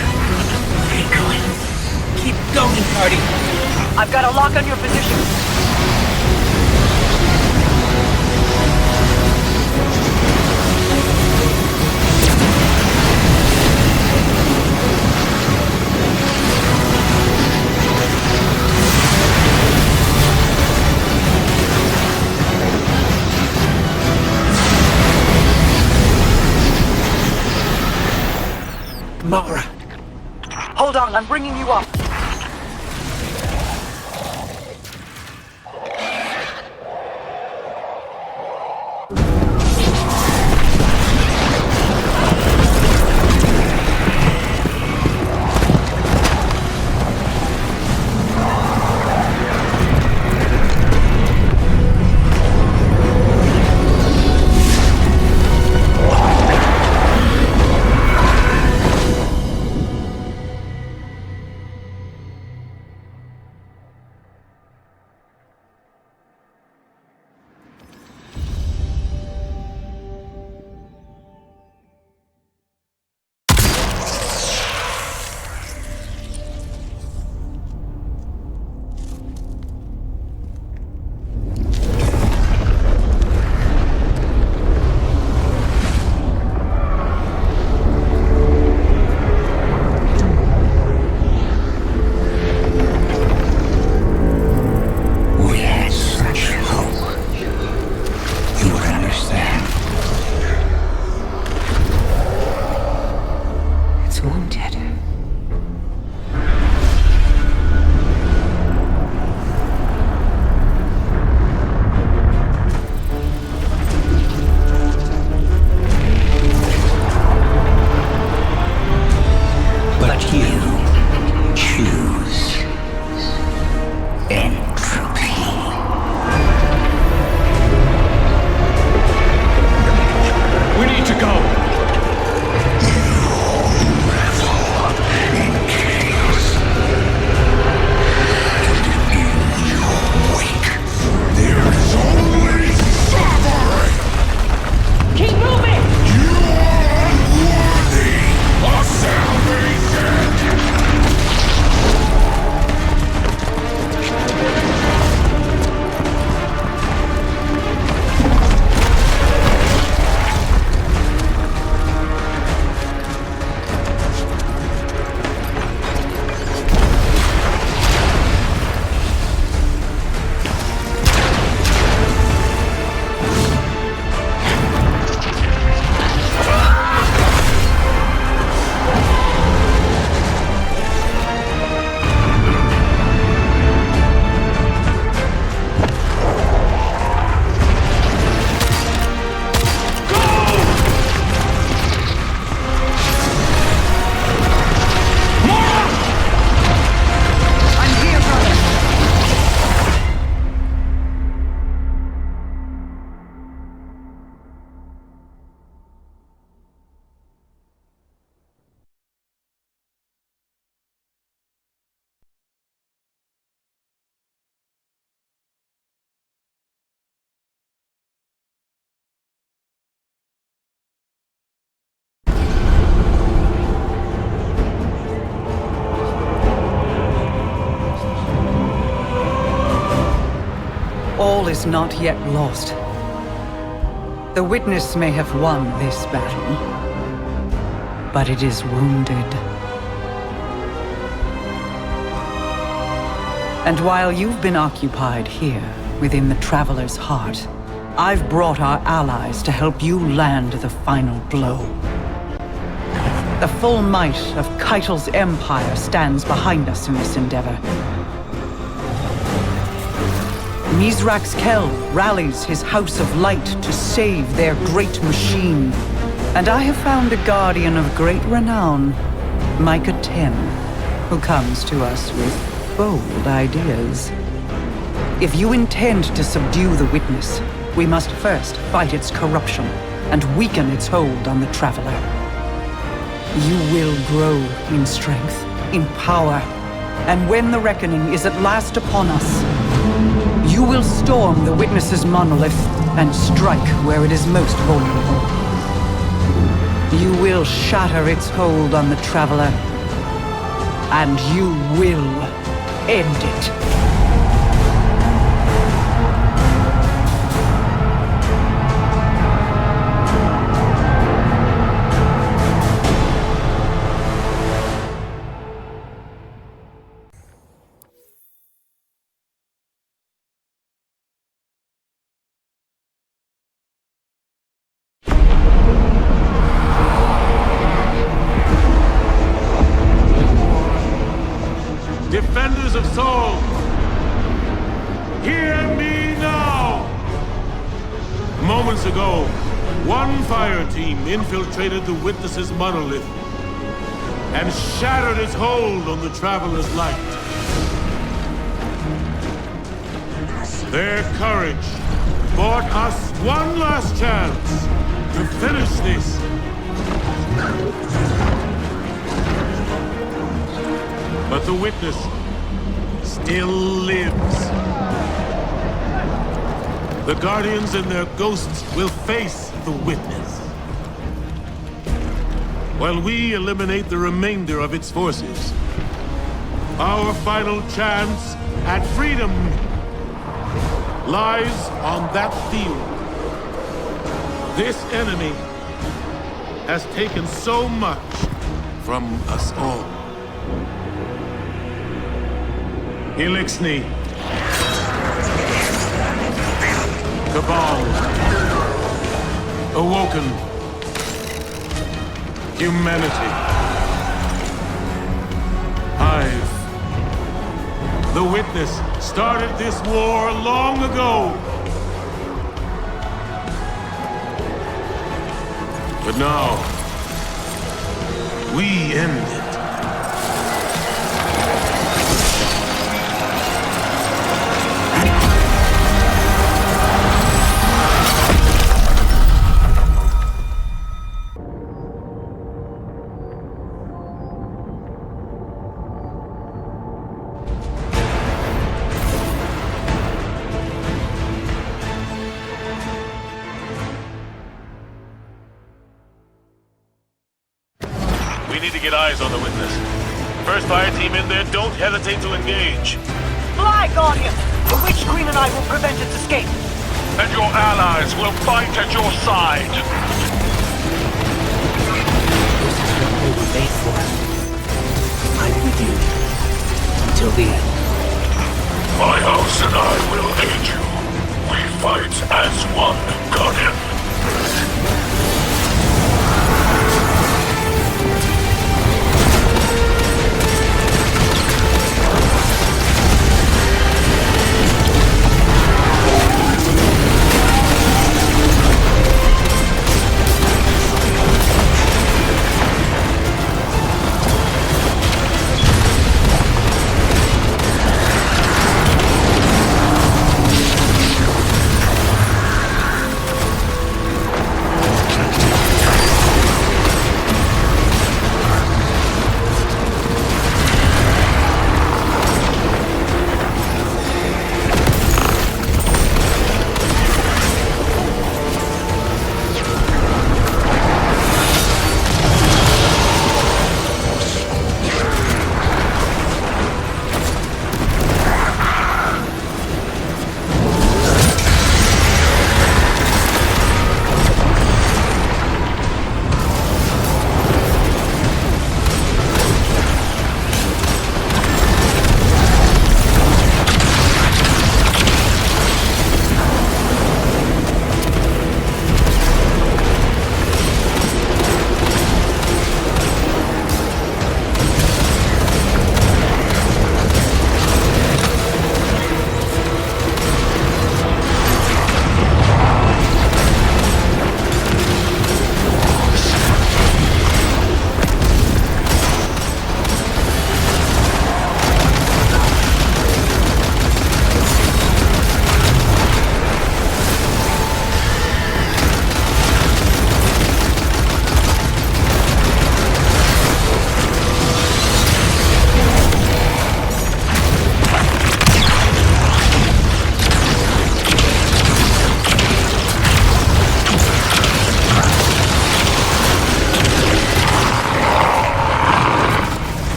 keep going. Keep going, Guardian. I've got a lock on your position. Mara. Hold on, I'm bringing you up. All is not yet lost. The Witness may have won this battle, but it is wounded. And while you've been occupied here, within the Traveler's heart, I've brought our allies to help you land the final blow. The full might of Keitel's empire stands behind us in this endeavor. Mizrax Kel rallies his House of Light to save their great machine. And I have found a guardian of great renown, Micah 10, who comes to us with bold ideas. If you intend to subdue the Witness, we must first fight its corruption and weaken its hold on the Traveler. You will grow in strength, in power, and when the reckoning is at last upon us, you You will storm the Witness's monolith and strike where it is most vulnerable. You will shatter its hold on the Traveler, and you will end it. Defenders of Soul, hear me now! Moments ago, one fire team infiltrated the Witness's monolith and shattered its hold on the Traveler's light. Their courage bought us one last chance to finish this. But the Witness still lives. The Guardians and their ghosts will face the Witness, while we eliminate the remainder of its forces. Our final chance at freedom lies on that field. This enemy has taken so much from us all. Elixni, Cabal, Awoken, Humanity, Hive. The Witness started this war long ago. But now, we end it. We need to get eyes on the Witness. First fire team in there, don't hesitate to engage. Fly, Guardian! The Witch Queen and I will prevent its escape. And your allies will fight at your side. This is what we were made for. I'm with you. Until the end. My house and I will aid you. We fight as one, Guardian.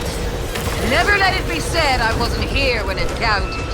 eh? Never let it be said I wasn't here when it counted.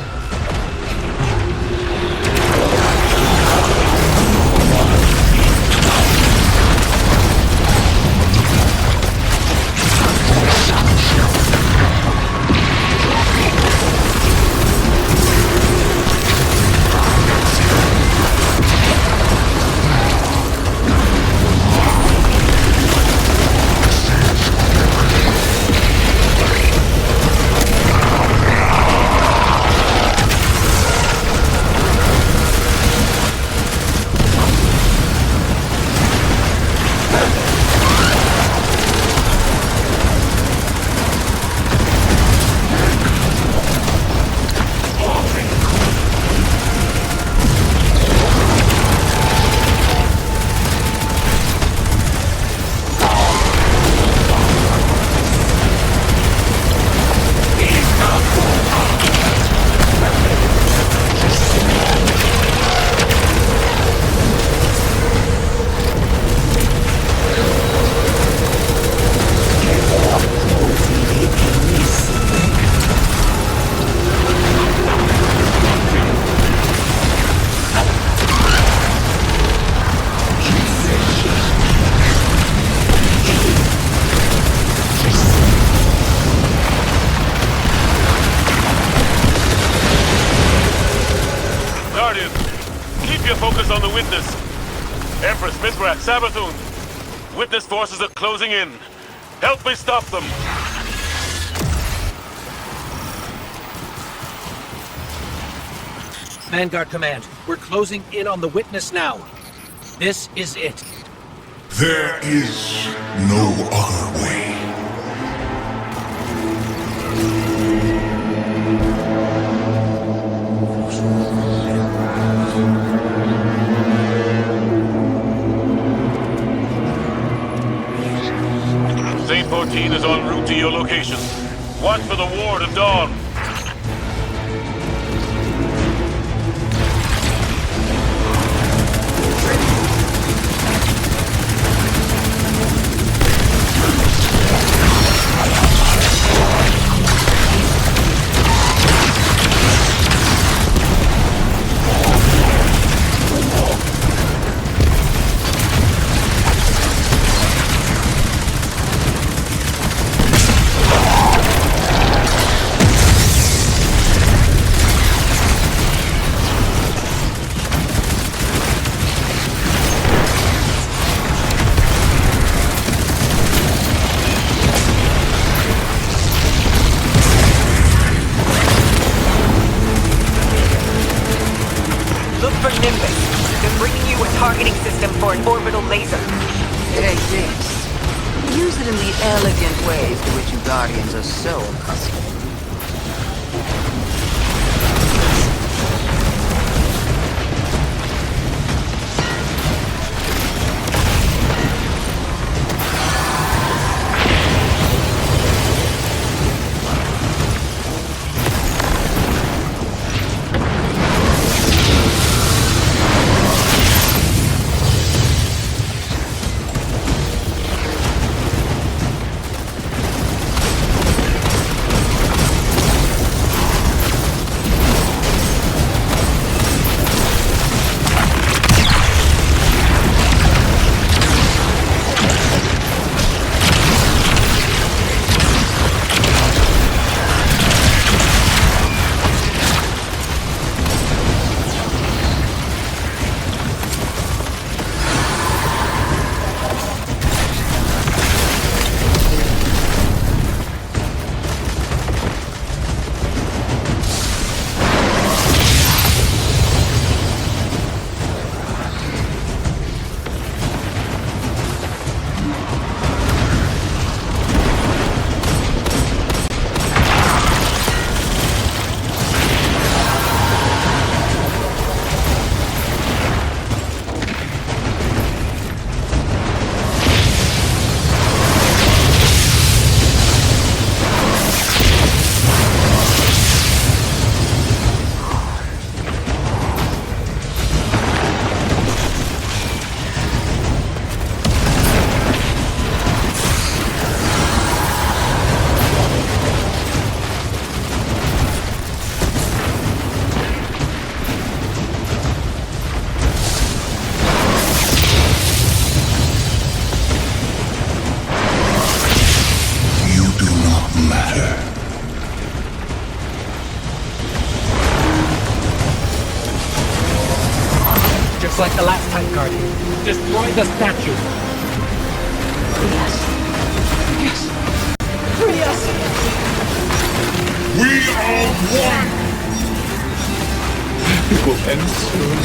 Sabathun! Witness forces are closing in. Help me stop them! Vanguard Command, we're closing in on the Witness now. This is it. There is no other way. Saint 14 is en route to your location. Watch for the Ward of Dawn. Take this. Use it in the elegant ways to which you Guardians are so accustomed. Just like the last time, Guardian. Destroy the statue. Free us. Yes. Free us. We are one! It will end soon.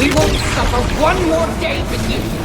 We won't suffer one more day with you.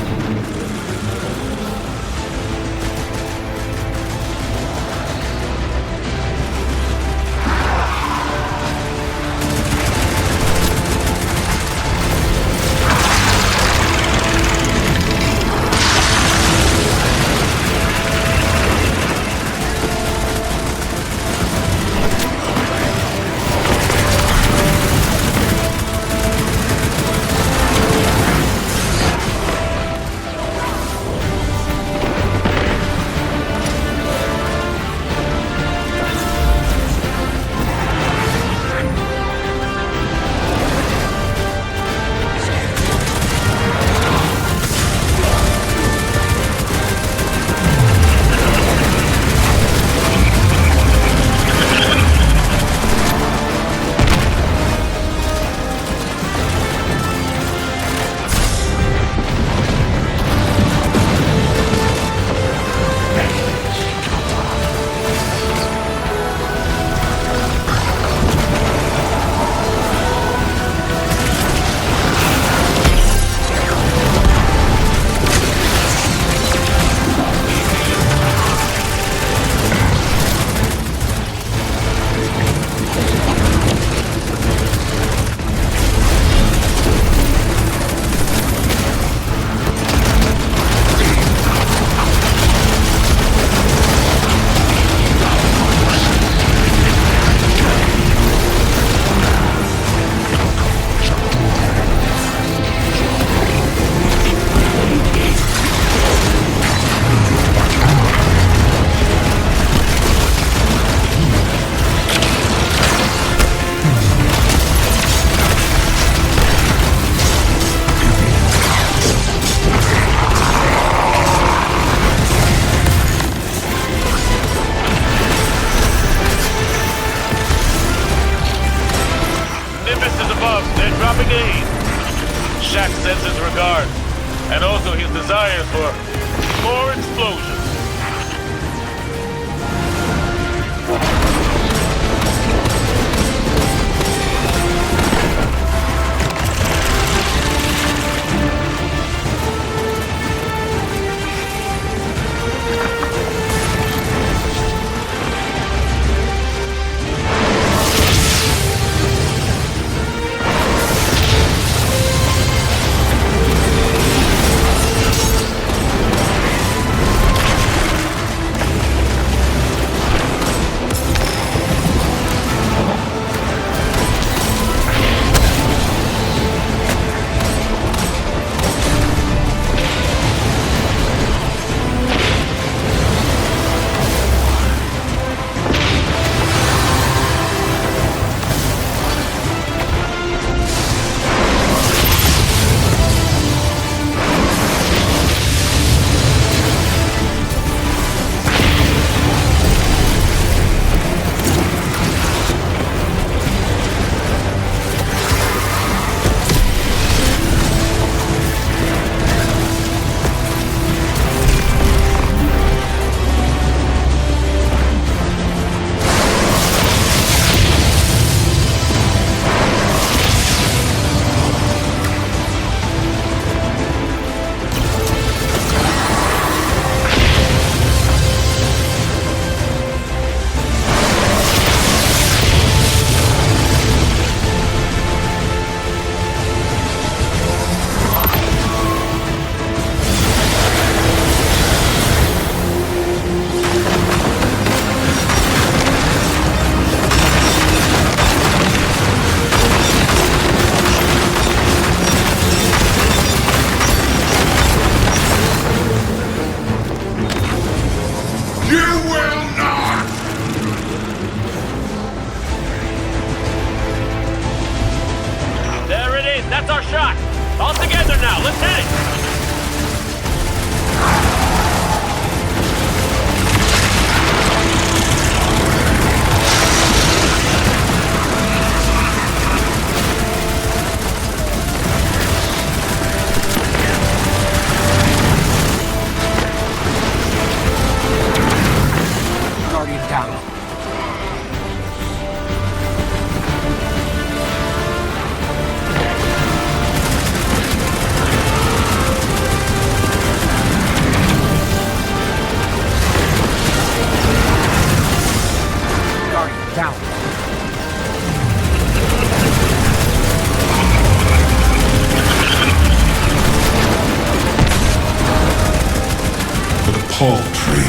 paltry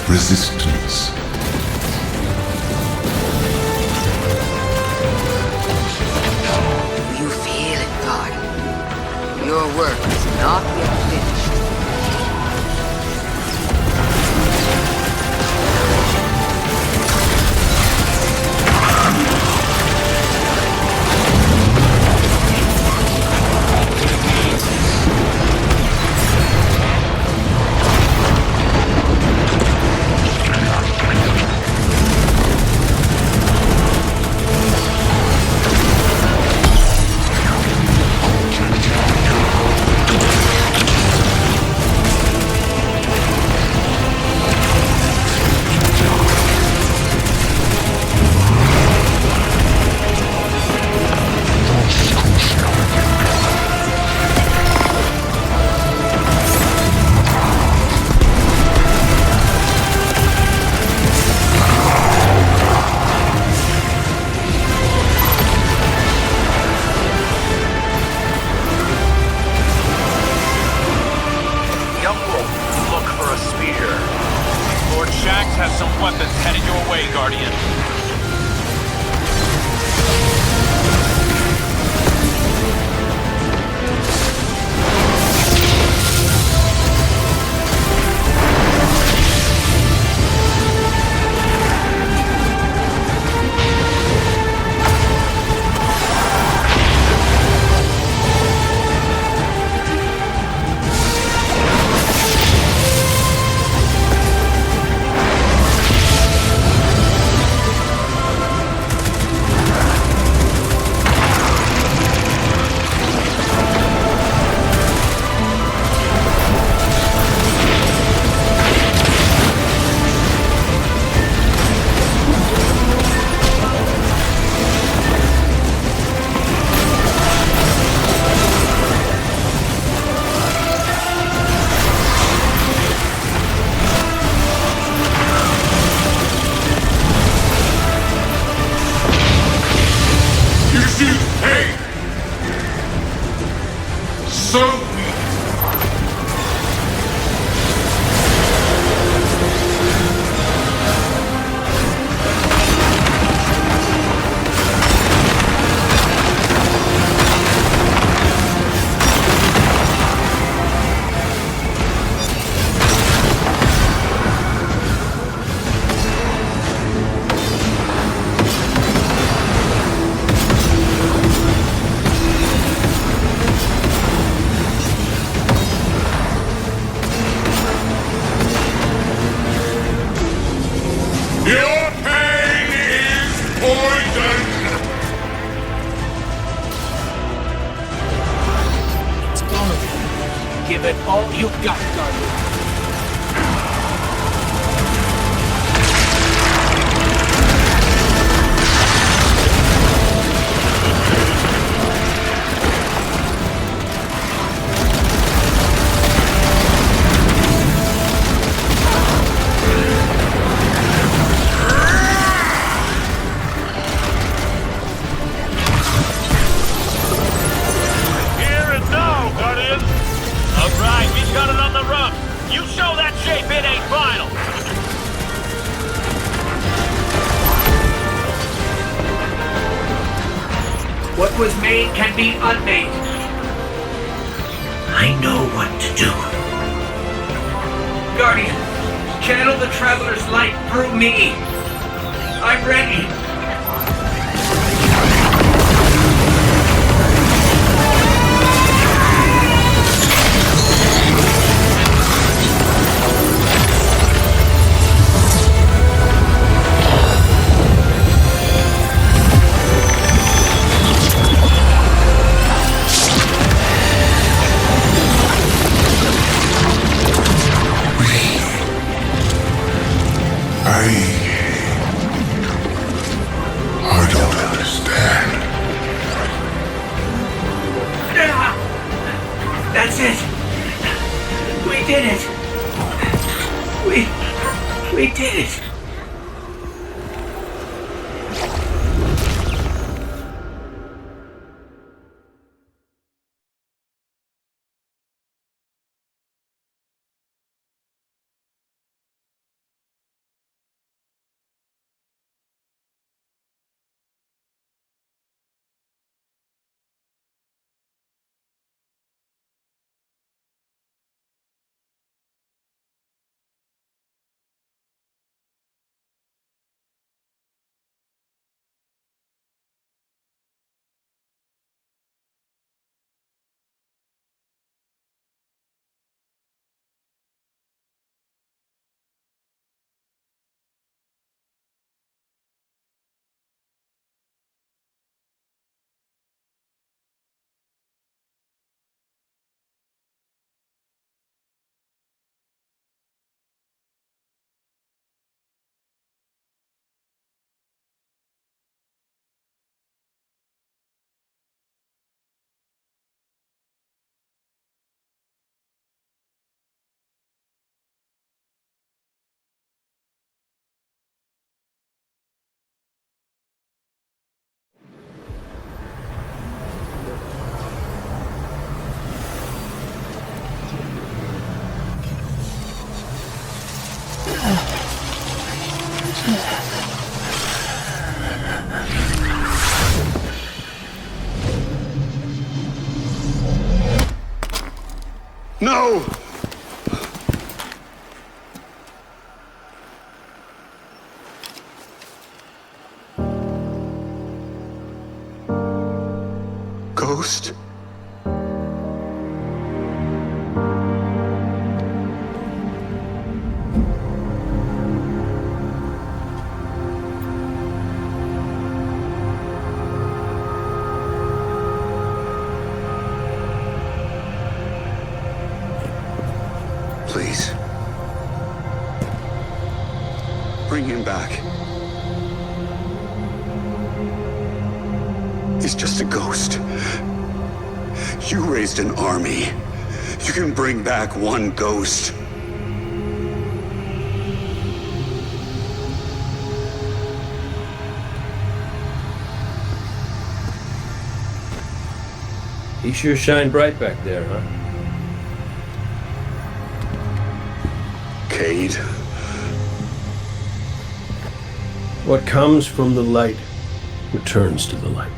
resistance. Do you feel it, God? Your work is not yet finished. Give it all you've got, Guardian. What was made can be unmade. I know what to do. Guardian, channel the Traveler's light through me. I'm ready. I don't understand. That's it. We did it. We did it. No! Ghost? Please. Bring him back. He's just a ghost. You raised an army. You can bring back one ghost. He sure shined bright back there, huh? Cade. What comes from the light returns to the light.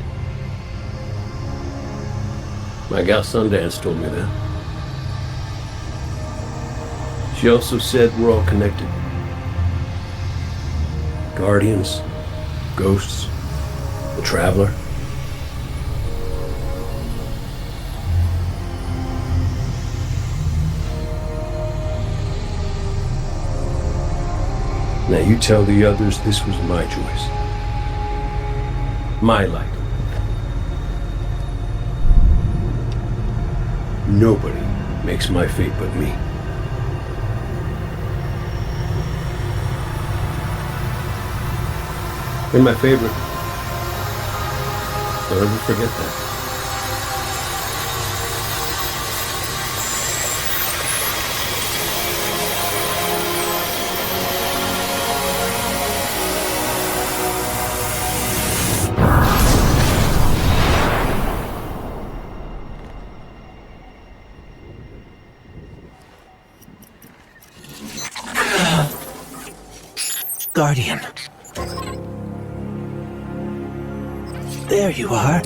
My gal Sundance told me that. She also said we're all connected. Guardians, ghosts, the Traveler. Now you tell the others this was my choice. My light. Nobody makes my fate but me. You're my favorite. Don't ever forget that. Guardian. There you are.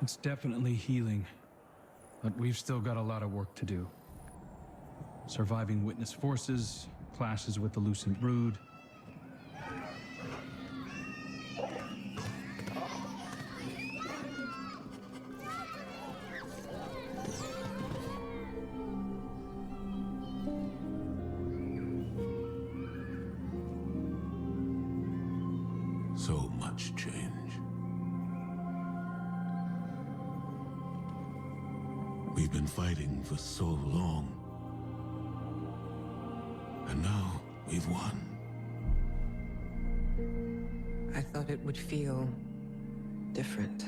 It's definitely healing, but we've still got a lot of work to do. Surviving witness forces, clashes with the Lucent Brood. So much change. We've been fighting for so long. And now we've won. I thought it would feel different.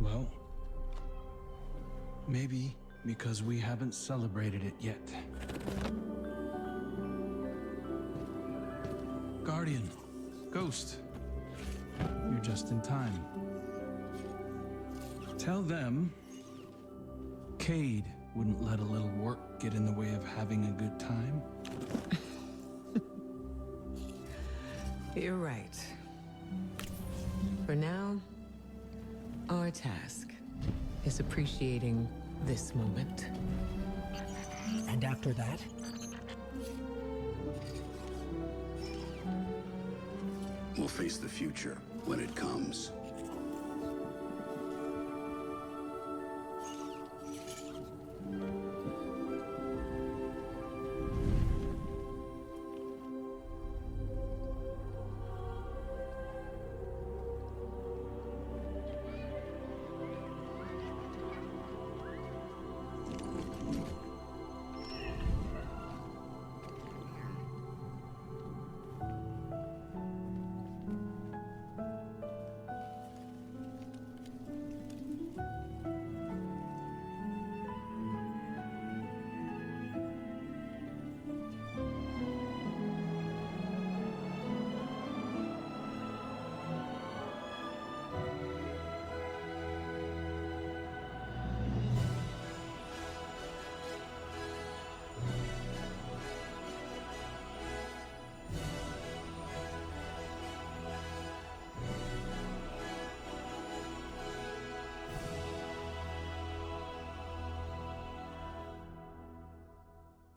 Well, maybe because we haven't celebrated it yet. Guardian, Ghost, you're just in time. Tell them Cade wouldn't let a little work get in the way of having a good time. You're right. For now, our task is appreciating this moment. And after that? We'll face the future when it comes.